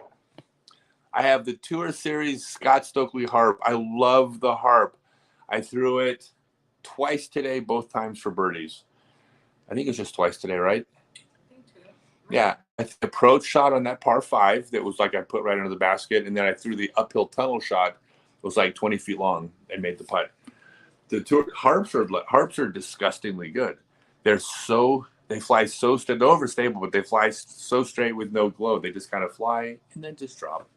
I have the Tour Series Scott Stokely harp. I love the harp. I threw it twice today, both times for birdies. I think it was just twice today, right? I think so. Yeah. I threw the approach shot on that par 5 that was like I put right under the basket, and then I threw the uphill tunnel shot. It was like 20 feet long and made the putt. The tour harps are disgustingly good. They fly so straight, they're overstable, but they fly so straight with no glow. They just kind of fly and then just drop.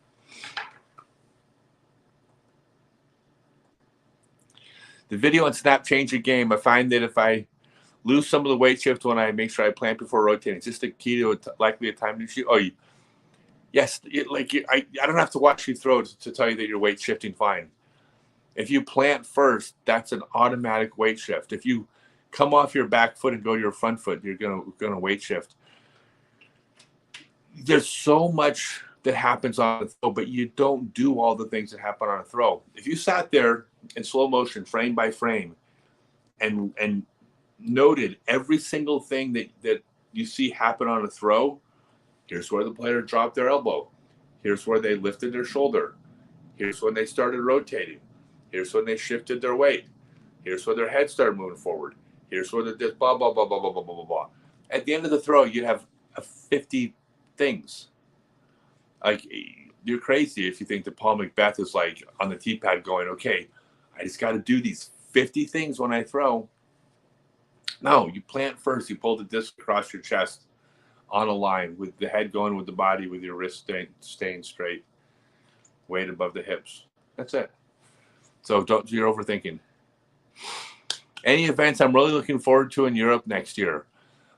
The video and snap change your game. I find that if I lose some of the weight shift when I make sure I plant before rotating, it's just a key to likely a time to shoot. Oh, yes. I don't have to watch you throw to tell you that you're weight shifting fine. If you plant first, that's an automatic weight shift. If you come off your back foot and go to your front foot, you're gonna weight shift. There's so much that happens on a throw, but you don't do all the things that happen on a throw. If you sat there in slow motion, frame by frame, and noted every single thing that you see happen on a throw, here's where the player dropped their elbow. Here's where they lifted their shoulder. Here's when they started rotating. Here's when they shifted their weight. Here's where their head started moving forward. Here's where the blah, blah, blah, blah, blah, blah, blah, blah. At the end of the throw, you have 50 things. Like, you're crazy if you think that Paul Macbeth is like on the tee pad going, okay, I just got to do these 50 things when I throw. No, you plant first. You pull the disc across your chest on a line with the head going with the body, with your wrist staying straight, weight above the hips. That's it. So you're overthinking. Any events I'm really looking forward to in Europe next year?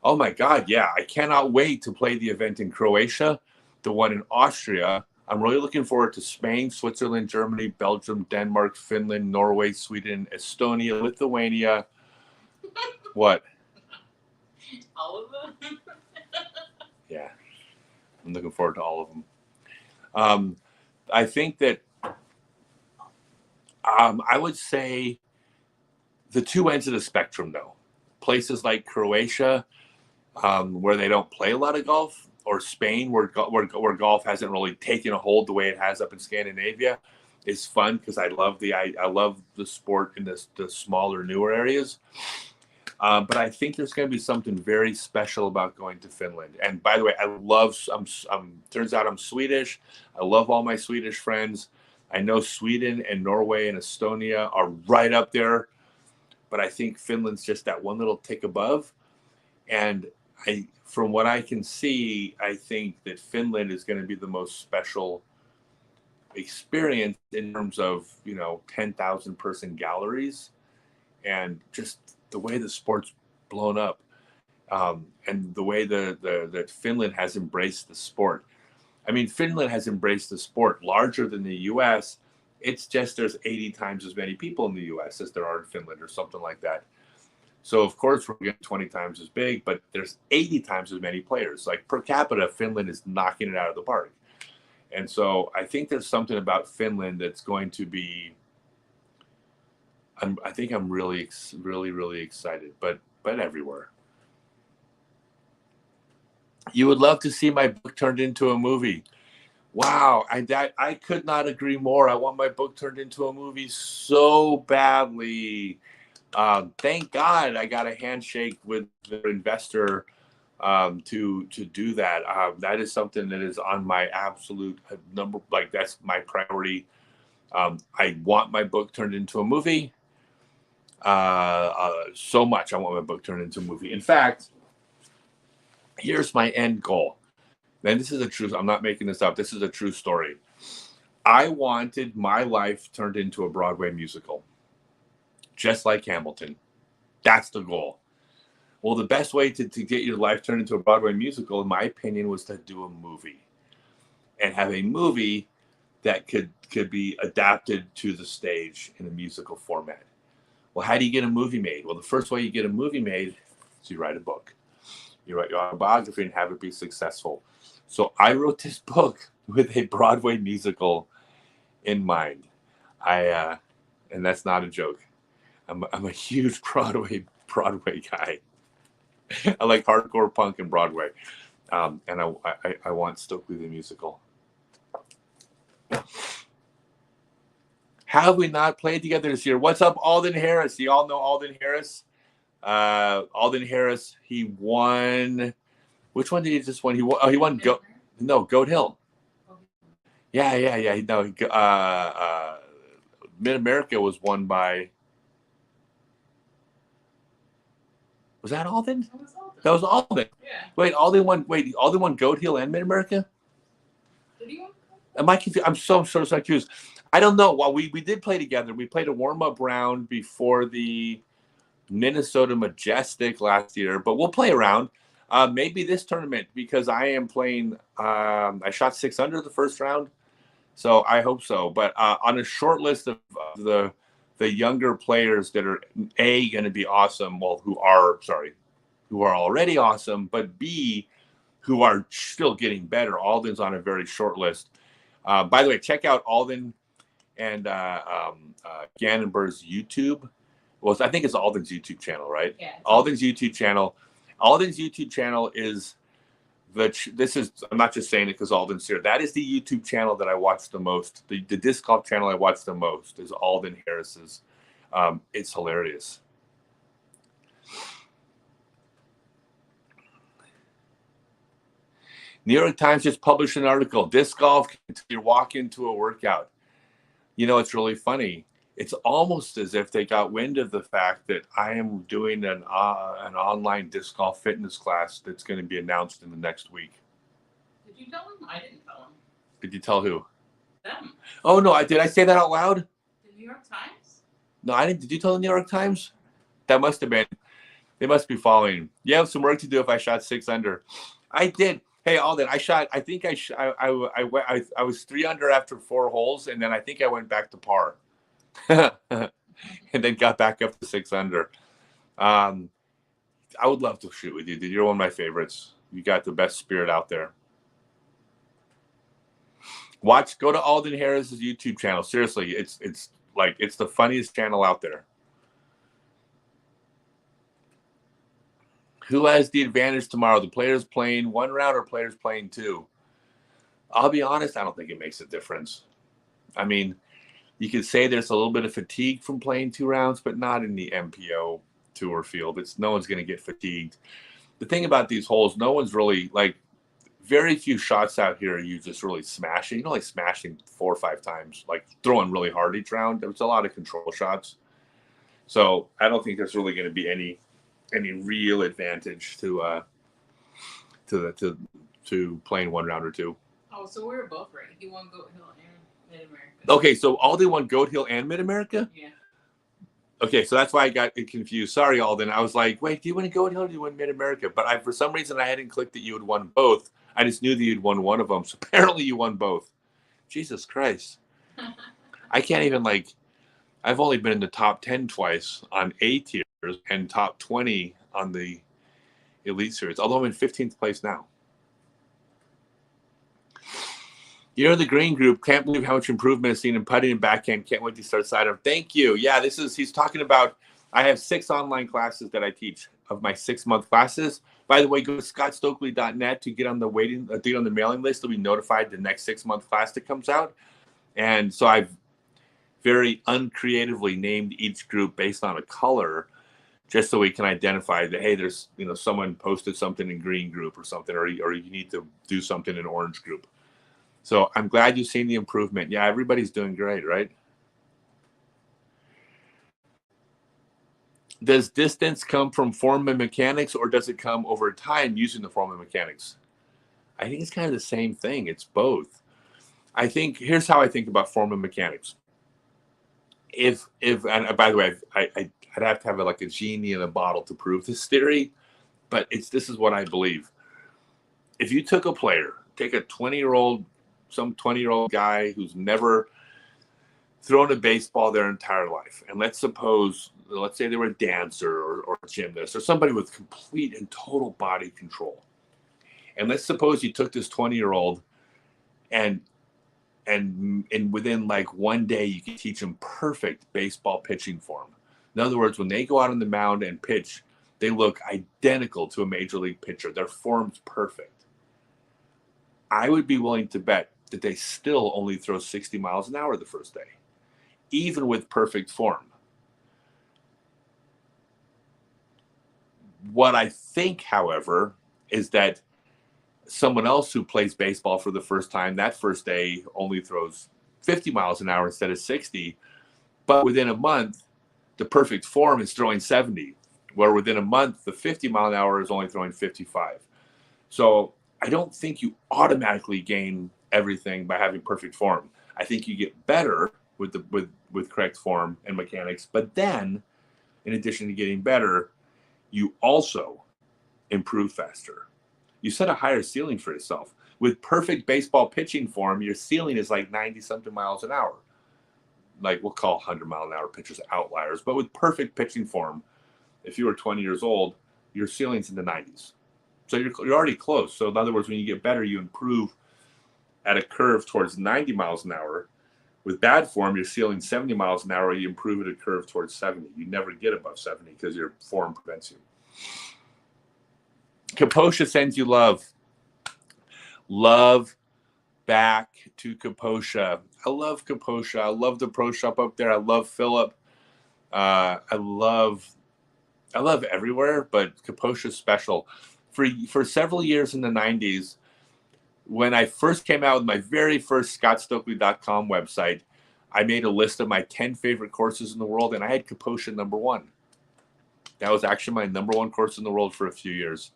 Oh my God, yeah. I cannot wait to play the event in Croatia, the one in Austria. I'm really looking forward to Spain, Switzerland, Germany, Belgium, Denmark, Finland, Norway, Sweden, Estonia, Lithuania. What? All of them? Yeah. I'm looking forward to all of them. I think that I would say the two ends of the spectrum, though. Places like Croatia, where they don't play a lot of golf, or Spain, where golf hasn't really taken a hold the way it has up in Scandinavia, is fun because I love the sport in the smaller, newer areas. But I think there's going to be something very special about going to Finland. And by the way, turns out I'm Swedish. I love all my Swedish friends. I know Sweden and Norway and Estonia are right up there, but I think Finland's just that one little tick above. And from what I can see, I think that Finland is going to be the most special experience in terms of, 10,000 person galleries and just the way the sport's blown up, and the way that Finland has embraced the sport. I mean, Finland has embraced the sport larger than the U.S. It's just there's 80 times as many people in the U.S. as there are in Finland or something like that. So, of course, we're getting 20 times as big, but there's 80 times as many players. Like, per capita, Finland is knocking it out of the park. And so I think there's something about Finland that's going to be I think I'm really, really, really excited, but everywhere. You would love to see my book turned into a movie. Wow, I could not agree more. I want my book turned into a movie so badly. Thank God I got a handshake with the investor to do that. That is something that is on my absolute number. Like, that's my priority. I want my book turned into a movie. So much. I want my book turned into a movie. In fact, here's my end goal. And this is a true, I'm not making this up. This is a true story. I wanted my life turned into a Broadway musical, just like Hamilton. That's the goal. Well, the best way to get your life turned into a Broadway musical, in my opinion, was to do a movie and have a movie that could be adapted to the stage in a musical format. Well, how do you get a movie made? Well, the first way you get a movie made is you write a book. You write your autobiography and have it be successful. So I wrote this book with a Broadway musical in mind. And that's not a joke. I'm a huge Broadway guy. I like hardcore punk and Broadway. And I want Stokely the musical. Have we not played together this year? What's up, Alden Harris? Do you all know Alden Harris? Alden Harris, he won. Which one did he just win? He won Goat Hill. Yeah. No, Mid-America was won by. Was that Alden? That was Alden. Yeah. Wait, Alden won Goat Hill and Mid-America? Did he win? Am I confused? I'm so confused. I don't know. Well, we did play together. We played a warm-up round before the Minnesota Majestic last year, but we'll play around. Maybe this tournament, because I am playing. I shot 6 under the first round, so I hope so. But on a short list of the younger players that are going to be awesome. Well, who are already awesome, but B, who are still getting better. Alden's on a very short list. By the way, check out Alden and Gannonbur's YouTube. Well, I think it's Alden's YouTube channel, right? Yeah. Alden's YouTube channel. Alden's YouTube channel is I'm not just saying it because Alden's here. That is the YouTube channel that I watch the most. The disc golf channel I watch the most is Alden Harris's. It's hilarious. New York Times just published an article, disc golf until you walk into a workout. You know, it's really funny. It's almost as if they got wind of the fact that I am doing an online disc golf fitness class that's going to be announced in the next week. Did you tell them? I didn't tell them. Did you tell who? Them. Oh, no. Did I say that out loud? The New York Times? No, I didn't. Did you tell the New York Times? That must have been. They must be following. You have some work to do if I shot 6 under. I did. Hey, Alden, I was 3 under after 4 holes, and then I think I went back to par. And then got back up to 6 under. I would love to shoot with you, dude. You're one of my favorites. You got the best spirit out there. Go to Alden Harris's YouTube channel. Seriously, it's the funniest channel out there. Who has the advantage tomorrow? The players playing 1 round or players playing 2? I'll be honest, I don't think it makes a difference. I mean, you could say there's a little bit of fatigue from playing 2 rounds, but not in the MPO tour field. No one's going to get fatigued. The thing about these holes, no one's really very few shots out here are you just really smashing. You're only smashing 4 or 5 times, like throwing really hard each round. There's a lot of control shots. So I don't think there's really going to be any real advantage to playing 1 round or 2. Oh, so we were both right. He won Goat Hill and Mid-America. Okay, so Alden won Goat Hill and Mid-America? Yeah. Okay, so that's why I got confused. Sorry, Alden. I was like, wait, do you win Goat Hill or do you win Mid-America? But for some reason, I hadn't clicked that you had won both. I just knew that you'd won one of them. So apparently you won both. Jesus Christ. I can't even I've only been in the top 10 twice on A tiers and top 20 on the Elite Series, although I'm in 15th place now. You're in the green group. Can't believe how much improvement is seen in putting and backhand. Can't wait to start sidearm. Thank you. Yeah, he's talking about, I have 6 online classes that I teach of my 6-month classes. By the way, go to Scottsdalenet to get on the mailing list. You'll be notified the next 6-month class that comes out. And so I've very uncreatively named each group based on a color, just so we can identify that, hey, there's someone posted something in green group or something, or you need to do something in orange group. So I'm glad you've seen the improvement. Yeah, everybody's doing great, right? Does distance come from form and mechanics, or does it come over time using the form and mechanics? I think it's kind of the same thing. It's both. Here's how I think about form and mechanics. And by the way, I'd have to have a genie in a bottle to prove this theory, but this is what I believe. If you took a player, take a 20-year-old guy who's never thrown a baseball their entire life, and let's say they were a dancer or a gymnast or somebody with complete and total body control, and let's suppose you took this 20-year-old and within 1 day you can teach them perfect baseball pitching form. In other words, when they go out on the mound and pitch, they look identical to a major league pitcher. Their form's perfect. I would be willing to bet that they still only throw 60 miles an hour the first day, even with perfect form. What I think, however, is that someone else who plays baseball for the first time that first day only throws 50 miles an hour instead of 60, but within a month, the perfect form is throwing 70, where within a month, the 50 mile an hour is only throwing 55. So I don't think you automatically gain everything by having perfect form. I think you get better with correct form and mechanics. But then, in addition to getting better, you also improve faster. You set a higher ceiling for yourself. With perfect baseball pitching form, your ceiling is like 90-something miles an hour. Like we'll call 100-mile-an-hour pitchers outliers. But with perfect pitching form, if you were 20 years old, your ceiling's in the 90s. So you're already close. So in other words, when you get better, you improve at a curve towards 90 miles an hour. With bad form, you're ceiling 70 miles an hour. You improve at a curve towards 70. You never get above 70 because your form prevents you. Kaposha sends you love. Love back to Kaposha. I love Kaposha. I love the pro shop up there. I love Philip. I love everywhere, but Kaposha's special. For several years in the 90s, when I first came out with my very first Scottsdalenet.com website, I made a list of my 10 favorite courses in the world, and I had Kaposha number 1. That was actually my number 1 course in the world for a few years.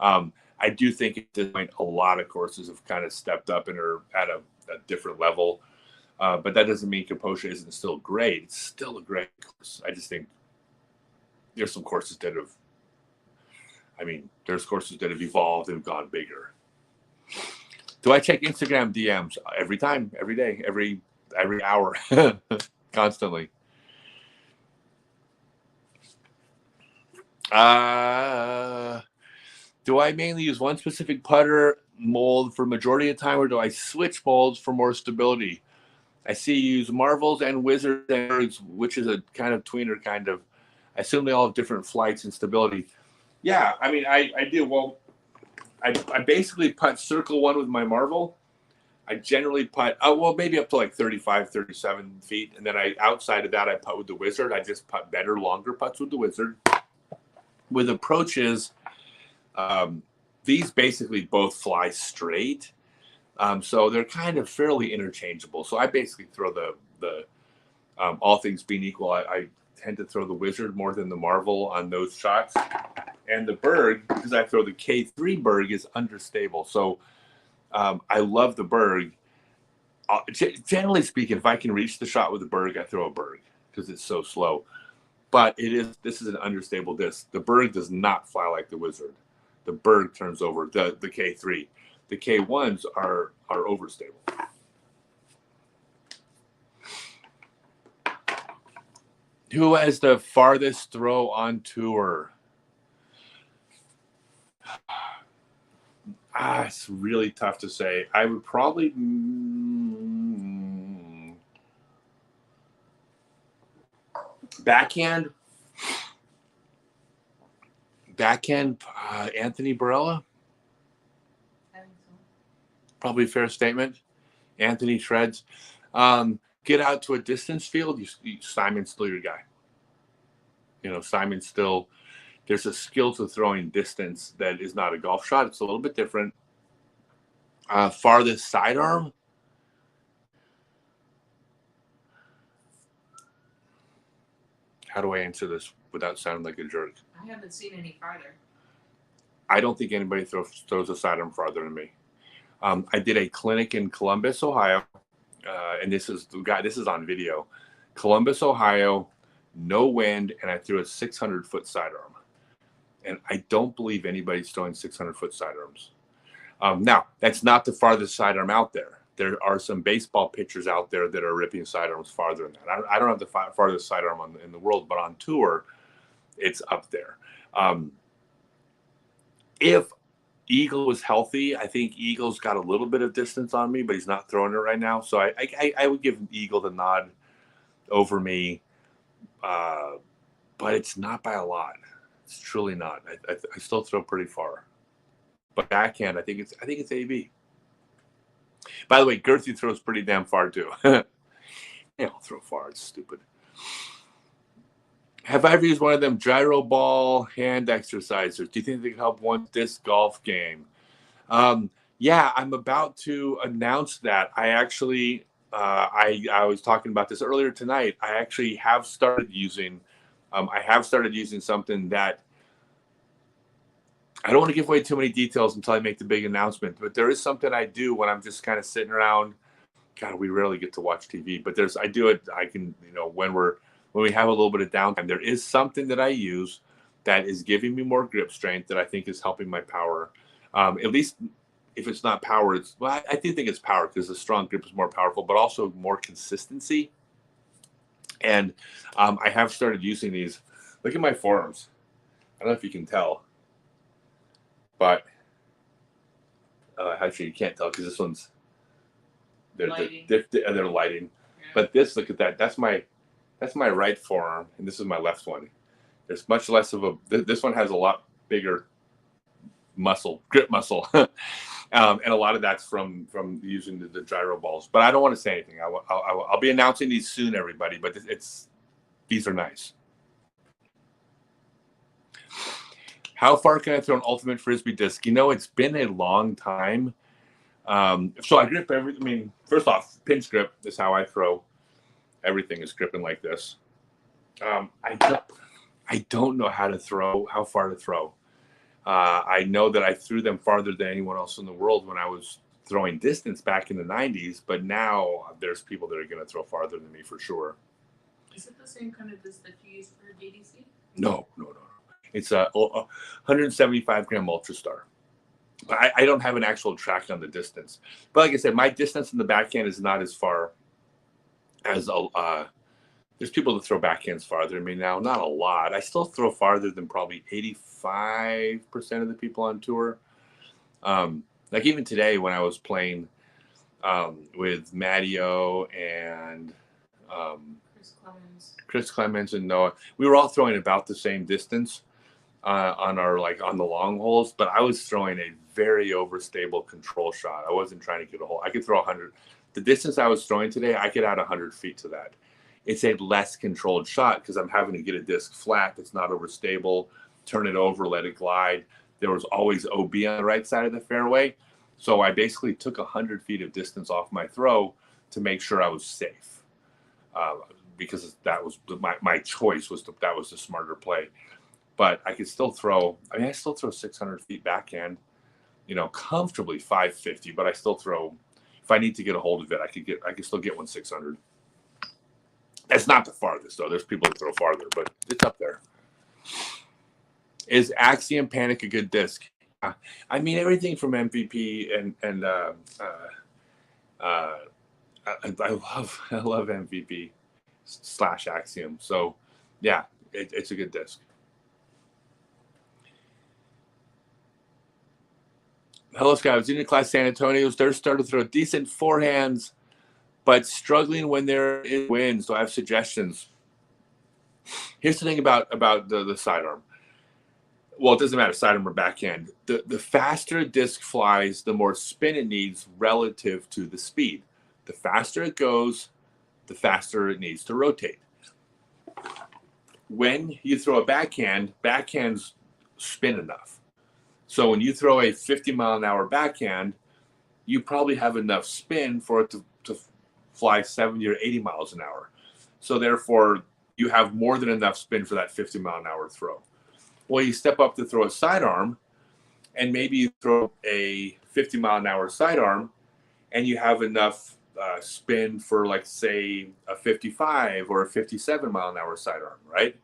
I do think at this point, a lot of courses have kind of stepped up and are at a different level. But that doesn't mean Kaposha isn't still great. It's still a great course. I just think there's some courses that have, there's courses that have evolved and gone bigger. Do I check Instagram DMs? Every time, every day, every hour, constantly. Do I mainly use one specific putter mold for majority of the time, or do I switch molds for more stability? I see you use Marvels and Wizards and Birds, which is a kind of tweener kind of. I assume they all have different flights and stability. Yeah, I do. Well, I basically putt circle 1 with my Marvel. I generally putt, maybe up to like 35, 37 feet. And then outside of that, I putt with the Wizard. I just putt better, longer putts with the Wizard. With approaches, these basically both fly straight. So they're kind of fairly interchangeable. So I basically throw the all things being equal, I tend to throw the Wizard more than the Marvel on those shots. And the Berg, because I throw the K3 Berg, is understable. So I love the Berg. Generally speaking, if I can reach the shot with the Berg, I throw a Berg because it's so slow. But this is an understable disc. The Berg does not fly like the Wizard. The Berg turns over, the K3. The K1s are overstable. Who has the farthest throw on tour? It's really tough to say. I would probably backhand. Anthony Barella. Probably a fair statement. Anthony shreds. Get out to a distance field. Simon's still your guy. Simon's still. There's a skill to throwing distance that is not a golf shot. It's a little bit different. Farthest sidearm. How do I answer this without sounding like a jerk? I haven't seen any farther. I don't think anybody throws a sidearm farther than me. I did a clinic in Columbus, Ohio, and this is on video. Columbus, Ohio, no wind, and I threw a 600-foot sidearm. And I don't believe anybody's throwing 600-foot sidearms. Now, that's not the farthest sidearm out there. There are some baseball pitchers out there that are ripping sidearms farther than that. I don't have the farthest sidearm in the world, but on tour, it's up there. If Eagle was healthy, I think Eagle's got a little bit of distance on me, but he's not throwing it right now. So I would give Eagle the nod over me, but it's not by a lot. It's truly not. I still throw pretty far, but backhand, I think it's AB. By the way, Girthy throws pretty damn far too. They don't throw far. It's stupid. Have I ever used one of them gyro ball hand exercisers? Do you think they can help one disc golf game? Yeah, I'm about to announce that. I actually, I was talking about this earlier tonight. I actually have started using. I have started using something that I don't want to give away too many details until I make the big announcement, but there is something I do when I'm just kind of sitting around God, we rarely get to watch TV, but I do it. I can, when we have a little bit of downtime, there is something that I use that is giving me more grip strength that I think is helping my power. At least if it's not power, I do think it's power because the strong grip is more powerful, but also more consistency. And I have started using these. Look at my forearms. I don't know if you can tell, but actually you can't tell because this one's they're lighting. They're lighting. Yeah. But look at that. That's my right forearm, and this is my left one. There's much less of this one has a lot bigger grip muscle. And a lot of that's from using the gyro balls. But I don't want to say anything. I'll be announcing these soon, everybody. But these are nice. How far can I throw an ultimate frisbee disc? It's been a long time. So I grip first off, pinch grip is how I throw. Everything is gripping like this. I don't know how far to throw. I know that I threw them farther than anyone else in the world when I was throwing distance back in the 90s, but now there's people that are going to throw farther than me for sure. Is it the same kind of disc that you use for DDC? No. It's a 175 gram Ultra Star. I don't have an actual track on the distance. But like I said, my distance in the backhand is not as far as there's people that throw backhands farther than me now. Not a lot. I still throw farther than probably 85% of the people on tour. Like even today when I was playing with Matteo and Chris Clemens and Noah, we were all throwing about the same distance on the long holes, but I was throwing a very overstable control shot. I wasn't trying to get a hole. I could throw 100. The distance I was throwing today, I could add 100 feet to that. It's a less controlled shot because I'm having to get a disc flat that's not overstable, turn it over, let it glide. There was always OB on the right side of the fairway. So I basically took 100 feet of distance off my throw to make sure I was safe. Because that was my choice that was the smarter play. But I could still throw, I still throw 600 feet backhand, comfortably 550, but I still throw, if I need to get a hold of it, I could still get 600. That's not the farthest though. There's people that throw farther, but it's up there. Is Axiom Panic a good disc? Everything from MVP and I love MVP / Axiom. So yeah, it's a good disc. Hello, Scott. I was in your class, San Antonio. They're starting to throw decent forehands, but struggling when they're in wind. So I have suggestions. Here's the thing about the sidearm. Well, it doesn't matter, sidearm or backhand. The faster a disc flies, the more spin it needs relative to the speed. The faster it goes, the faster it needs to rotate. When you throw a backhands spin enough. So when you throw a 50-mile-an-hour backhand, you probably have enough spin for it to fly 70 or 80 miles an hour. So therefore, you have more than enough spin for that 50-mile-an-hour throw. Well, you step up to throw a sidearm, and maybe you throw a 50-mile-an-hour sidearm, and you have enough spin for, like, say, a 55 or a 57-mile-an-hour sidearm, right?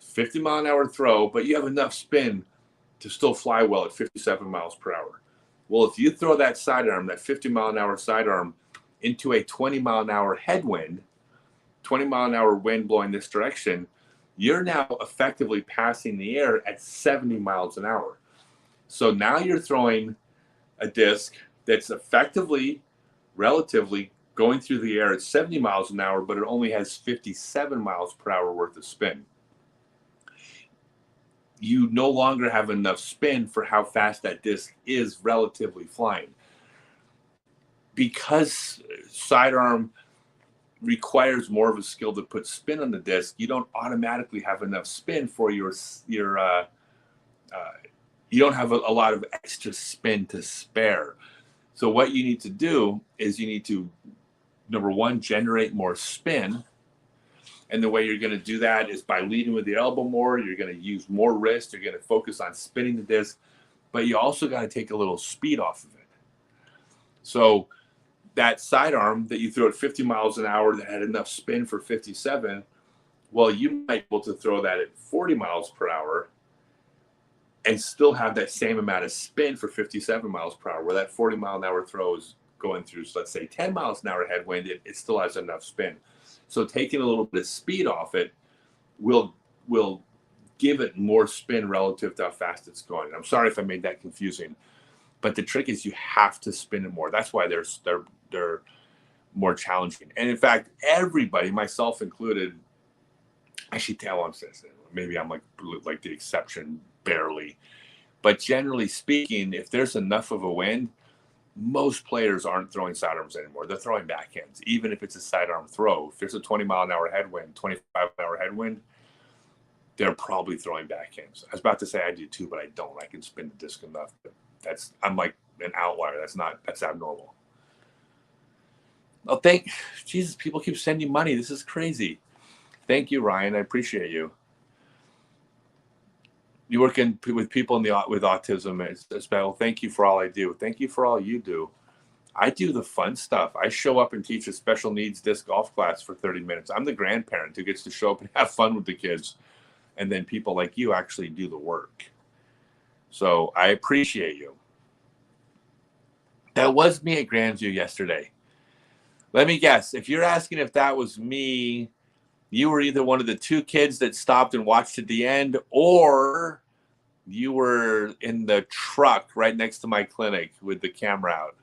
50-mile-an-hour throw, but you have enough spin to still fly well at 57 miles per hour. Well, if you throw that sidearm, that 50-mile-an-hour sidearm, into a 20-mile-an-hour headwind, 20-mile-an-hour wind blowing this direction, you're now effectively passing the air at 70 miles an hour. So now you're throwing a disc that's effectively, relatively, going through the air at 70 miles an hour, but it only has 57 miles per hour worth of spin. You no longer have enough spin for how fast that disc is relatively flying. Because sidearm requires more of a skill to put spin on the disc, you don't automatically have enough spin for your you don't have a lot of extra spin to spare. So what you need to do is you need to, number one, generate more spin. And the way you're going to do that is by leading with the elbow more. You're going to use more wrist. You're going to focus on spinning the disc. But you also got to take a little speed off of it. So that sidearm that you threw at 50 miles an hour that had enough spin for 57, well, you might be able to throw that at 40 miles per hour and still have that same amount of spin for 57 miles per hour, where that 40 mile an hour throw is going through, so let's say 10 miles an hour headwind, it still has enough spin. So taking a little bit of speed off it will give it more spin relative to how fast it's going. I'm sorry if I made that confusing, but the trick is you have to spin it more. That's why they're more challenging. And in fact, everybody, myself included, actually, maybe I'm like the exception barely, but generally speaking, if there's enough of a wind, most players aren't throwing sidearms anymore. They're throwing backhands, even if it's a sidearm throw. If there's a 20 mile an hour headwind, 25 mile an hour headwind, they're probably throwing backhands. I was about to say I do too, but I don't. I can spin the disc enough. I'm like an outlier. That's abnormal. Oh, Jesus, people keep sending money. This is crazy. Thank you, Ryan. I appreciate you. You work with people with autism. It's well, thank you for all I do. Thank you for all you do. I do the fun stuff. I show up and teach a special needs disc golf class for 30 minutes. I'm the grandparent who gets to show up and have fun with the kids. And then people like you actually do the work. So I appreciate you. That was me at Grandview yesterday. Let me guess. If you're asking if that was me, you were either one of the two kids that stopped and watched at the end, or you were in the truck right next to my clinic with the camera out.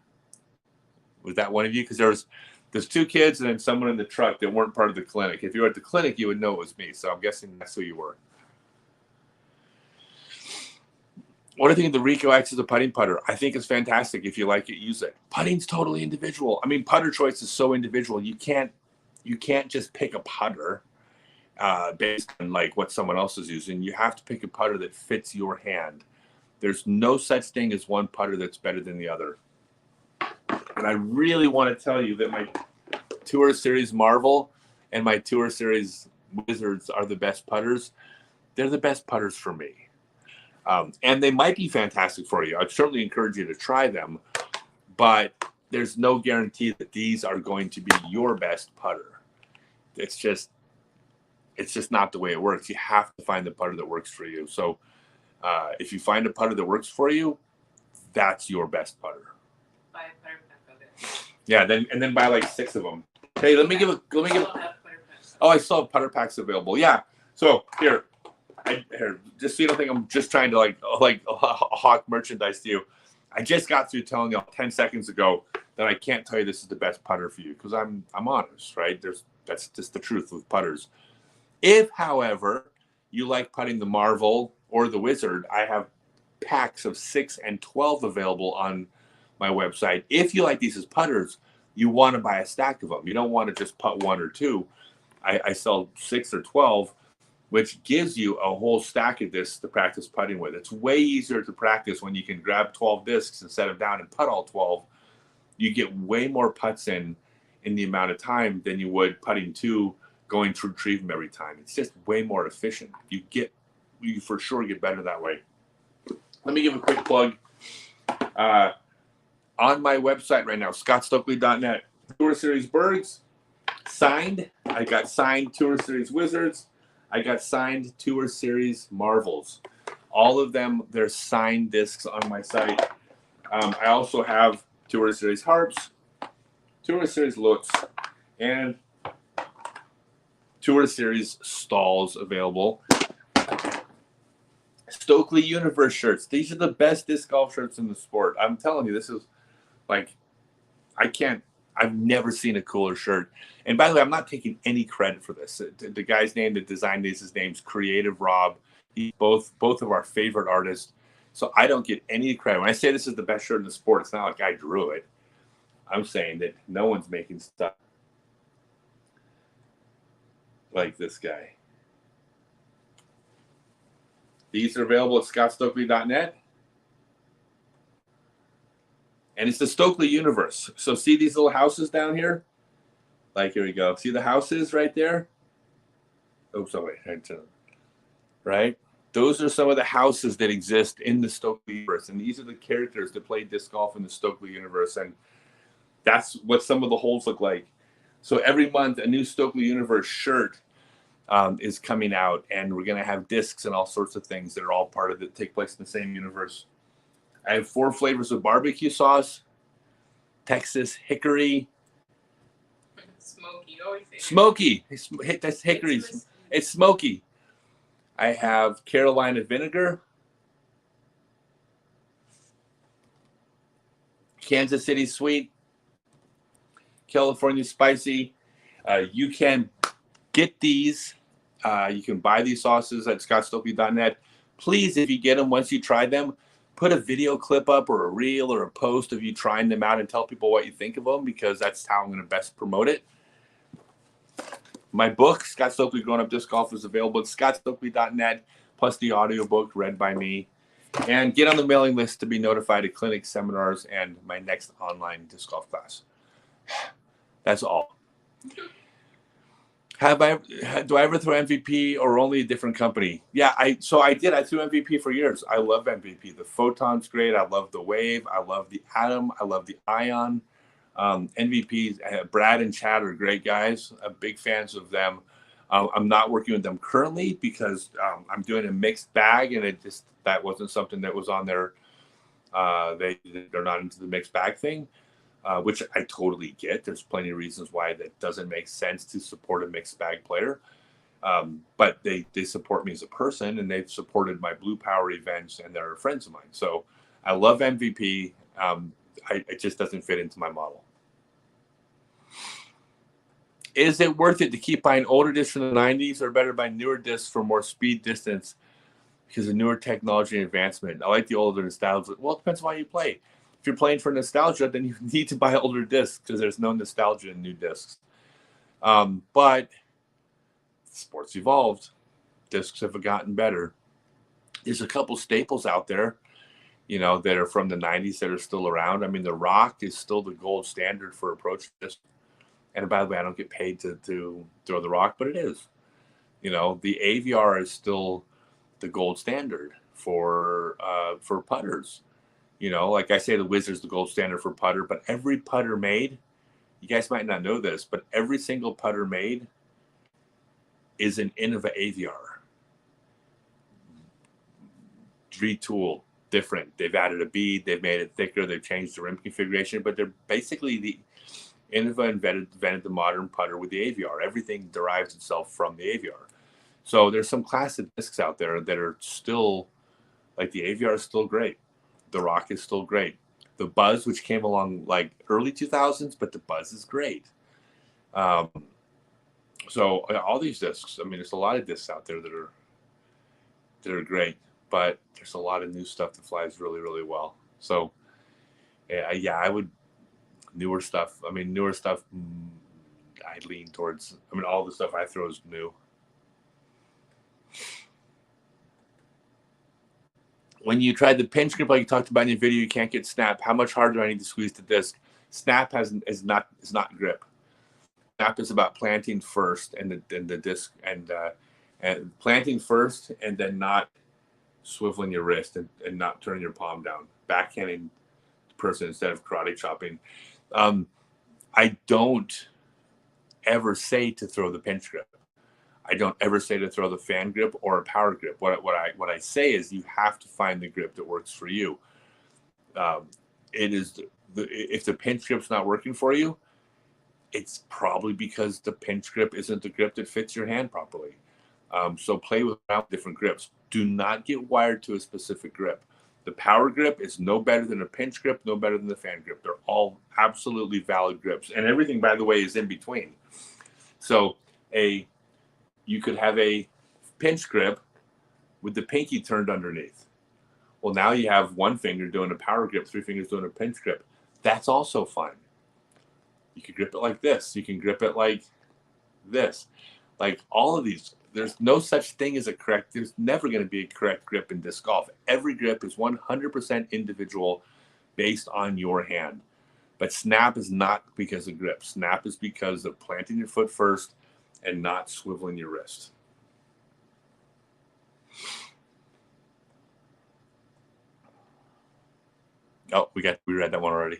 Was that one of you? Because there's two kids and then someone in the truck that weren't part of the clinic. If you were at the clinic, you would know it was me. So I'm guessing that's who you were. What do you think of the Rico X as a putting putter? I think it's fantastic. If you like it, use it. Putting's totally individual. I mean, putter choice is so individual. You can't just pick a putter based on like what someone else is using. You have to pick a putter that fits your hand. There's no such thing as one putter that's better than the other. And I really want to tell you that my Tour Series Marvel and my Tour Series Wizards are the best putters. They're the best putters for me. And they might be fantastic for you. I'd certainly encourage you to try them, but there's no guarantee that these are going to be your best putter. It's just not the way it works. You have to find the putter that works for you. So if you find a putter that works for you, that's your best putter. Buy a putter pack of it. Yeah, then buy like 6 of them. Hey, let me give. Oh, I still have putter packs available. Yeah. So here, just so you don't think I'm just trying to like hawk merchandise to you. I just got through telling you 10 seconds ago that I can't tell you this is the best putter for you because I'm honest, right? That's just the truth with putters. If, however, you like putting the Marvel or the Wizard, I have packs of 6 and 12 available on my website. If you like these as putters, you want to buy a stack of them. You don't want to just putt 1 or 2. I sell 6 or 12, which gives you a whole stack of discs to practice putting with. It's way easier to practice when you can grab 12 discs and set them down and putt all 12. You get way more putts in the amount of time than you would putting 2, going to retrieve them every time. It's just way more efficient. You for sure get better that way. Let me give a quick plug. On my website right now, Scottsdalenet, Tour Series Birds, signed. I got signed Tour Series Wizards. I got signed Tour Series Marvels. All of them, they're signed discs on my site. I also have Tour Series Harps, Tour Series Lutz, and Tour Series Stalls available. Stokely Universe shirts. These are the best disc golf shirts in the sport. I'm telling you, this is like, I've never seen a cooler shirt. And by the way, I'm not taking any credit for this. The guy's name that designed these, his name's Creative Rob. He's both of our favorite artists. So I don't get any credit. When I say this is the best shirt in the sport, it's not like I drew it. I'm saying that no one's making stuff like this guy. These are available at Scottsdalenet. And it's the Stokely universe. So see these little houses down here? Like, here we go. See the houses right there? Oops, oh, wait. Right? Those are some of the houses that exist in the Stokely universe. And these are the characters that play disc golf in the Stokely universe. And That's what some of the holes look like. So every month, a new Stokely Universe shirt is coming out, and we're going to have discs and all sorts of things that are all part of it, take place in the same universe. I have 4 flavors of barbecue sauce, Texas hickory, smoky. That's hickory. It's smoky. I have Carolina vinegar, Kansas City sweet, California spicy. You can get these. You can buy these sauces at Scottsdalenet. Please, if you get them, once you try them, put a video clip up or a reel or a post of you trying them out and tell people what you think of them, because that's how I'm going to best promote it. My book, Scott Stokely Growing Up Disc Golf, is available at scottsdalenet, plus the audiobook read by me. And get on the mailing list to be notified of clinics, seminars, and my next online disc golf class. That's all. Do I ever throw MVP or only a different company? Yeah, I did. I threw MVP for years. I love MVP. The Photon's great. I love the Wave. I love the Atom. I love the Ion. MVP, Brad and Chad are great guys. I'm big fans of them. I'm not working with them currently because I'm doing a mixed bag, and that wasn't something that was on their. They're not into the mixed bag thing. Which I totally get. There's plenty of reasons why that doesn't make sense to support a mixed bag player. But they support me as a person, and they've supported my Blue Power events, and they're friends of mine. So I love MVP. It just doesn't fit into my model. Is it worth it to keep buying older discs from the 90s, or better buy newer discs for more speed distance because of newer technology and advancement? I like the older nostalgia. Well, it depends on why you play. If you're playing for nostalgia, then you need to buy older discs because there's no nostalgia in new discs. But sports evolved. Discs have gotten better. There's a couple staples out there, that are from the 90s that are still around. I mean, the Rock is still the gold standard for approach disc. And by the way, I don't get paid to throw the Rock, but it is. The AVR is still the gold standard for putters. Like I say, the Wizard's the gold standard for putter, but every putter made, you guys might not know this, but every single putter made is an Innova AVR. Retooled, different. They've added a bead, they've made it thicker, they've changed the rim configuration, but they're basically the Innova invented the modern putter with the AVR. Everything derives itself from the AVR. So there's some classic discs out there that are still, like the AVR is still great. The Rock is still great. The Buzz, which came along like early 2000s, but the Buzz is great. So all these discs, I mean, there's a lot of discs out there that are great, but there's a lot of new stuff that flies really, really well. So yeah, I would newer stuff. I mean, newer stuff. I lean towards. I mean, all the stuff I throw is new. When you tried the pinch grip, like you talked about in your video, you can't get snap. How much harder do I need to squeeze the disc? Snap is not grip. Snap is about planting first, and the disc and planting first, and then not swiveling your wrist and not turning your palm down, backhanding the person instead of karate chopping. I don't ever say to throw the pinch grip. I don't ever say to throw the fan grip or a power grip. What I say is you have to find the grip that works for you. It is if the pinch grip's not working for you, it's probably because the pinch grip isn't the grip that fits your hand properly. So play with different grips. Do not get wired to a specific grip. The power grip is no better than a pinch grip, no better than the fan grip. They're all absolutely valid grips. And everything, by the way, is in between. So you could have a pinch grip with the pinky turned underneath. Well, now you have one finger doing a power grip, 3 fingers doing a pinch grip. That's also fine. You can grip it like this. You can grip it like this. Like all of these, there's no such thing as there's never going to be a correct grip in disc golf. Every grip is 100% individual based on your hand. But snap is not because of grip. Snap is because of planting your foot first and not swiveling your wrist. Oh, we read that one already.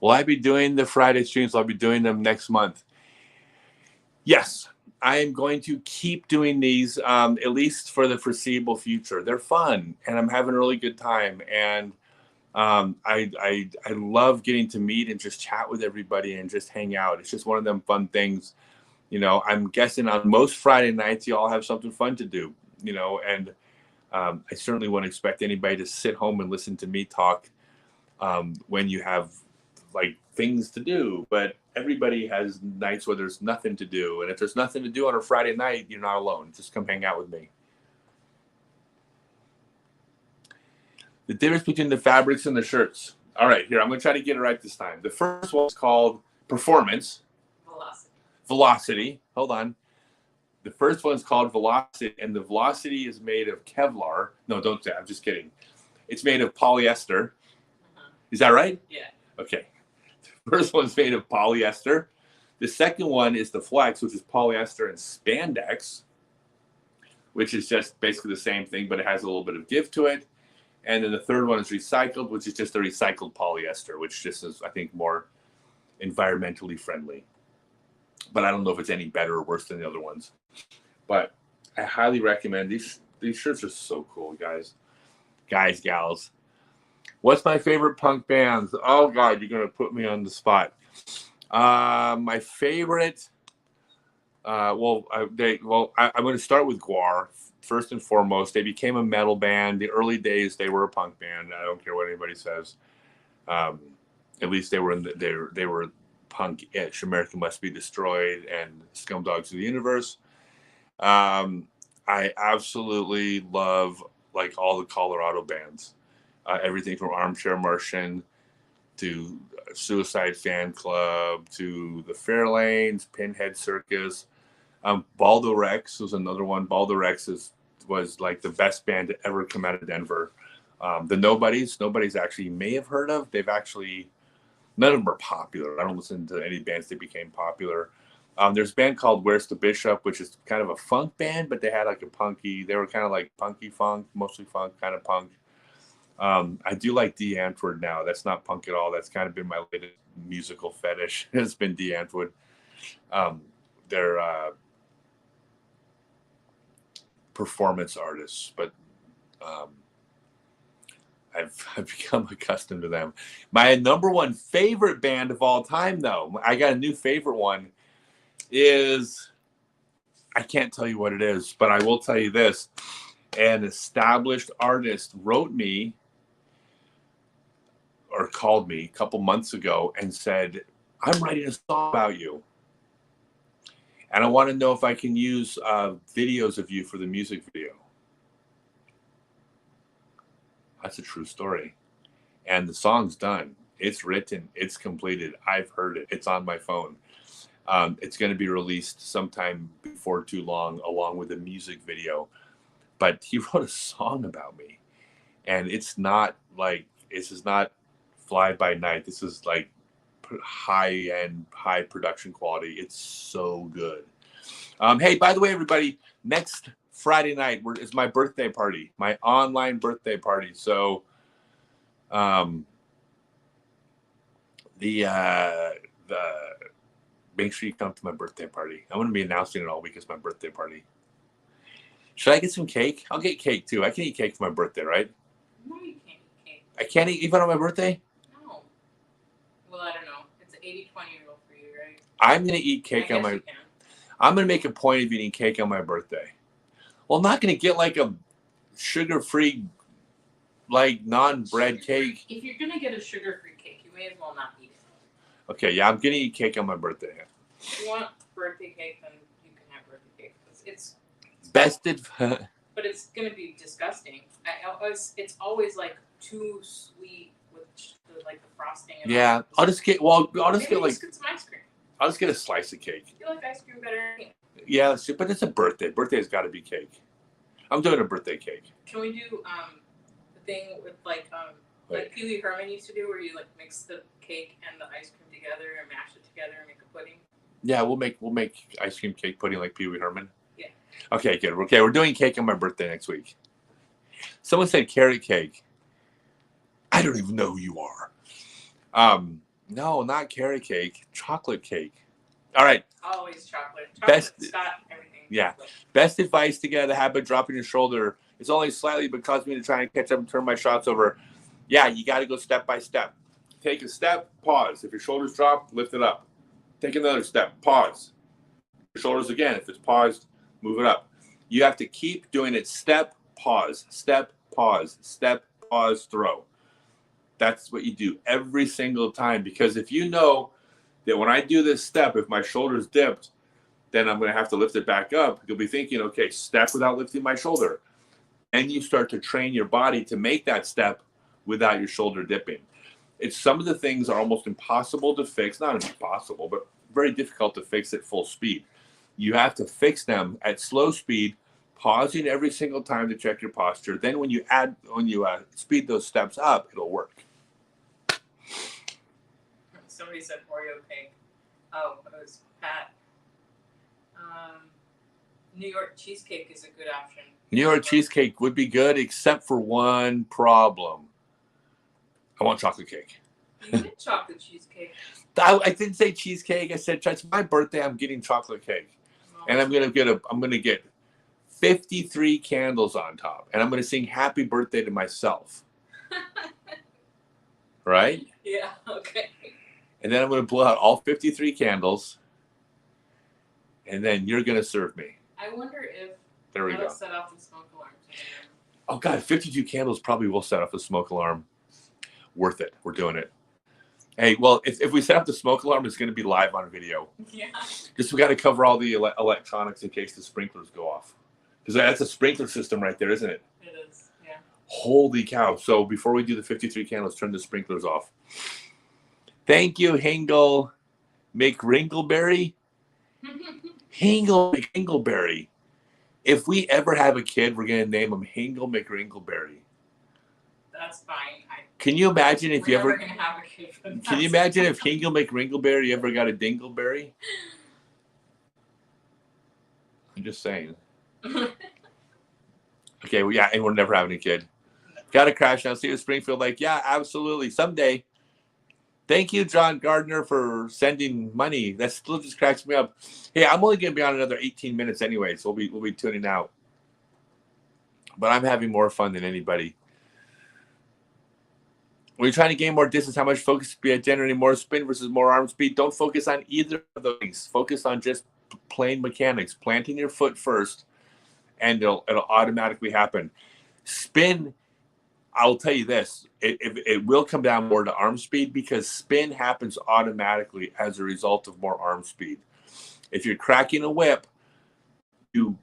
Will I be doing the Friday streams? I'll be doing them next month. Yes, I am going to keep doing these at least for the foreseeable future. They're fun, and I'm having a really good time. And I love getting to meet and just chat with everybody and just hang out. It's just one of them fun things. You know, I'm guessing on most Friday nights, you all have something fun to do, you know, and I certainly wouldn't expect anybody to sit home and listen to me talk when you have like things to do. But everybody has nights where there's nothing to do. And if there's nothing to do on a Friday night, you're not alone. Just come hang out with me. The difference between the fabrics and the shirts. All right, here, I'm going to try to get it right this time. The first one's called Performance. Velocity. Hold on. The first one's called Velocity, and the Velocity is made of Kevlar. No, don't say. I'm just kidding. It's made of polyester. Is that right? Yeah. Okay. The first one's made of polyester. The second one is the Flex, which is polyester and spandex, which is just basically the same thing, but it has a little bit of give to it. And then the third one is recycled, which is just a recycled polyester, which just is, I think, more environmentally friendly. But I don't know if it's any better or worse than the other ones. But I highly recommend these. These shirts are so cool, guys, gals. What's my favorite punk bands? Oh God, you're gonna put me on the spot. My favorite. I'm going to start with Gwar first and foremost. They became a metal band. The early days, they were a punk band. I don't care what anybody says. At least they were they were punk-ish. America Must Be Destroyed and Scumdogs of the Universe. I absolutely love like all the Colorado bands. Everything from Armchair Martian to Suicide Fan Club to the Fairlanes, Pinhead Circus. Baldo Rex was another one. Baldo Rex was like the best band to ever come out of Denver. The Nobody's actually may have heard of. They've actually, none of them are popular. I don't listen to any bands that became popular. There's a band called Where's the Bishop, which is kind of a funk band, but they had like they were kind of like punky funk, mostly funk, kind of punk. I do like Dee Antwoord now. That's not punk at all. That's kind of been my latest musical fetish. It's been Dee Antwoord. They're performance artists, but I've become accustomed to them. My number one favorite band of all time, though, I got a new favorite one, is, I can't tell you what it is, but I will tell you this. An established artist wrote me or called me a couple months ago and said, I'm writing a song about you. And I want to know if I can use videos of you for the music video. That's a true story. And the song's done. It's written. It's completed. I've heard it. It's on my phone. It's going to be released sometime before too long, along with a music video. But he wrote a song about me. And it's not like, this is not fly by night. This is like high-end, high production quality. It's so good. Hey, by the way, everybody, next Friday night is my birthday party, my online birthday party. So make sure you come to my birthday party. I'm going to be announcing it all week as my birthday party. Should I get some cake? I'll get cake too. I can eat cake for my birthday, right? No, you can't eat cake. I can't eat even on my birthday? No. Well, I don't know. It's an 80-20 rule for you, right? I'm going to eat cake on my... I'm going to make a point of eating cake on my birthday. Well, I'm not going to get like a sugar-free, like non-bread cake. If you're going to get a sugar-free cake, you may as well not eat it. Okay, yeah, I'm going to eat cake on my birthday. If you want birthday cake, then you can have birthday cake. It's bested. But it's going to be disgusting. It's always like too sweet with the frosting. And yeah, I'll just get like some ice cream. I'll just get a slice of cake. You like ice cream better than me. Yeah, but it's a birthday. Birthday's got to be cake. I'm doing a birthday cake. Can we do the thing with like Pee Wee Herman used to do, where you like mix the cake and the ice cream together and mash it together and make a pudding? Yeah, we'll make ice cream cake pudding like Pee Wee Herman. Yeah. Okay, good. Okay, we're doing cake on my birthday next week. Someone said carrot cake. I don't even know who you are. No, not carrot cake. Chocolate cake. All right. Always chocolate. Best, Scott, everything. Yeah. Chocolate. Best advice to get out of the habit of dropping your shoulder. It's only slightly, but caused me to try and catch up and turn my shots over. Yeah, you got to go step by step. Take a step, pause. If your shoulders drop, lift it up. Take another step, pause. Your shoulders again. If it's paused, move it up. You have to keep doing it step, pause, step, pause, step, pause, throw. That's what you do every single time, because if you know that when I do this step, if my shoulder's dipped, then I'm going to have to lift it back up. You'll be thinking, okay, step without lifting my shoulder. And you start to train your body to make that step without your shoulder dipping. It's some of the things are almost impossible to fix, not impossible, but very difficult to fix at full speed. You have to fix them at slow speed, pausing every single time to check your posture. Then when you speed those steps up, it'll work. Somebody said Oreo cake. Oh, it was Pat. New York cheesecake is a good option. New York cheesecake would be good, except for one problem. I want chocolate cake. You get chocolate cheesecake. I didn't say cheesecake. I said it's my birthday. I'm getting chocolate cake, and I'm gonna get 53 candles on top, and I'm gonna sing "Happy Birthday" to myself. Right? Yeah. Okay. And then I'm gonna blow out all 53 candles, and then you're gonna serve me. I wonder if there we go. Set off the smoke alarm. Oh God, 52 candles probably will set off the smoke alarm. Worth it. We're doing it. Hey, well, if we set up the smoke alarm, it's going to be live on video. Yeah. Just we got to cover all the electronics in case the sprinklers go off. Because that's a sprinkler system right there, isn't it? It is, yeah. Holy cow. So before we do the 53 candles, turn the sprinklers off. Thank you, Hingle McRingleberry. Hingle McRingleberry. If we ever have a kid, we're going to name him Hingle McRingleberry. That's fine. Can you imagine if you ever? Gonna have a kid. Can you imagine if Hingle McRingleberry ever got a Dingleberry? I'm just saying. Okay, well, yeah, and we're never having a kid. Got to crash now. See you, Springfield. Like, yeah, absolutely, someday. Thank you, John Gardner, for sending money. That still just cracks me up. Hey, I'm only going to be on another 18 minutes anyway, so we'll be tuning out. But I'm having more fun than anybody. When you're trying to gain more distance, how much focus to be generating more spin versus more arm speed? Don't focus on either of those things. Focus on just plain mechanics. Planting your foot first, and it'll automatically happen. Spin, I'll tell you this, it will come down more to arm speed because spin happens automatically as a result of more arm speed. If you're cracking a whip, the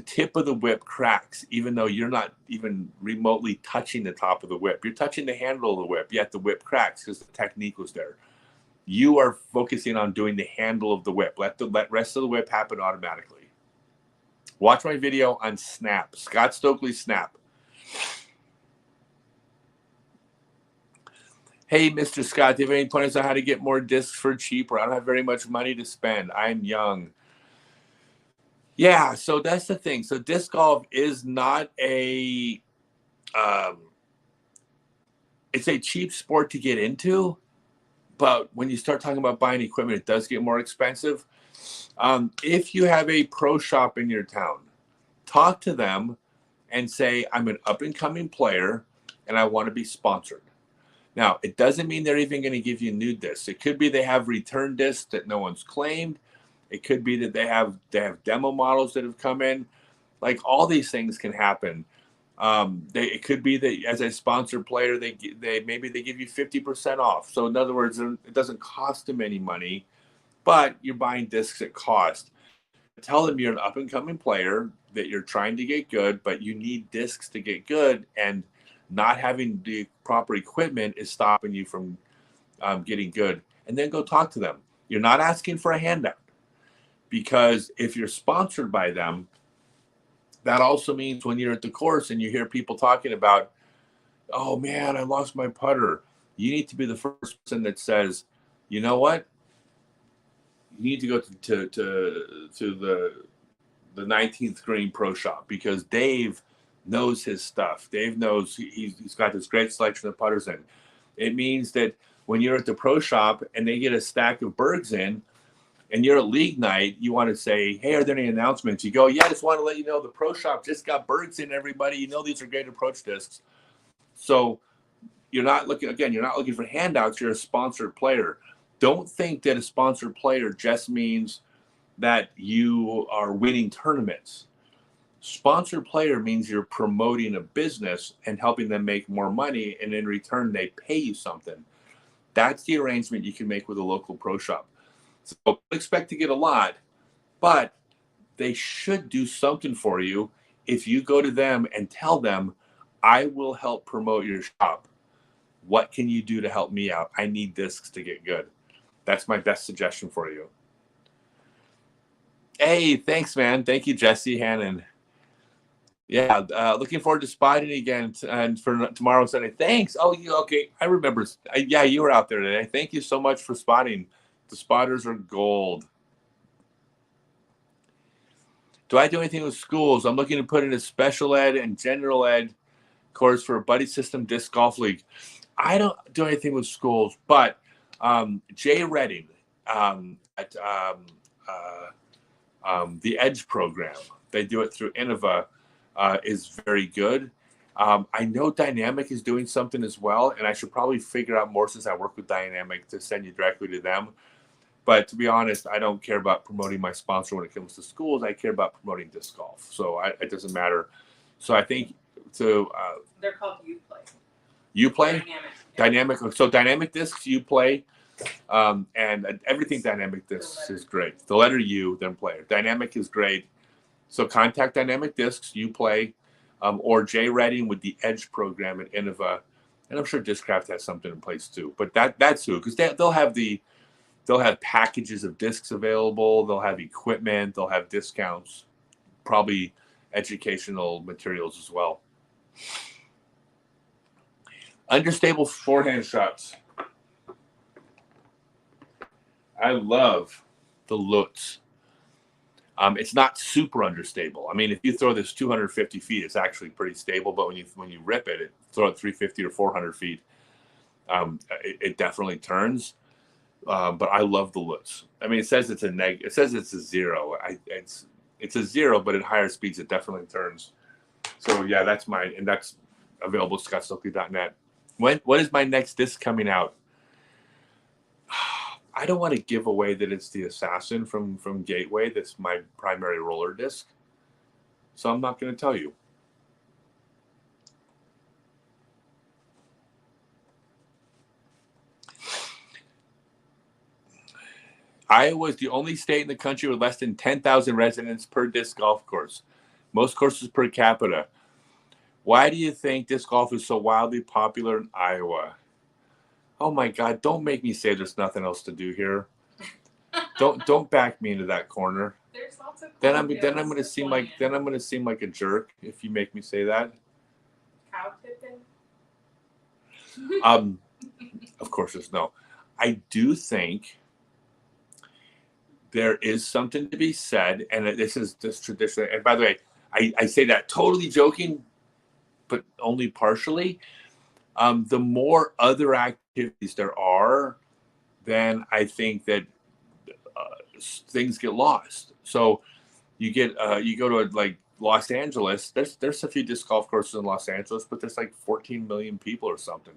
tip of the whip cracks, even though you're not even remotely touching the top of the whip. You're touching the handle of the whip, yet the whip cracks because the technique was there. You are focusing on doing the handle of the whip. Let the rest of the whip happen automatically. Watch my video on Snap, Scott Stokely Snap. Hey, Mr. Scott, do you have any pointers on how to get more discs for cheaper? I don't have very much money to spend. I'm young. Yeah, so that's the thing. So disc golf is not it's a cheap sport to get into, but when you start talking about buying equipment, it does get more expensive. If you have a pro shop in your town, talk to them and say, I'm an up-and-coming player and I want to be sponsored. Now, it doesn't mean they're even going to give you new discs. It could be they have return discs that no one's claimed. It could be that they have demo models that have come in. Like, all these things can happen. It could be that as a sponsored player, they maybe they give you 50% off. So in other words, it doesn't cost them any money, but you're buying discs at cost. Tell them you're an up and coming player, that you're trying to get good, but you need discs to get good, and not having the proper equipment is stopping you from getting good. And then go talk to them. You're not asking for a handout. Because if you're sponsored by them, that also means when you're at the course and you hear people talking about, oh man, I lost my putter, you need to be the first person that says, you know what? You need to go to the 19th green pro shop, because Dave knows his stuff. Dave knows he's got this great selection of putters in. It means that when you're at the pro shop and they get a stack of Bergs in, and you're at league night, you want to say, hey, are there any announcements? You go, yeah, I just want to let you know the pro shop just got Bergs in, everybody. You know these are great approach discs. So you're not looking for handouts. You're a sponsored player. Don't think that a sponsored player just means that you are winning tournaments. Sponsored player means you're promoting a business and helping them make more money, and in return, they pay you something. That's the arrangement you can make with a local pro shop. So don't expect to get a lot, but they should do something for you if you go to them and tell them, I will help promote your shop. What can you do to help me out? I need discs to get good. That's my best suggestion for you. Hey, thanks, man. Thank you, Jesse Hannon. Yeah, looking forward to spotting again and for tomorrow Sunday. Thanks. Oh, okay. I remember. Yeah, you were out there today. Thank you so much for spotting. The spotters are gold. Do I do anything with schools? I'm looking to put in a special ed and general ed course for a buddy system disc golf league. I don't do anything with schools, but Jay Redding at the Edge program, they do it through Innova, is very good. I know Dynamic is doing something as well, and I should probably figure out more since I work with Dynamic to send you directly to them. But to be honest, I don't care about promoting my sponsor when it comes to schools. I care about promoting disc golf. So it doesn't matter. So I think they're called UPlay. UPlay? Dynamic. So Dynamic Discs, UPlay, and everything Dynamic Discs is great. The letter U, then player. Dynamic is great. So contact Dynamic Discs, UPlay, or Jay Redding with the Edge program at Innova. And I'm sure Discraft has something in place too. But that's who, because they'll have packages of discs available. They'll have equipment. They'll have discounts, probably educational materials as well. Understable forehand shots. I love the Lutz. It's not super understable. I mean, if you throw this 250 feet, it's actually pretty stable. But when you rip it, throw it 350 or 400 feet, it definitely turns. But I love the Lutz. I mean, it says it's a zero. It's a zero, but at higher speeds, it definitely turns. So yeah, that's mine, and that's available at Scottsdalenet. When is my next disc coming out? I don't want to give away that it's the Assassin from Gateway. That's my primary roller disc. So I'm not going to tell you. Iowa is the only state in the country with less than 10,000 residents per disc golf course. Most courses per capita. Why do you think disc golf is so wildly popular in Iowa? Oh my God! Don't make me say there's nothing else to do here. Don't back me into that corner. There's lots of. Then I'm going to seem like a jerk if you make me say that. Cow tipping. Of course there's no. I do think there is something to be said, and this is just traditional. And by the way, I say that totally joking, but only partially. The more other activities there are, then I think that things get lost. So you go to like Los Angeles. There's a few disc golf courses in Los Angeles, but there's like 14 million people or something.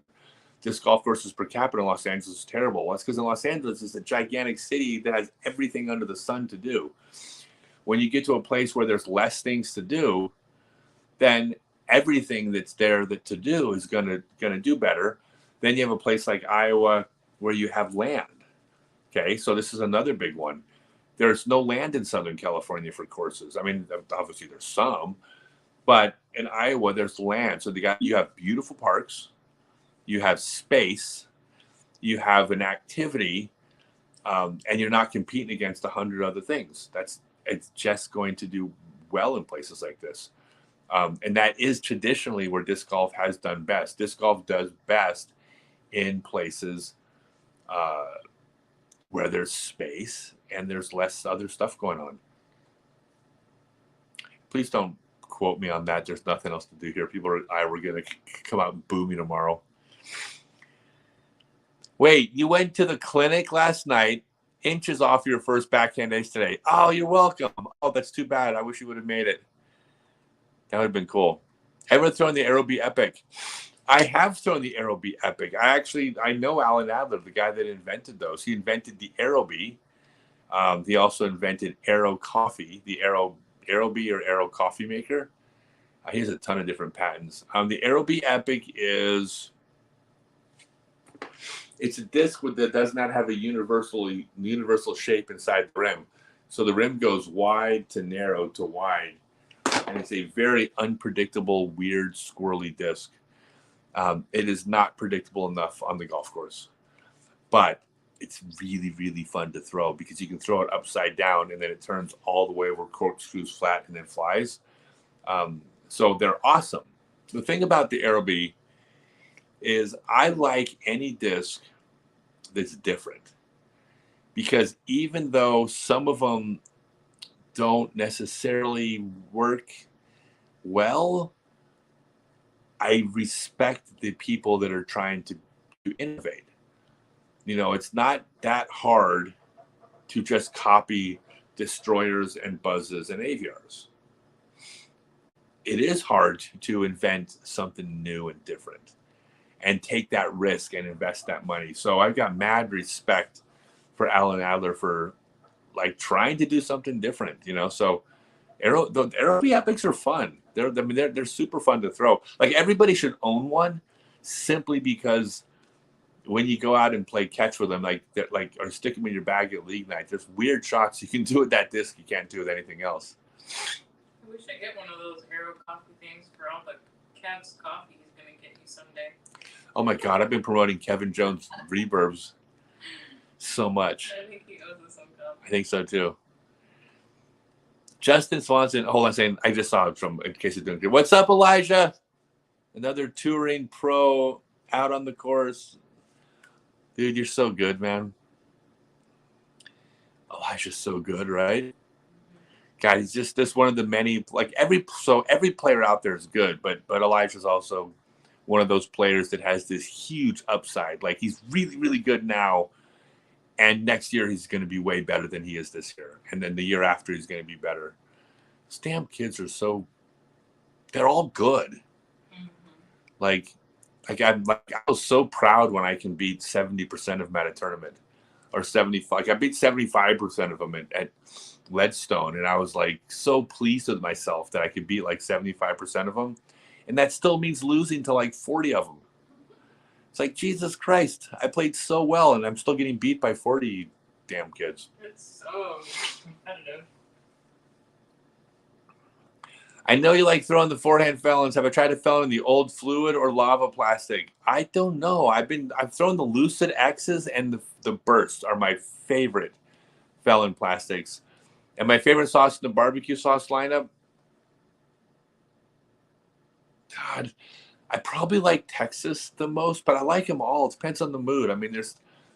Disc golf courses per capita in Los Angeles is terrible. Well, that's because in Los Angeles is a gigantic city that has everything under the sun to do. When you get to a place where there's less things to do, then everything that's there to do is gonna do better. Then you have a place like Iowa where you have land. Okay, so this is another big one. There's no land in Southern California for courses. I mean, obviously there's some, but in Iowa there's land. So you have beautiful parks, you have space, you have an activity, and you're not competing against 100 other things. It's just going to do well in places like this. And that is traditionally where disc golf has done best. Disc golf does best in places where there's space and there's less other stuff going on. Please don't quote me on that. There's nothing else to do here. We're going to come out and boo me tomorrow. Wait, you went to the clinic last night, inches off your first backhand ace today. Oh, you're welcome. Oh, that's too bad. I wish you would have made it. That would have been cool. Ever thrown the Aero B Epic? I have thrown the Aero B Epic. I know Alan Adler, the guy that invented those. He invented the Aero B. He also invented Aero Coffee, the Aero B or Aero Coffee Maker. He has a ton of different patents. The Aero B Epic it's a disc that does not have a universal shape inside the rim. So the rim goes wide to narrow to wide. And it's a very unpredictable, weird, squirrely disc. It is not predictable enough on the golf course. But it's really, really fun to throw because you can throw it upside down and then it turns all the way where corkscrews flat and then flies. So they're awesome. The thing about the Aero B is I like any disc that's different because even though some of them don't necessarily work well, I respect the people that are trying to innovate. It's not that hard to just copy destroyers and buzzes and aviars. It is hard to invent something new and different and take that risk and invest that money. So I've got mad respect for Alan Adler for trying to do something different, So the Aero B Epics are fun. They're super fun to throw. Everybody should own one simply because when you go out and play catch with them, or stick them in your bag at league night, there's weird shots you can do with that disc you can't do with anything else. We should get one of those Aero coffee things for all the Kev's coffee he's going to get you someday. Oh my God, I've been promoting Kevin Jones Reburbs so much. I think he owes us some coffee. I think so too. Justin Swanson, hold on a second. I just saw it in case you're doing good. What's up, Elijah? Another touring pro out on the course. Dude, you're so good, man. Elijah's so good, right? God, he's just one of the many, every player out there is good, but Elijah's also one of those players that has this huge upside. He's really, really good now, and next year he's going to be way better than he is this year, and then the year after he's going to be better. These damn kids are they're all good. Mm-hmm. I was so proud when I can beat 70% of them at a tournament, or 75. I beat 75% of them at Leadstone, and I was so pleased with myself that I could beat 75% of them, and that still means losing to 40 of them. It's Jesus Christ, I played so well, and I'm still getting beat by 40 damn kids. It's so competitive. I know you like throwing the forehand felons. Have I tried to felon in the old fluid or lava plastic? I don't know. I've thrown the Lucid X's, and the Bursts are my favorite felon plastics. And my favorite sauce in the barbecue sauce lineup, God, I probably like Texas the most, but I like them all. It depends on the mood.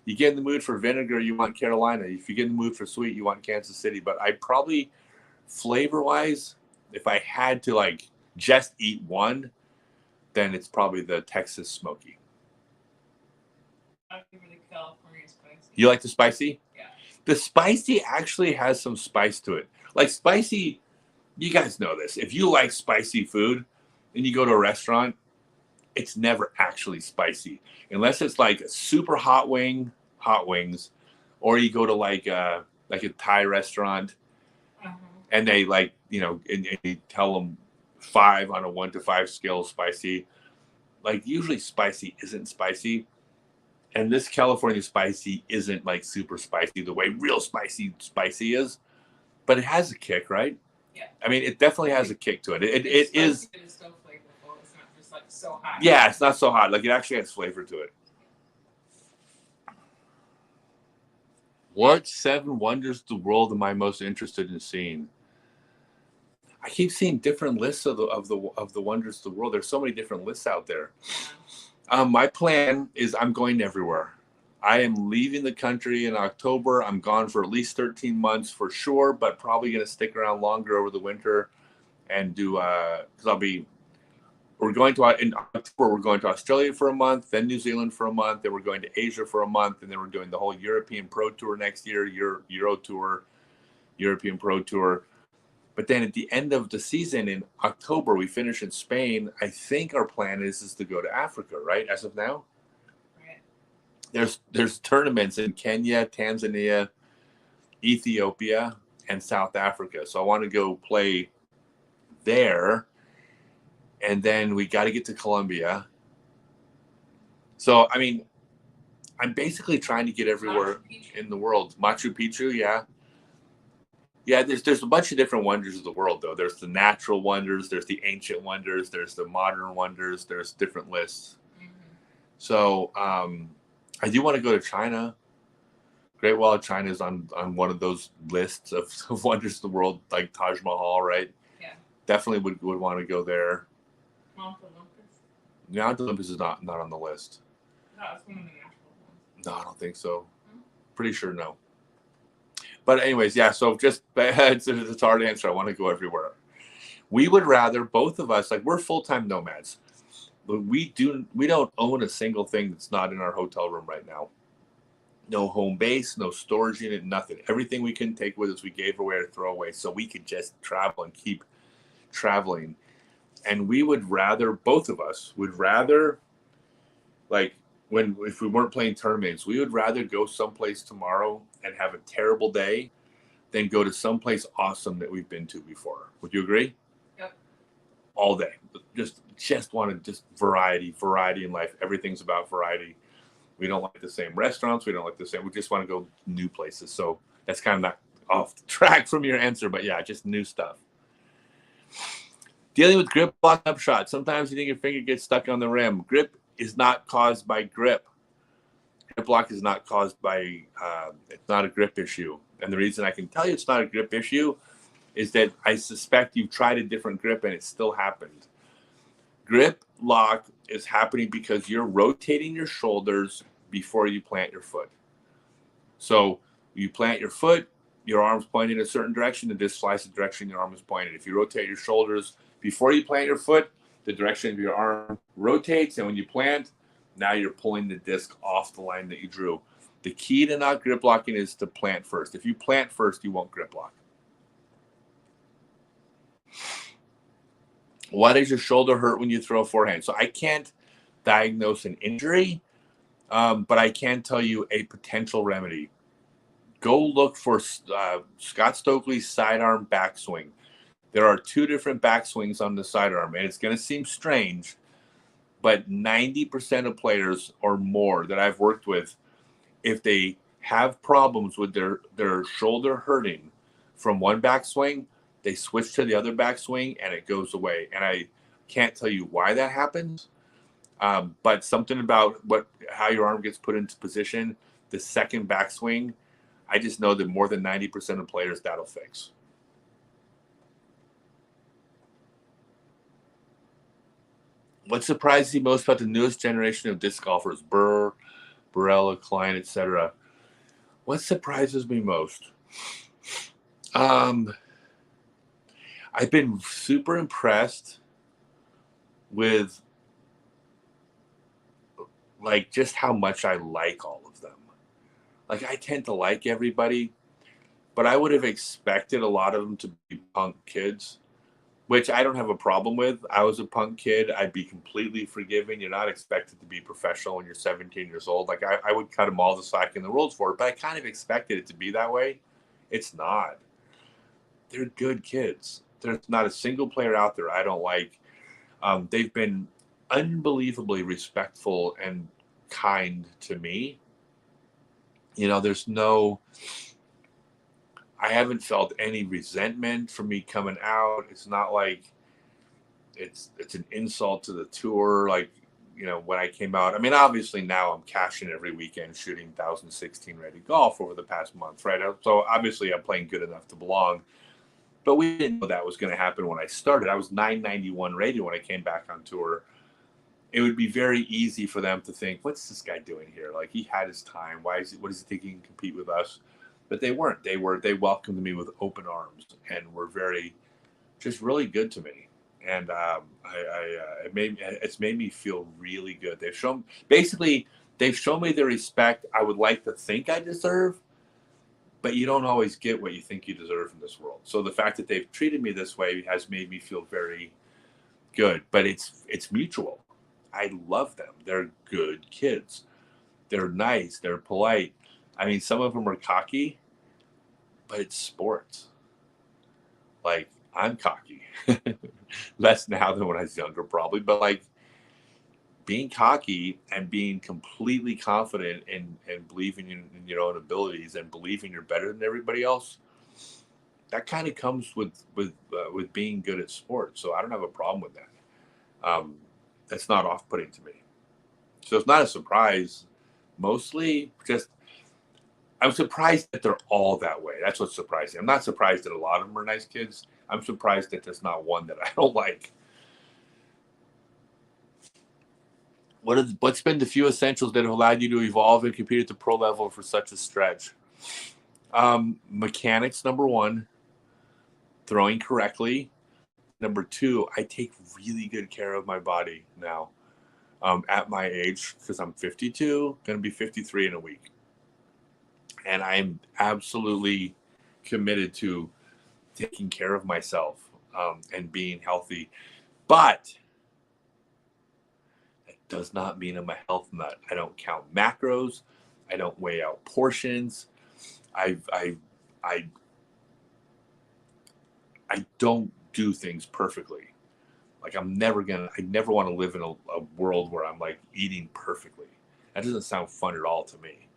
You get in the mood for vinegar, you want Carolina. If you get in the mood for sweet, you want Kansas City. But I probably, flavor-wise, if I had to just eat one, then it's probably the Texas Smoky. I favorite the California spicy. You like the spicy? Yeah. The spicy actually has some spice to it. Spicy, you guys know this. If you like spicy food and you go to a restaurant, it's never actually spicy. Unless it's a super hot wings, or you go to a Thai restaurant, and they and you tell them 5 on a 1 to 5 scale spicy. Usually spicy isn't spicy. And this California spicy isn't super spicy the way real spicy is, but it has a kick, right? Yeah. It definitely has a kick to it. It is. It is still flavorful. It's not just so hot. Yeah, it's not so hot. It actually has flavor to it. What 7 wonders of the world am I most interested in seeing? I keep seeing different lists of the wonders of the world. There's so many different lists out there. My plan is I'm going everywhere. I am leaving the country in October. I'm gone for at least 13 months for sure, but probably going to stick around longer over the winter and do, because I'll be we're going to in October. We're going to Australia for a month, then New Zealand for a month, then we're going to Asia for a month, and then we're doing the whole European Pro Tour next year, Euro Tour, European Pro Tour. But then at the end of the season in October, we finish in Spain. I think our plan is to go to Africa, right? As of now, right. There's tournaments in Kenya, Tanzania, Ethiopia, and South Africa. So I want to go play there, and then we got to get to Colombia. So I mean, I'm basically trying to get everywhere in the world. Machu Picchu, yeah. Yeah, there's a bunch of different wonders of the world, though. There's the natural wonders, there's the ancient wonders, there's the modern wonders, there's different lists. Mm-hmm. So I do want to go to China. Great Wall of China is on one of those lists of wonders of the world, like Taj Mahal, right? Yeah. Definitely would want to go there. Mount Olympus? Mount Olympus is not on the list. No, it's one of the natural ones. No, I don't think so. Mm-hmm. Pretty sure no. But anyways, yeah, so just it's a hard answer. I want to go everywhere. We would rather, both of us, like we're full-time nomads. We don't own a single thing that's not in our hotel room right now. No home base, no storage unit, nothing. Everything we can take with us, we gave away or throw away so we could just travel and keep traveling. And we would rather, both of us would rather, like, if we weren't playing tournaments, we would rather go someplace tomorrow and have a terrible day than go to someplace awesome that we've been to before. Would you agree? Yep. All day. Just want to variety in life. Everything's about variety. We don't like the same restaurants. We just want to go new places. So that's kind of not off the track from your answer, but yeah, just new stuff. Dealing with grip block upshot. Sometimes you think your finger gets stuck on the rim. Grip is not caused by grip. Grip block is not caused by, it's not a grip issue. And the reason I can tell you it's not a grip issue is that I suspect you've tried a different grip and it still happened. Grip lock is happening because you're rotating your shoulders before you plant your foot. So you plant your foot, your arm's pointing in a certain direction, the disc slices the direction your arm is pointed. If you rotate your shoulders before you plant your foot, the direction of your arm rotates, and when you plant, now you're pulling the disc off the line that you drew. The key to not grip locking is to plant first. If you plant first, you won't grip lock. Why does your shoulder hurt when you throw a forehand? So I can't diagnose an injury, but I can tell you a potential remedy. Go look for Scott Stokely's sidearm backswing. There are 2 different backswings on the sidearm, and it's going to seem strange, but 90% of players or more that I've worked with, if they have problems with their shoulder hurting from one backswing, they switch to the other backswing and it goes away. And I can't tell you why that happens, but something about how your arm gets put into position, the second backswing, I just know that more than 90% of players that'll fix. What surprises you most about the newest generation of disc golfers? Burr, Barella, Klein, etc. What surprises me most? I've been super impressed with like just how much I like all of them. Like I tend to like everybody, but I would have expected a lot of them to be punk kids, which I don't have a problem with. I was a punk kid. I'd be completely forgiving. You're not expected to be professional when you're 17 years old. Like I would cut them all the slack in the world for it, but I kind of expected it to be that way. It's not. They're good kids. There's not a single player out there I don't like. They've been unbelievably respectful and kind to me. You know, I haven't felt any resentment from me coming out. It's not like it's an insult to the tour. Like, you know, when I came out, I mean, obviously now I'm cashing every weekend shooting 1016 ready golf over the past month, right? So obviously I'm playing good enough to belong, but we didn't know that was going to happen when I started. I was 991 rated when I came back on tour. It would be very easy for them to think, what's this guy doing here? Like he had his time. What does he think he can compete with us? But they weren't. They welcomed me with open arms and were just really good to me. and it's made me feel really good. They've shown me the respect I would like to think I deserve, but you don't always get what you think you deserve in this world. So the fact that they've treated me this way has made me feel very good. But it's mutual. I love them. They're good kids. They're nice. They're polite. I mean, some of them are cocky, but it's sports. Like, I'm cocky. Less now than when I was younger, probably. But like, being cocky and being completely confident and believing in your own abilities and believing you're better than everybody else, that kind of comes with being good at sports. So I don't have a problem with that. That's not off-putting to me. So it's not a surprise. Mostly just, I'm surprised that they're all that way. That's what's surprising. I'm not surprised that a lot of them are nice kids. I'm surprised that there's not one that I don't like. What's been the few essentials that have allowed you to evolve and compete at the pro level for such a stretch? Mechanics, number one. Throwing correctly. Number two, I take really good care of my body now. At my age, because I'm 52, going to be 53 in a week. And I'm absolutely committed to taking care of myself and being healthy. But that does not mean I'm a health nut. I don't count macros. I don't weigh out portions. I don't do things perfectly. Like, I never want to live in a world where I'm like eating perfectly. That doesn't sound fun at all to me.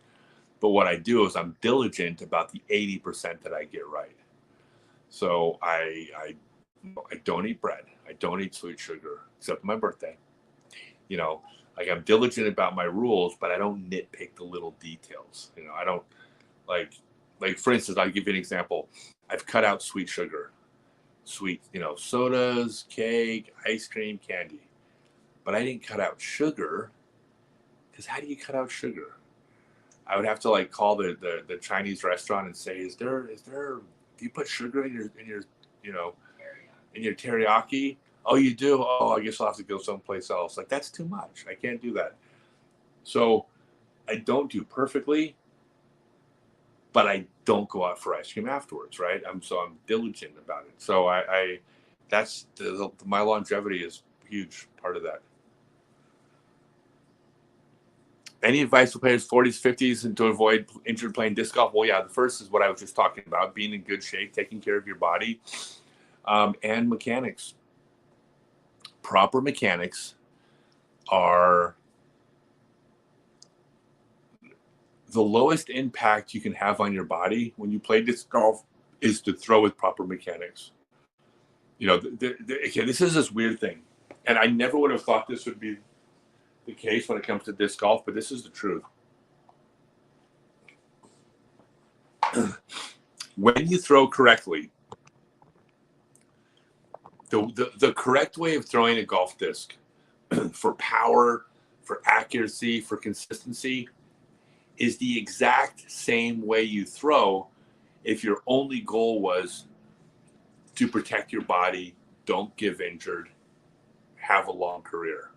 But what I do is I'm diligent about the 80% that I get right. So I don't eat bread. I don't eat sweet sugar, except my birthday. Like, I'm diligent about my rules, but I don't nitpick the little details. I don't like for instance, I'll give you an example. I've cut out sweet sugar, sodas, cake, ice cream, candy. But I didn't cut out sugar, because how do you cut out sugar? I would have to call the Chinese restaurant and say, is there do you put sugar in your in your teriyaki? Oh, you do? Oh, I guess I'll have to go someplace else. Like, that's too much. I can't do that. So I don't do perfectly, but I don't go out for ice cream afterwards, right? I'm diligent about it. So that's my longevity is a huge part of that. Any advice for players 40s, 50s, and to avoid injured playing disc golf? Well, yeah, the first is what I was just talking about: being in good shape, taking care of your body, and mechanics. Proper mechanics are the lowest impact you can have on your body when you play disc golf is to throw with proper mechanics. Okay, this is this weird thing, and I never would have thought this would be the case when it comes to disc golf, but this is the truth. When you throw correctly, the correct way of throwing a golf disc for power, for accuracy, for consistency is the exact same way you throw if your only goal was to protect your body, don't get injured, have a long career.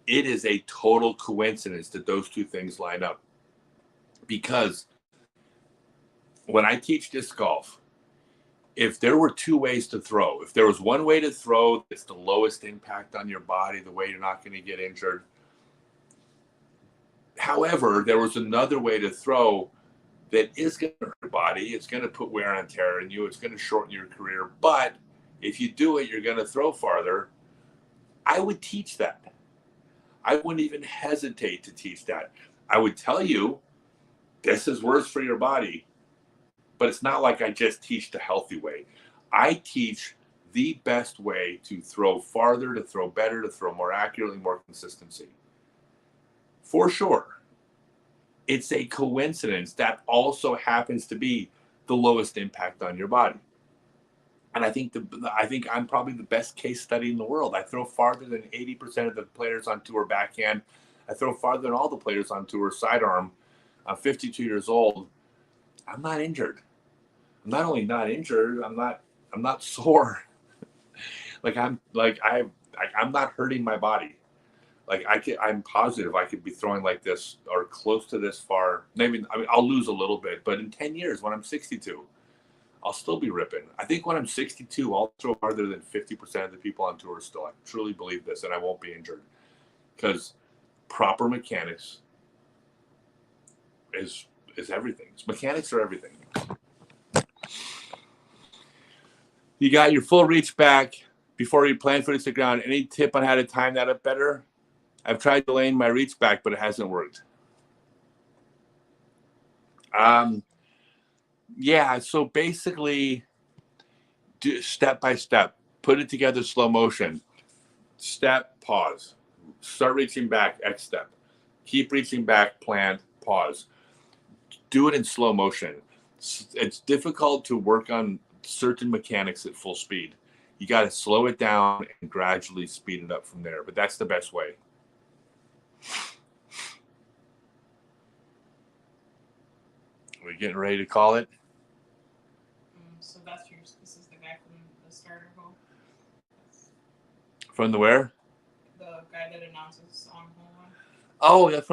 It is a total coincidence that those two things line up. Because when I teach disc golf, if there were two ways to throw, if there was one way to throw that's the lowest impact on your body, the way you're not going to get injured. However, there was another way to throw that is going to hurt your body. It's going to put wear and tear in you. It's going to shorten your career. But if you do it, you're going to throw farther. I would teach that. I wouldn't even hesitate to teach that. I would tell you, this is worse for your body. But it's not like I just teach the healthy way. I teach the best way to throw farther, to throw better, to throw more accurately, more consistency. For sure. It's a coincidence that also happens to be the lowest impact on your body. And I think I'm probably the best case study in the world. I throw farther than 80% of the players on tour backhand. I throw farther than all the players on tour sidearm. I'm 52 years old. I'm not injured. I'm not only not injured, I'm not sore. I'm not hurting my body. Like I'm positive I could be throwing like this or close to this far. Maybe I'll lose a little bit, but in 10 years when I'm 62, I'll still be ripping. I think when I'm 62, I'll throw harder than 50% of the people on tour still. I truly believe this, and I won't be injured because proper mechanics is everything. Mechanics are everything. You got your full reach back before you plan for the ground. Any tip on how to time that up better? I've tried delaying my reach back, but it hasn't worked. Yeah, so basically, do step by step. Put it together slow motion. Step, pause. Start reaching back, X step. Keep reaching back, plant, pause. Do it in slow motion. It's difficult to work on certain mechanics at full speed. You got to slow it down and gradually speed it up from there, but that's the best way. Are we getting ready to call it? So this is the guy from the starter hole? From the where? The guy that announces on hole one. Oh, that's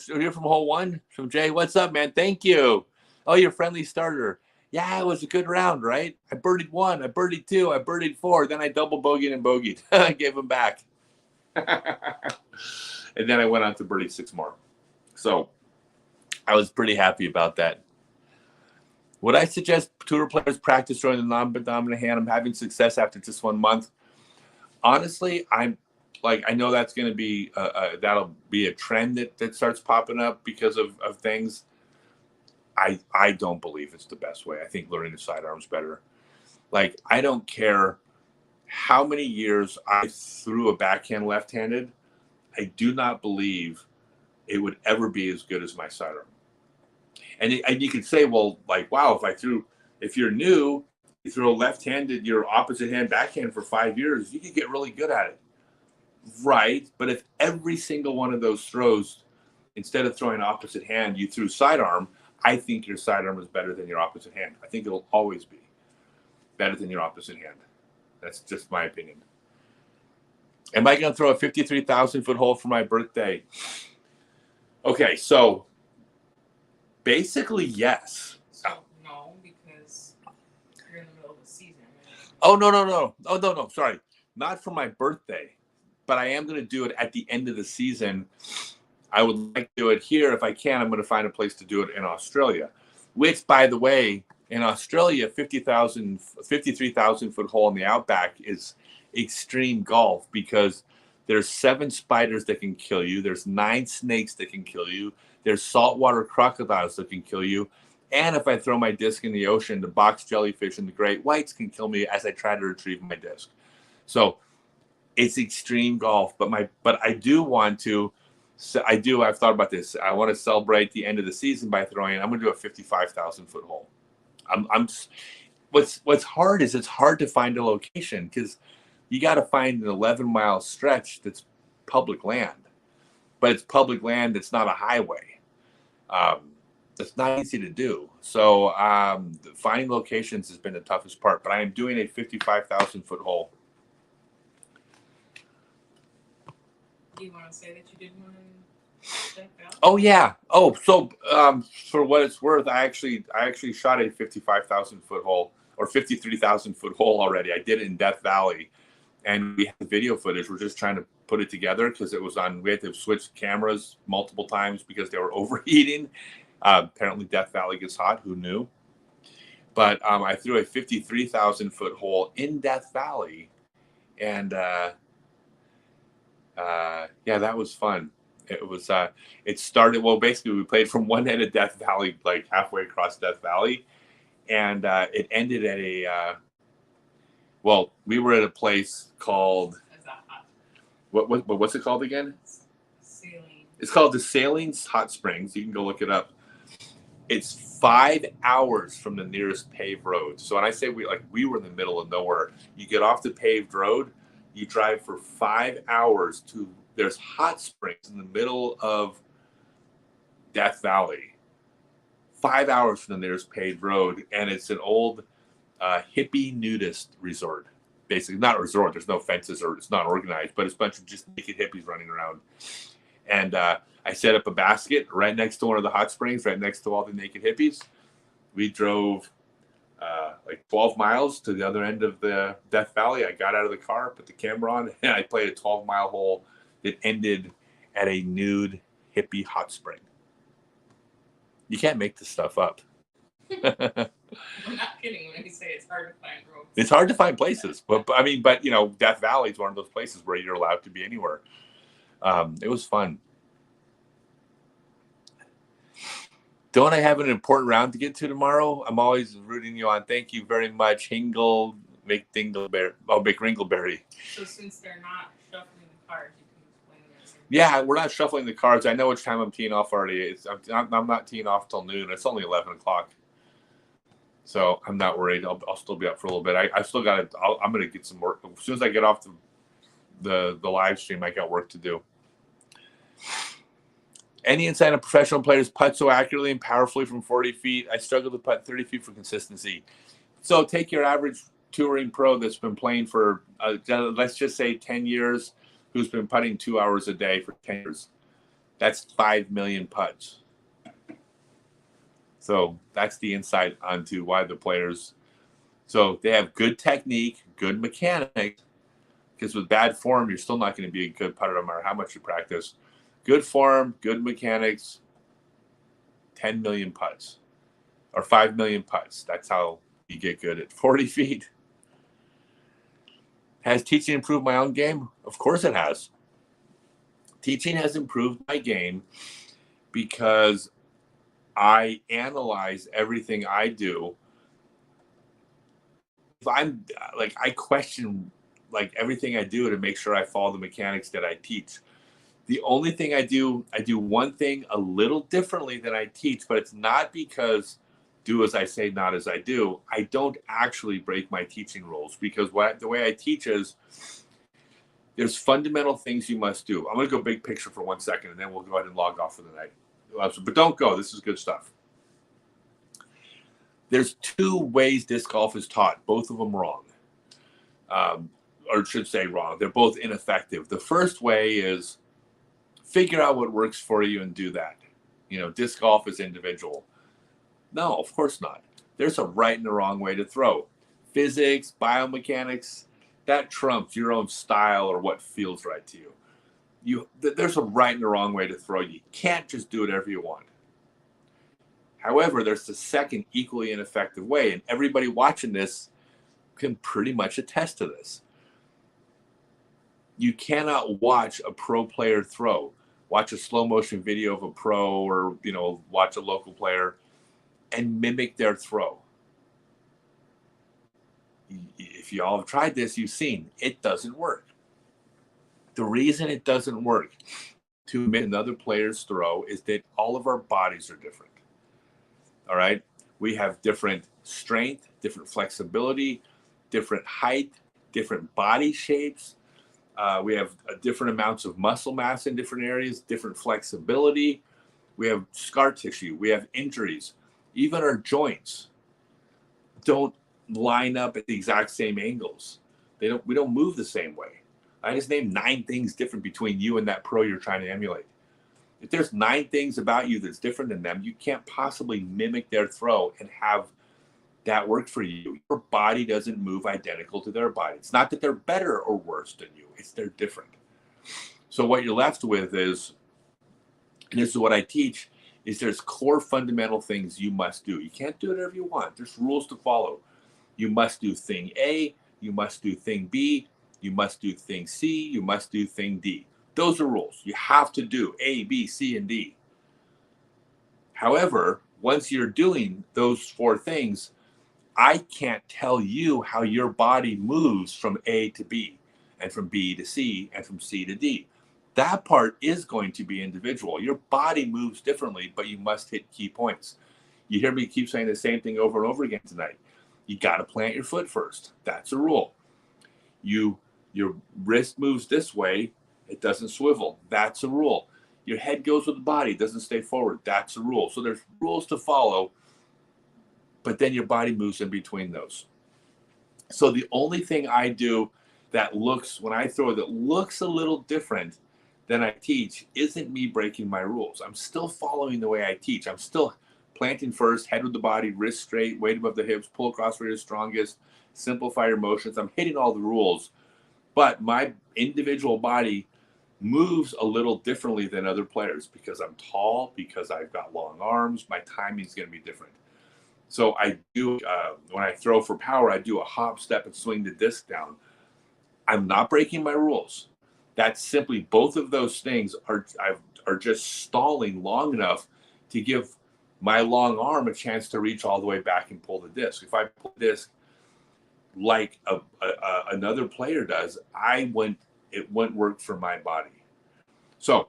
you're from hole one? From Jay. What's up, man? Thank you. Oh, you're a friendly starter. Yeah, it was a good round, right? I birdied 1, I birdied 2, I birdied 4, then I double bogeyed and bogeyed. I gave him back. And then I went on to birdie 6 more. So I was pretty happy about that. Would I suggest tour players practice throwing the non-dominant hand? I'm having success after just 1 month. Honestly, I know that's going to be that'll be a trend that starts popping up because of things. I don't believe it's the best way. I think learning the sidearm's better. Like, I don't care how many years I threw a backhand left-handed. I do not believe it would ever be as good as my sidearm. And you could say, well, like, wow, if you're new, you throw left-handed, your opposite hand backhand for 5 years, you could get really good at it. Right. But if every single one of those throws, instead of throwing opposite hand, you threw sidearm, I think your sidearm is better than your opposite hand. I think it'll always be better than your opposite hand. That's just my opinion. Am I going to throw a 53,000-foot hole for my birthday? Okay, so basically, yes. So, no, because you're in the middle of the season. Oh, no. Oh, no. Sorry. Not for my birthday, but I am going to do it at the end of the season. I would like to do it here. If I can, I'm going to find a place to do it in Australia, which, by the way, in Australia, 53,000-foot hole in the outback is extreme golf because there's 7 spiders that can kill you. There's 9 snakes that can kill you. There's saltwater crocodiles that can kill you. And if I throw my disc in the ocean, the box jellyfish and the great whites can kill me as I try to retrieve my disc. So it's extreme golf, but I do want to. So I've thought about this. I want to celebrate the end of the season by throwing. I'm going to do a 55,000-foot hole. What's hard is it's hard to find a location because you got to find an 11-mile stretch that's public land, but it's public land that's not a highway. That's not easy to do. So finding locations has been the toughest part. But I am doing a 55,000-foot hole. Do you want to say that you did one in Death Valley? Oh yeah. Oh, so for what it's worth, I actually shot a 55,000-foot hole or 53,000-foot hole already. I did it in Death Valley, and we had the video footage. We're just trying to put it together because it was on. We had to switch cameras multiple times because they were overheating. Apparently, Death Valley gets hot. Who knew? But I threw a 53,000-foot hole in Death Valley, and yeah, that was fun. It was. It started. Well, basically, we played from one end of Death Valley, like halfway across Death Valley, and it ended at a. Well, we were at a place called. What's it called again? Saline. It's called the Saline Hot Springs. You can go look it up. It's 5 hours from the nearest paved road. So when I say we were in the middle of nowhere. You get off the paved road, you drive for 5 hours to. There's hot springs in the middle of Death Valley. 5 hours from the nearest paved road, and it's an old hippie nudist resort. basically not a resort. There's no fences or it's not organized, but it's a bunch of just naked hippies running around. And I set up a basket right next to one of the hot springs, right next to all the naked hippies. We drove like 12 miles to the other end of the Death Valley. I got out of the car, put the camera on, and I played a 12-mile hole that ended at a nude hippie hot spring. You can't make this stuff up. I'm not kidding when you say it's hard to find roads. It's hard to find places, but you know, Death Valley is one of those places where you're allowed to be anywhere. It was fun. Don't I have an important round to get to tomorrow? I'm always rooting you on. Thank you very much, Hingle McDingleberry. Oh, McRingleberry. So since they're not shuffling the cards, you can explain this. Yeah, we're not shuffling the cards. I know which time I'm teeing off already. I'm not teeing off till noon. It's only 11 o'clock. So I'm not worried. I'll still be up for a little bit. I still got it. I'm going to get some work. As soon as I get off the live stream, I got work to do. Any insight on professional players putt so accurately and powerfully from 40 feet? I struggle to putt 30 feet for consistency. So take your average touring pro that's been playing for, let's just say 10 years, who's been putting 2 hours a day for 10 years. That's 5 million putts. So that's the insight onto why the players. So they have good technique, good mechanics, because with bad form, you're still not going to be a good putter no matter how much you practice. Good form, good mechanics, 10 million putts or 5 million putts. That's how you get good at 40 feet. Has teaching improved my own game? Of course it has. Teaching has improved my game because I analyze everything I do. If I'm like, I question like everything I do to make sure I follow the mechanics that I teach. The only thing I do one thing a little differently than I teach, but it's not because do as I say, not as I do. I don't actually break my teaching rules because the way I teach is there's fundamental things you must do. I'm going to go big picture for 1 second, and then we'll go ahead and log off for the night. But don't go. This is good stuff. There's 2 ways disc golf is taught, both of them wrong. Or should say wrong. They're both ineffective. The first way is figure out what works for you and do that. You know, disc golf is individual. No, of course not. There's a right and a wrong way to throw. Physics, biomechanics, that trumps your own style or what feels right to you. There's a right and a wrong way to throw. You can't just do whatever you want. However, there's the second equally ineffective way, and everybody watching this can pretty much attest to this. You cannot watch a pro player throw. Watch a slow motion video of a pro or, you know, watch a local player and mimic their throw. If you all have tried this, you've seen it doesn't work. The reason it doesn't work to mimic another player's throw is that all of our bodies are different. All right. We have different strength, different flexibility, different height, different body shapes. We have different amounts of muscle mass in different areas, different flexibility. We have scar tissue. We have injuries. Even our joints don't line up at the exact same angles. We don't move the same way. I just named 9 things different between you and that pro you're trying to emulate. If there's 9 things about you that's different than them, you can't possibly mimic their throw and have that work for you. Your body doesn't move identical to their body. It's not that they're better or worse than you. It's they're different. So what you're left with is, and this is what I teach, is there's core fundamental things you must do. You can't do whatever you want. There's rules to follow. You must do thing A. You must do thing B. You must do thing C. You must do thing D. Those are rules. You have to do A, B, C, and D. However, once you're doing those 4 things, I can't tell you how your body moves from A to B and from B to C and from C to D. That part is going to be individual. Your body moves differently, but you must hit key points. You hear me keep saying the same thing over and over again tonight. You got to plant your foot first. That's a rule. Your wrist moves this way. It doesn't swivel. That's a rule. Your head goes with the body. It doesn't stay forward. That's a rule. So there's rules to follow, but then your body moves in between those. So the only thing I do that looks, when I throw, that looks a little different than I teach isn't me breaking my rules. I'm still following the way I teach. I'm still planting first, head with the body, wrist straight, weight above the hips, pull across where you're strongest, simplify your motions. I'm hitting all the rules, but my individual body moves a little differently than other players because I'm tall, because I've got long arms. My timing is going to be different. So I do, when I throw for power, I do a hop, step, and swing the disc down. I'm not breaking my rules. That's simply, both of those things are just stalling long enough to give my long arm a chance to reach all the way back and pull the disc. If I pull the disc like another player does, it wouldn't work for my body. So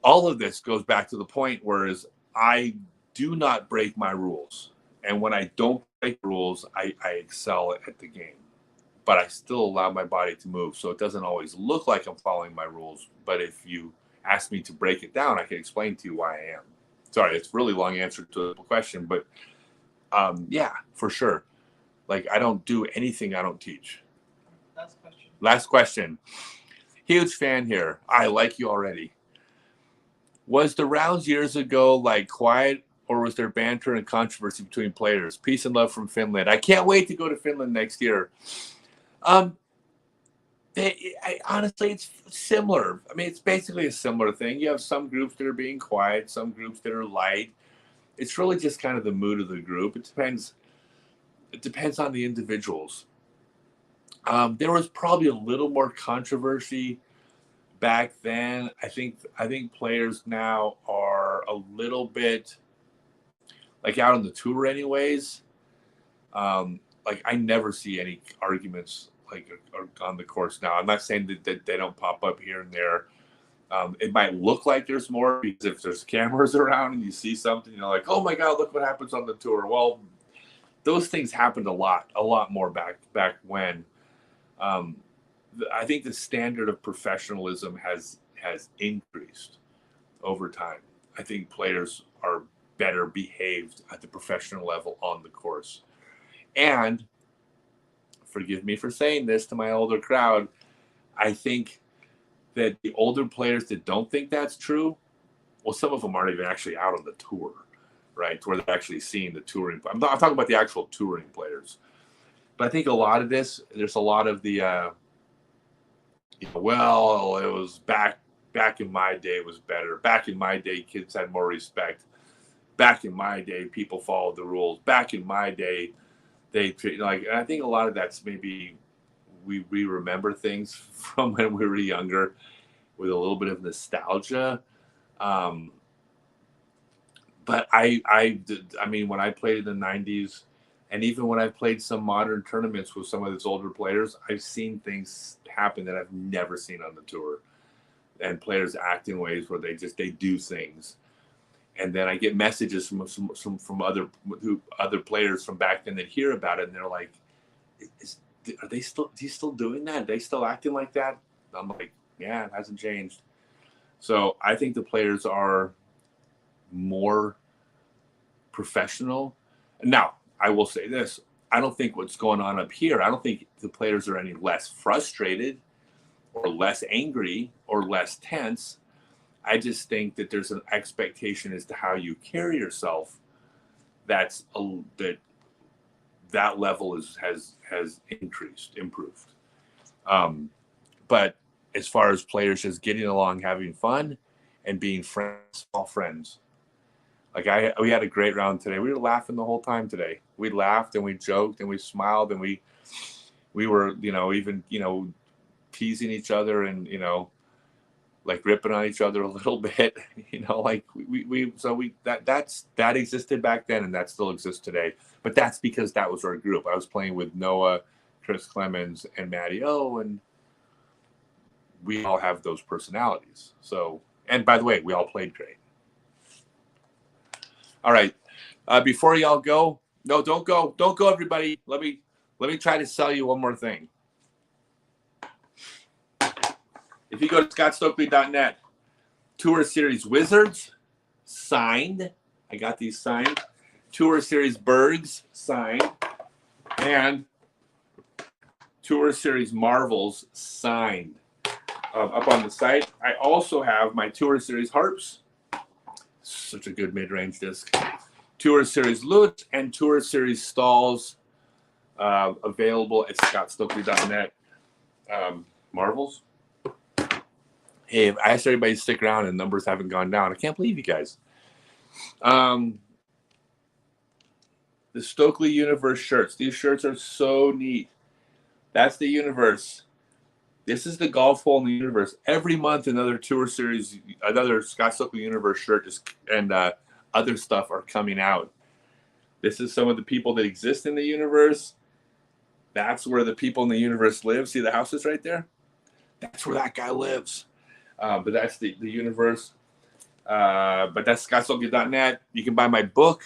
all of this goes back to the point where I do not break my rules. And when I don't break rules, I excel at the game. But I still allow my body to move. So it doesn't always look like I'm following my rules. But if you ask me to break it down, I can explain to you why I am. Sorry, it's a really long answer to the question. But yeah, for sure. Like, I don't do anything I don't teach. Last question. Huge fan here. I like you already. Was the rounds years ago like quiet, or was there banter and controversy between players? Peace and love from Finland. I can't wait to go to Finland next year. Honestly, it's similar. I mean, it's basically a similar thing. You have some groups that are being quiet, some groups that are light. It's really just kind of the mood of the group. It depends. It depends on the individuals. There was probably a little more controversy back then. I think players now are a little bit like out on the tour, anyways. Like, I never see any arguments like on the course now. I'm not saying that they don't pop up here and there. It might look like there's more because if there's cameras around and you see something, you know, like, oh my God, look what happens on the tour. Well, those things happened a lot more back when. I think the standard of professionalism has increased over time. I think players are better behaved at the professional level on the course. And forgive me for saying this to my older crowd, I think that the older players that don't think that's true, well, some of them aren't even actually out on the tour, right? Where they're actually seeing the touring. I'm talking about the actual touring players. But I think a lot of this, there's a lot of the, well, it was back in my day, it was better. Back in my day, kids had more respect. Back in my day, people followed the rules. Back in my day, they like. I think a lot of that's maybe we remember things from when we were younger with a little bit of nostalgia. But I mean, when I played in the 90s, and even when I've played some modern tournaments with some of these older players, I've seen things happen that I've never seen on the tour, and players act in ways where they do things. And then I get messages from other players from back then that hear about it, and they're like, "Are they still doing that? Are they still acting like that?" I'm like, "Yeah, it hasn't changed." So I think the players are more professional. Now, I will say this: I don't think what's going on up here. I don't think the players are any less frustrated, or less angry, or less tense. I just think that there's an expectation as to how you carry yourself. That level has improved. But as far as players just getting along, having fun, and being friends, all friends. Like we had a great round today. We were laughing the whole time today. We laughed and we joked and we smiled and we were, even, teasing each other and, like ripping on each other a little bit, like that existed back then and that still exists today. But that's because that was our group. I was playing with Noah, Chris Clemens, and Matty O, and we all have those personalities. So, and by the way, we all played great. All right. Before y'all go, no, don't go, everybody. Let me try to sell you one more thing. If you go to Scottsdalenet, Tour Series Wizards, signed. I got these signed. Tour Series Bergs, signed. And Tour Series Marvels signed up on the site. I also have my Tour Series harps. Such a good mid-range disc. Tour Series lute and Tour Series stalls available at Scottsdalenet. Marvels. Hey, I asked everybody to stick around and numbers haven't gone down. I can't believe you guys. The Stokely Universe shirts. These shirts are so neat. That's the universe. This is the golf hole in the universe. Every month, another Tour Series, another Scott Stokely Universe shirt and other stuff are coming out. This is some of the people that exist in the universe. That's where the people in the universe live. See the houses right there? That's where that guy lives. But that's the universe. But that's Scottsdalenet. You can buy my book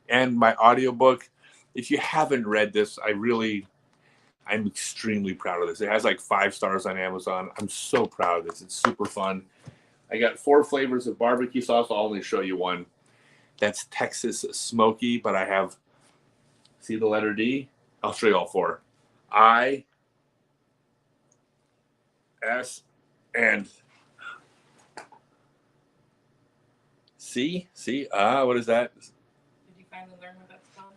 and my audiobook. If you haven't read this, I'm extremely proud of this. It has like 5 stars on Amazon. I'm so proud of this. It's super fun. I got 4 flavors of barbecue sauce. I'll only show you one. That's Texas Smoky, but I have, see the letter D? I'll show you all 4. I, S, and C. What is that? Did you finally learn what that spells?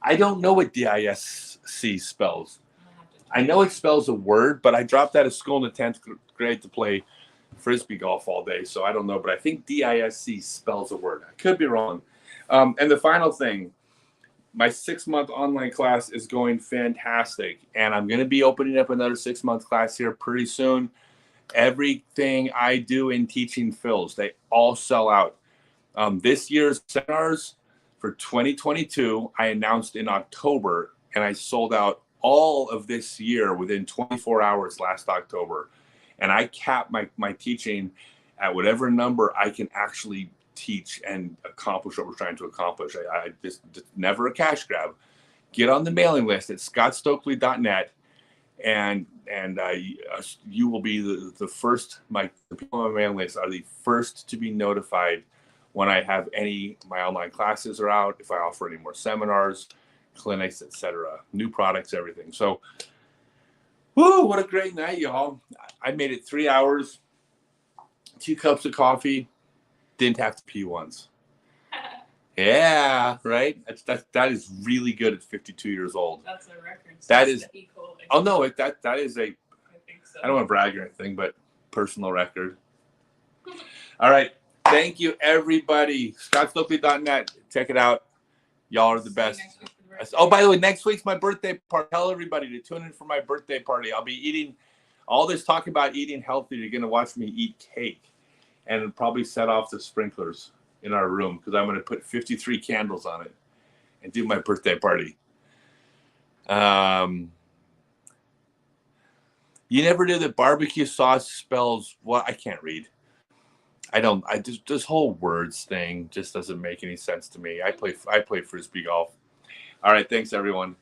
I don't know what DISC spells. I know it spells a word, but I dropped out of school in the 10th grade to play Frisbee golf all day, so I don't know. But I think DISC spells a word. I could be wrong. And the final thing, my 6-month online class is going fantastic, and I'm going to be opening up another 6-month class here pretty soon. Everything I do in teaching fills. They all sell out. This year's seminars for 2022, I announced in October, and I sold out all of this year within 24 hours last October. And I cap my teaching at whatever number I can actually teach and accomplish what we're trying to accomplish. I just never a cash grab. Get on the mailing list at Scottsdalenet, and you will be the first. The people on my mailing list are the first to be notified when I have my online classes are out, if I offer any more seminars, clinics, etc., new products, everything. So, whoo, what a great night, y'all. I made it 3 hours, 2 cups of coffee, didn't have to pee once. Yeah, right? That is really good at 52 years old. That's a record. That is, oh no, that is a, I think so. I don't want to brag or anything, but personal record. All right. Thank you, everybody. Scottsdalenet. Check it out. Y'all are the best. Oh, by the way, next week's my birthday party. Tell everybody to tune in for my birthday party. I'll be eating all this talk about eating healthy. You're going to watch me eat cake and probably set off the sprinklers in our room because I'm going to put 53 candles on it and do my birthday party. You never knew that barbecue sauce spells what? I can't read. I just, this whole words thing just doesn't make any sense to me. I play Frisbee golf. All right. Thanks, everyone.